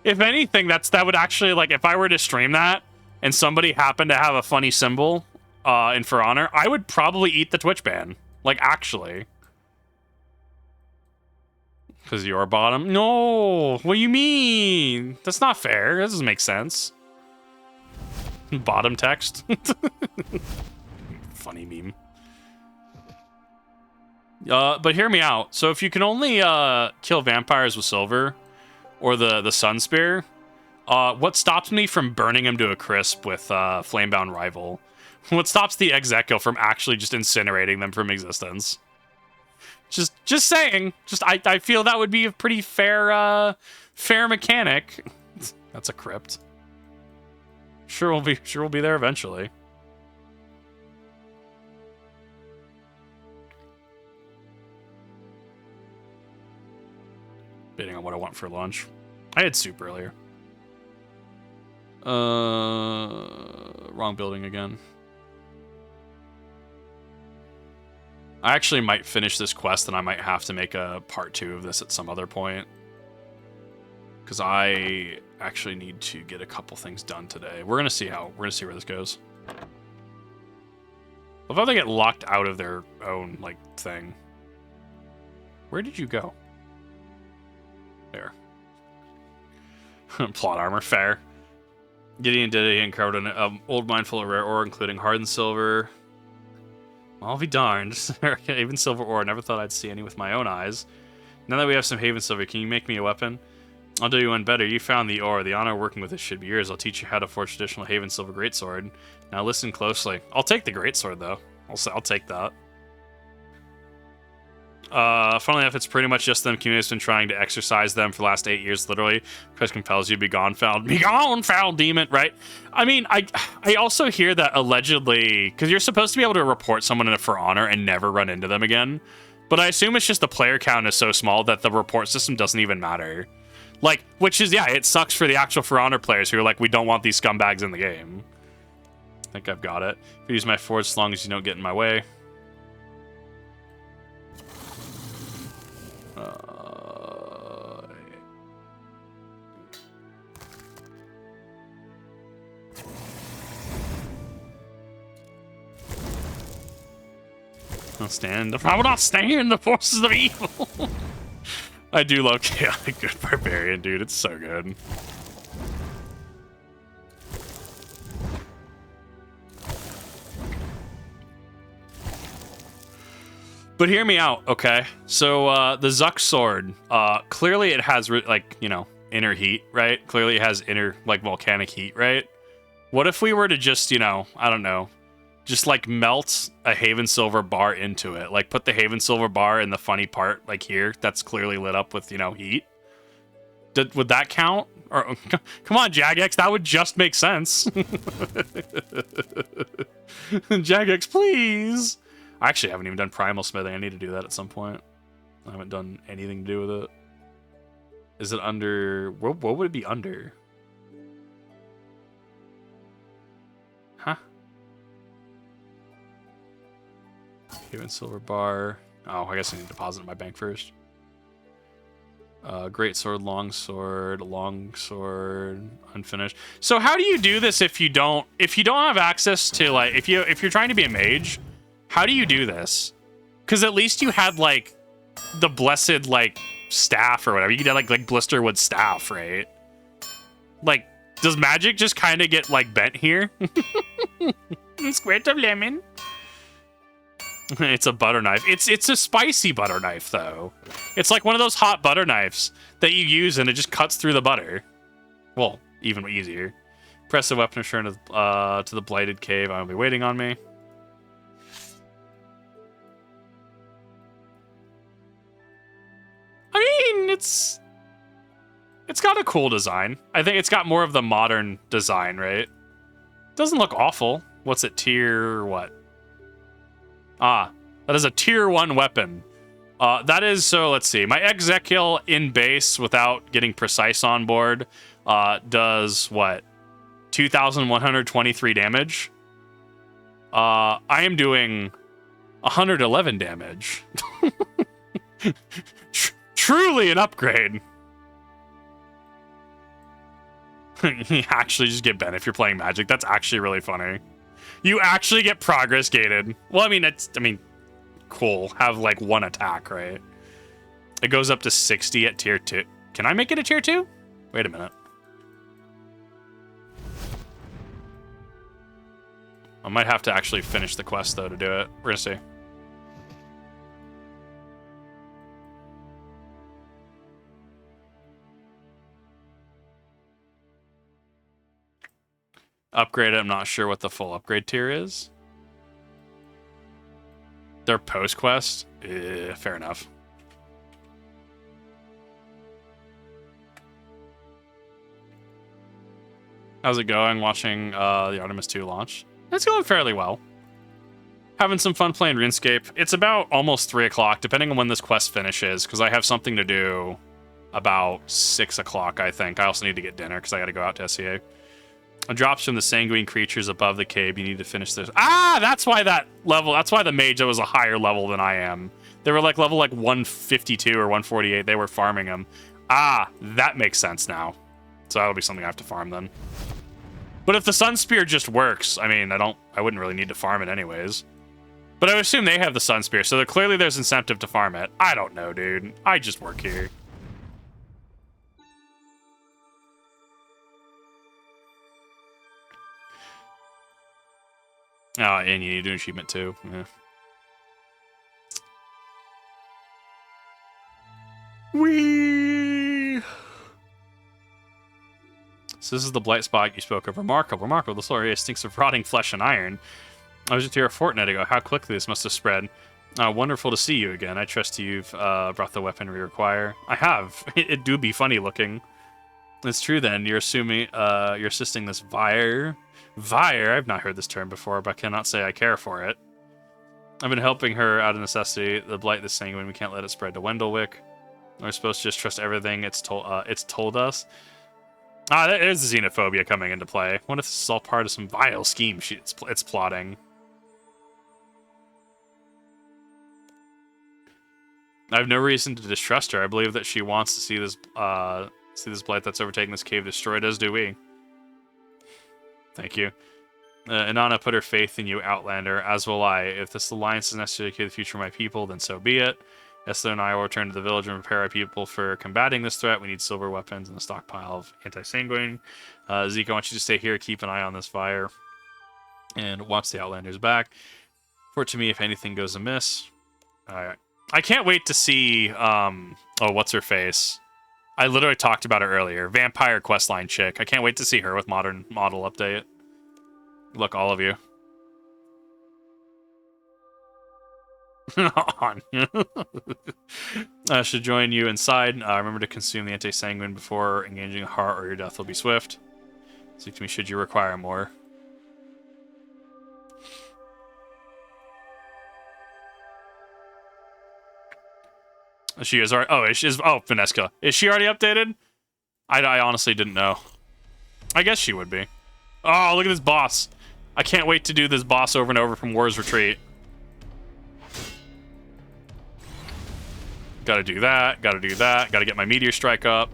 If anything, that would actually, like, if I were to stream that and somebody happened to have a funny symbol in For Honor, I would probably eat the Twitch ban. Like, actually. Because you're bottom? No! What do you mean? That's not fair. That doesn't make sense. Bottom text? Funny meme. But hear me out. So if you can only kill vampires with silver, or the Sun Spear, what stops me from burning him to a crisp with Flamebound Rival? What stops the Executive from actually just incinerating them from existence? Just saying. I feel that would be a pretty fair mechanic. That's a crypt. Sure we'll be there eventually. Bidding on what I want for lunch. I had soup earlier. Wrong building again. I actually might finish this quest, and I might have to make a part 2 of this at some other point. Because I actually need to get a couple things done today. We're gonna see where this goes. I thought they get locked out of their own, like, thing. Where did you go? There. Plot armor, fair. Gideon did it and carved an old mine full of rare ore, including hardened silver. I'll be darned. Even silver ore. Never thought I'd see any with my own eyes. Now that we have some Haven silver, can you make me a weapon? I'll do you one better. You found the ore. The honor of working with it should be yours. I'll teach you how to forge traditional Haven silver greatsword. Now listen closely. I'll take the greatsword though. I'll take that. Funnily enough, it's pretty much just them. Community's been trying to exercise them for the last 8 years, literally. Quest compels you, be gone, foul demon, right? I mean, I also hear that allegedly, because you're supposed to be able to report someone in a For Honor and never run into them again. But I assume it's just the player count is so small that the report system doesn't even matter. Like, which is, yeah, it sucks for the actual For Honor players who are like, we don't want these scumbags in the game. I think I've got it. If you use my forge as long as you don't get in my way. I will not stand the forces of evil. I do love Chaotic Good Barbarian, dude. It's so good. But hear me out, okay? So the Zuck sword, clearly it has like, you know, inner heat, right? Clearly it has inner like volcanic heat, right? What if we were to just, you know, I don't know, just like melt a Haven Silver bar into it. Like put the Haven Silver bar in the funny part, like here, that's clearly lit up with, you know, heat. Would that count? Or come on, Jagex, that would just make sense. Jagex, please. I actually haven't even done primal smithing. I need to do that at some point. I haven't done anything to do with it. Is it under? What would it be under? Huh? Haven silver bar. Oh, I guess I need to deposit in my bank first. Great sword, long sword, unfinished. So how do you do this if you don't have access to, like, if you're trying to be a mage? How do you do this? Because at least you had like the blessed like staff or whatever. You could have like Blisterwood staff, right? Like, does magic just kind of get like bent here? Squirt of lemon. It's a butter knife. It's a spicy butter knife though. It's like one of those hot butter knives that you use and it just cuts through the butter. Well, even easier. Press the weapon return to the blighted cave. I'll be waiting on me. I mean, it's got a cool design. I think it's got more of the modern design, right? Doesn't look awful. What's it, tier what? Ah, that is a tier 1 weapon. That is, so let's see. My Exekiel in base without getting precise on board does what? 2,123 damage. I am doing 111 damage. Truly an upgrade. You actually just get bent if you're playing Magic. That's actually really funny. You actually get progress gated. Well, I mean, cool. Have like 1 attack, right? It goes up to 60 at tier 2. Can I make it a tier 2? Wait a minute. I might have to actually finish the quest, though, to do it. We're gonna see. Upgrade it. I'm not sure what the full upgrade tier is. Their post quest? Fair enough. How's it going watching the Artemis 2 launch? It's going fairly well. Having some fun playing RuneScape. It's about almost 3 o'clock, depending on when this quest finishes, because I have something to do about 6 o'clock, I think. I also need to get dinner, because I got to go out to SEA. It drops from the sanguine creatures above the cave. You need to finish this. Ah, that's why that level. That's why the mage was a higher level than I am. They were like level like 152 or 148. They were farming them. Ah, that makes sense now. So that'll be something I have to farm then. But if the Sun Spear just works, I mean, I wouldn't really need to farm it anyways. But I would assume they have the Sun Spear, so clearly there's incentive to farm it. I don't know, dude. I just work here. Oh, and you need to do an achievement too. Yeah. Whee! So this is the blight spot you spoke of. Remarkable, remarkable. The solar area stinks of rotting flesh and iron. I was just here a fortnight ago. How quickly this must have spread. Wonderful to see you again. I trust you've brought the weapon we require. I have. It do be funny looking. It's true then. You're assuming you're assisting this Vampyre. Vampyre, I've not heard this term before, but I cannot say I care for it. I've been helping her out of necessity. The blight this sanguine, we can't let it spread to Wendlewick. We're supposed to just trust everything it's told us. Ah, there's the xenophobia coming into play. What if this is all part of some vile scheme it's plotting? I have no reason to distrust her. I believe that she wants to see this blight that's overtaking this cave destroyed, as do we. Thank you. Inanna put her faith in you, Outlander, as will I. If this alliance is necessary to secure the future of my people, then so be it. Esther and I will return to the village and prepare our people for combating this threat. We need silver weapons and a stockpile of anti-sanguine. Zeke, I want you to stay here, keep an eye on this fire, and watch the Outlanders back. Report to me if anything goes amiss. Alright. I can't wait to see, oh, what's her face? I literally talked about her earlier. Vampyre questline chick. I can't wait to see her with modern model update. Look, all of you. I should join you inside. Remember to consume the anti-sanguine before engaging a heart, or your death will be swift. Speak to me should you require more. She is already. Oh, Vanesca. Is she already updated? I honestly didn't know. I guess she would be. Oh, look at this boss. I can't wait to do this boss over and over from War's Retreat. Gotta do that. Gotta do that. Gotta get my Meteor Strike up.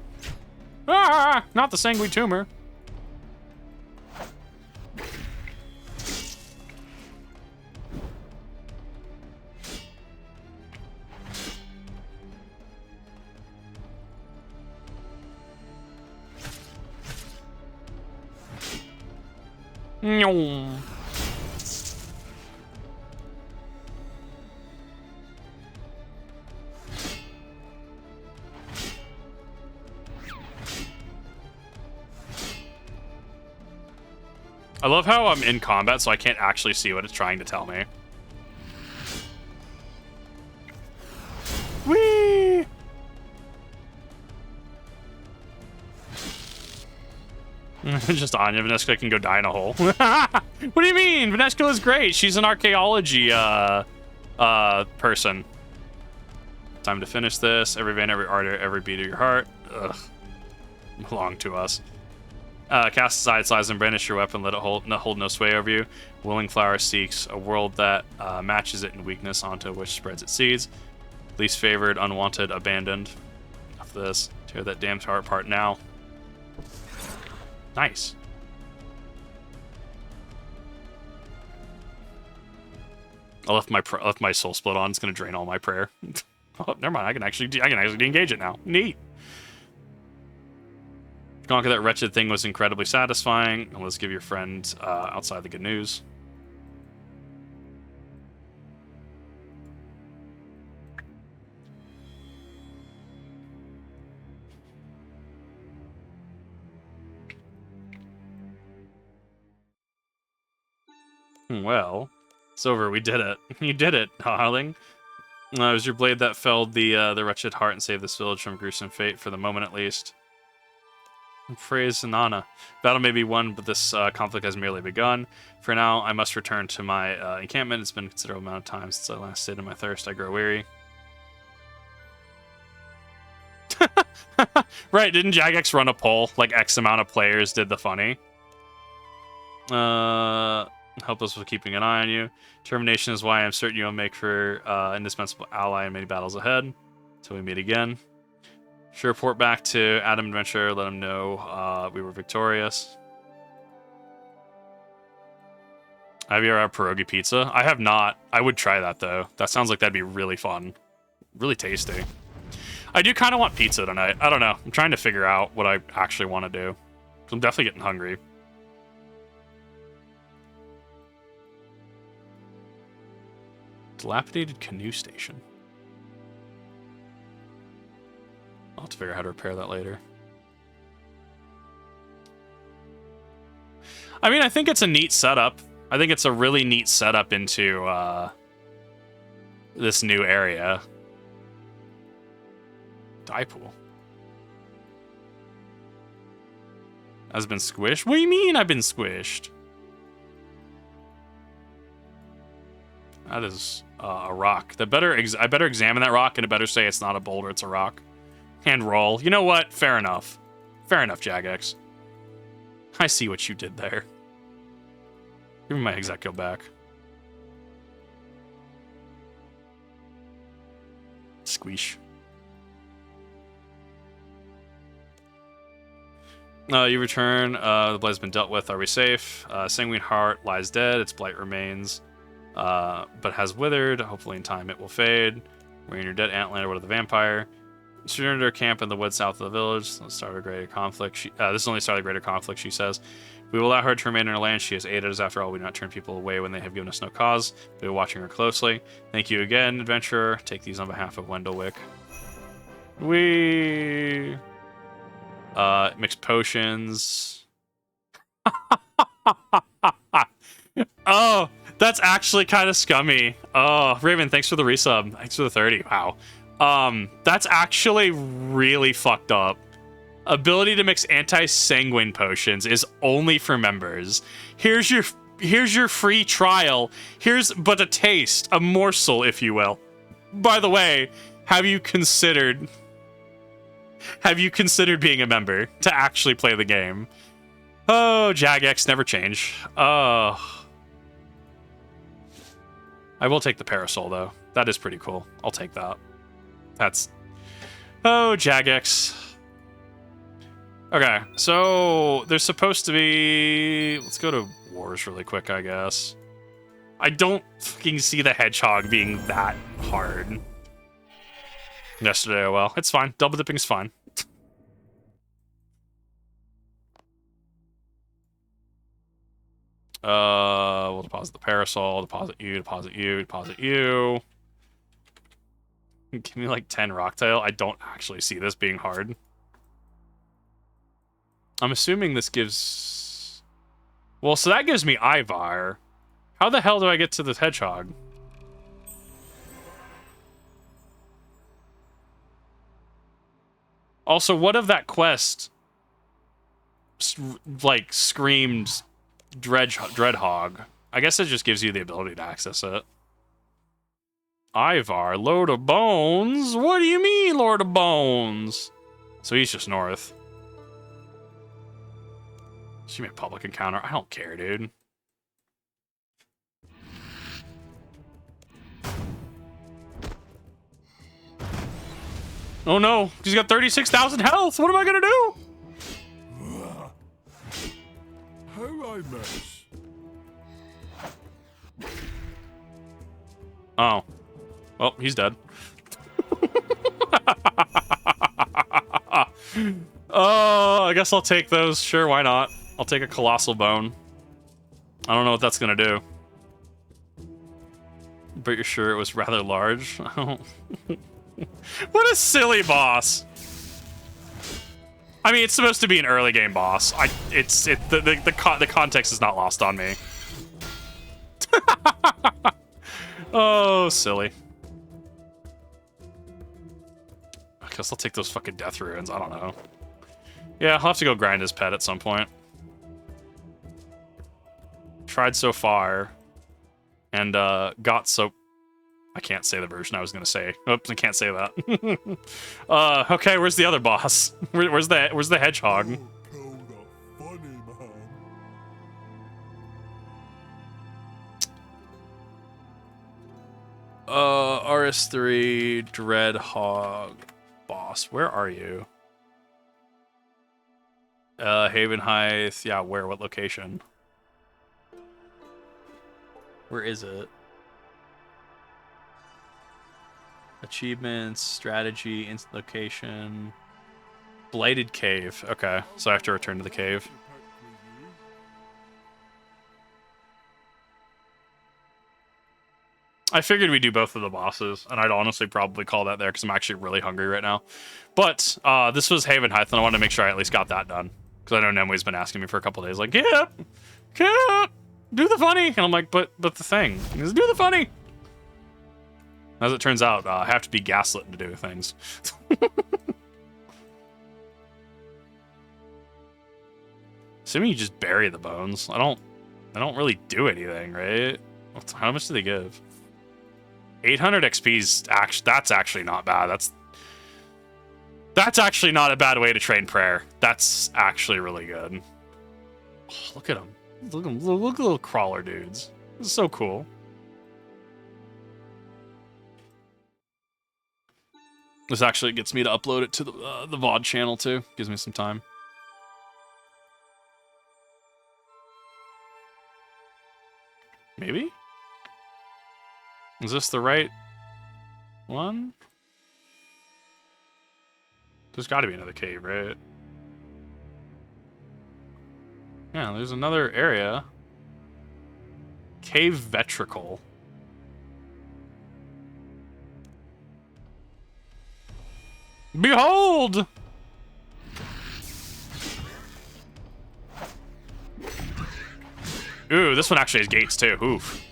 Ah! Not the Sanguine Tumor. I love how I'm in combat, so I can't actually see what it's trying to tell me. Whee! Just Anya. Vanesca can go die in a hole. What do you mean? Vanesca is great. She's an archaeology person. Time to finish this. Every vein, every artery, every beat of your heart. Ugh. Belong to us. Cast aside slides and brandish your weapon. Let it hold no sway over you. Willing flower seeks a world that matches it in weakness, onto which spreads its seeds. Least favored, unwanted, abandoned. Enough of this. Tear that damned heart apart now. Nice. I left my soul split on. It's gonna drain all my prayer. Oh, never mind. I can actually de-engage it now. Neat. Conquer that wretched thing was incredibly satisfying. And let's give your friend outside the good news. Well, it's over. We did it. You did it, Harling. It was your blade that felled the wretched heart and saved this village from gruesome fate, for the moment at least. Praise Nana. Battle may be won, but this conflict has merely begun. For now, I must return to my encampment. It's been a considerable amount of time since I last stayed in my thirst. I grow weary. Right, didn't Jagex run a poll? Like, X amount of players did the funny. Help us with keeping an eye on you. Termination is why I'm certain you'll make for indispensable ally in many battles ahead. Till we meet again. Sure, report back to Adam Adventure. Let him know we were victorious. Have you ever had pierogi pizza? I have not. I would try that, though. That sounds like that'd be really fun. Really tasty. I do kind of want pizza tonight. I don't know. I'm trying to figure out what I actually want to do. I'm definitely getting hungry. Dilapidated canoe station. I'll have to figure out how to repair that later. I mean, I think it's a neat setup. I think it's a really neat setup into this new area. Die pool. Has been squished? What do you mean I've been squished? That is a rock. I better examine that rock, and it better say it's not a boulder, it's a rock. And roll. You know what? Fair enough. Fair enough, Jagex. I see what you did there. Give me my Executive back. Squeesh. You return. The blight has been dealt with. Are we safe? Sanguine Heart lies dead. Its blight remains, but has withered. Hopefully in time it will fade. We're in your dead Antlander. What of the Vampyre? Surrender to her camp in the woods south of the village. Let's start a greater conflict. This is only started a greater conflict, she says. We will allow her to remain in her land. She has aided us. After all, we do not turn people away when they have given us no cause. We are watching her closely. Thank you again, adventurer. Take these on behalf of Wendelwick. We mixed potions. Oh, that's actually kind of scummy. Oh, Raven, thanks for the resub. Thanks for the 30. Wow. That's actually really fucked up. Ability to mix anti-sanguine potions is only for members. Here's your free trial. Here's but a taste, a morsel, if you will. By the way, have you considered being a member to actually play the game? Oh, Jagex never change. Oh. I will take the parasol though. That is pretty cool. I'll take that. That's... Oh, Jagex. Okay, so there's supposed to be... Let's go to wars really quick, I guess. I don't fucking see the hedgehog being that hard. Yesterday, oh well. It's fine. Double dipping's fine. We'll deposit the parasol, deposit you, deposit you, deposit you. Give me like 10 rocktail. I don't actually see this being hard. I'm assuming this gives... Well, so that gives me Ivar. How the hell do I get to this hedgehog? Also, what of that quest? Like, screamed Dreadhog. I guess it just gives you the ability to access it. Ivar, Lord of Bones? What do you mean, Lord of Bones? So he's just north. She made public encounter. I don't care, dude. Oh no, he's got 36,000 health. What am I gonna do? How I miss? Oh. Well, he's dead. Oh, I guess I'll take those. Sure, why not? I'll take a colossal bone. I don't know what that's gonna do. But you're sure it was rather large? What a silly boss. I mean, it's supposed to be an early game boss. The context is not lost on me. Oh, silly. I guess I'll take those fucking death ruins. I don't know. Yeah, I'll have to go grind his pet at some point. Tried so far. And got so... I can't say the version I was gonna say. Oops, I can't say that. Okay, where's the other boss? Where's the hedgehog? Kill the funny man. RS3 Dreadhog boss. Where are you? Havenhythe. Yeah, where? What location? Where is it? Achievements, strategy, instant location. Blighted cave. Okay, so I have to return to the cave. I figured we'd do both of the bosses, and I'd honestly probably call that there because I'm actually really hungry right now. But this was Havenhythe, and I wanted to make sure I at least got that done. Because I know Nemui's been asking me for a couple days, like, yeah, do the funny. And I'm like, but the thing is, do the funny. As it turns out, I have to be gaslit to do things. Assuming you just bury the bones. I don't really do anything, right? How much do they give? 800 XP's that's actually not bad. That's actually not a bad way to train prayer. That's actually really good. Oh, look at them. Look at little crawler dudes. This is so cool. This actually gets me to upload it to the VOD channel too. Gives me some time. Maybe? Is this the right one? There's got to be another cave, right? Yeah, there's another area. Cave Vetricle. Behold! Ooh, this one actually has gates too. Oof.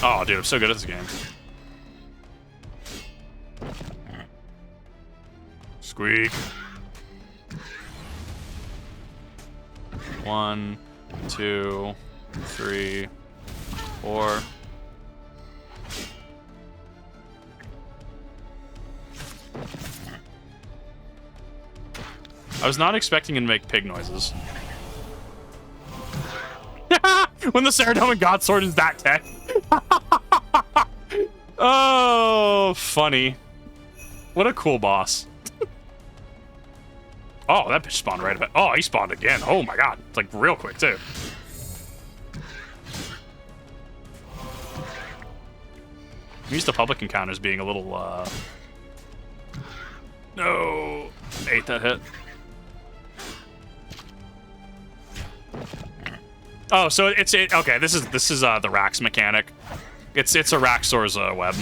Oh, dude, I'm so good at this game. Squeak. 1, 2, 3, 4. I was not expecting him to make pig noises. When the Saradomin Godsword is that tech. Oh, funny. What a cool boss. Oh, that bitch spawned right about. Oh, he spawned again. Oh my god. It's like real quick too. I'm used to public encounters being a little no. Ate that hit. Oh, so it's okay. This is the Rax mechanic. It's a Raxor's web.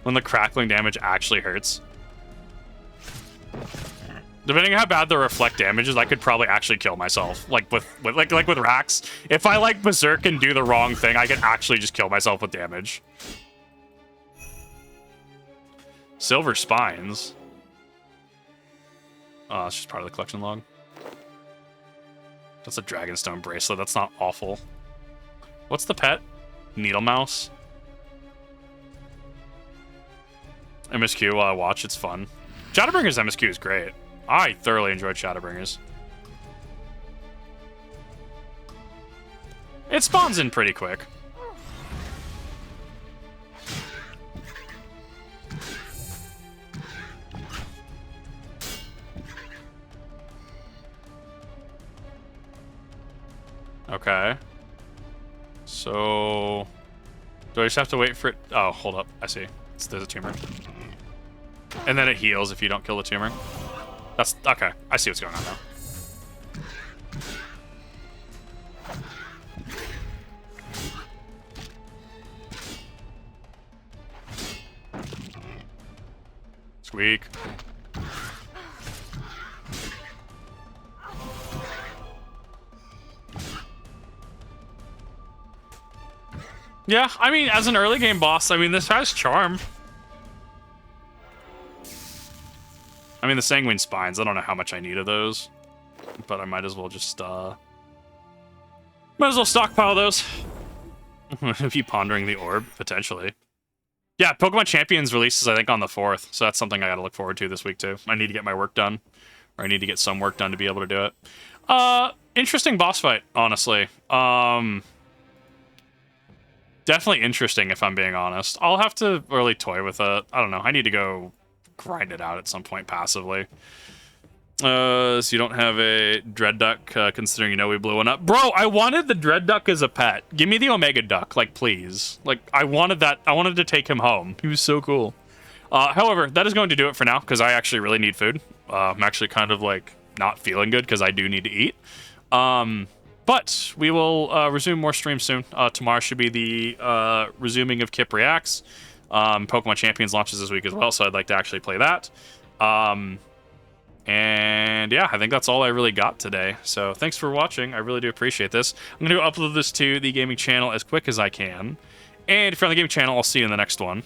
When the crackling damage actually hurts. Depending on how bad the reflect damage is, I could probably actually kill myself. Like with Rax. If I like berserk and do the wrong thing, I could actually just kill myself with damage. Silver spines. Oh, that's just part of the collection log. That's a Dragonstone bracelet. That's not awful. What's the pet? Needle mouse. MSQ while I watch, it's fun. Shadowbringer's MSQ is great. I thoroughly enjoyed Shadowbringers. It spawns in pretty quick. Okay. So... do I just have to wait for it? Oh, hold up. I see. There's a tumor. And then it heals if you don't kill the tumor. That's... okay. I see what's going on now. Squeak. Yeah, I mean, as an early game boss, I mean, this has charm. I mean, the Sanguine Spines, I don't know how much I need of those. But I might as well just, might as well stockpile those. If you pondering the orb, potentially. Yeah, Pokemon Champions releases, I think, on the 4th. So that's something I gotta look forward to this week, too. I need to get my work done. Or I need to get some work done to be able to do it. Interesting boss fight, honestly. Definitely interesting, if I'm being honest. I'll have to really toy with it. I don't know. I need to go grind it out at some point passively. So you don't have a Dread Duck, considering you know we blew one up. Bro, I wanted the Dread Duck as a pet. Give me the Omega Duck, like, please. Like, I wanted that. I wanted to take him home. He was so cool. However, that is going to do it for now, because I actually really need food. I'm actually kind of, like, not feeling good, because I do need to eat. But we will resume more streams soon. Tomorrow should be the resuming of Kip Reacts. Pokemon Champions launches this week as well, so I'd like to actually play that. And yeah, I think that's all I really got today. So thanks for watching. I really do appreciate this. I'm going to upload this to the gaming channel as quick as I can. And if you're on the gaming channel, I'll see you in the next one.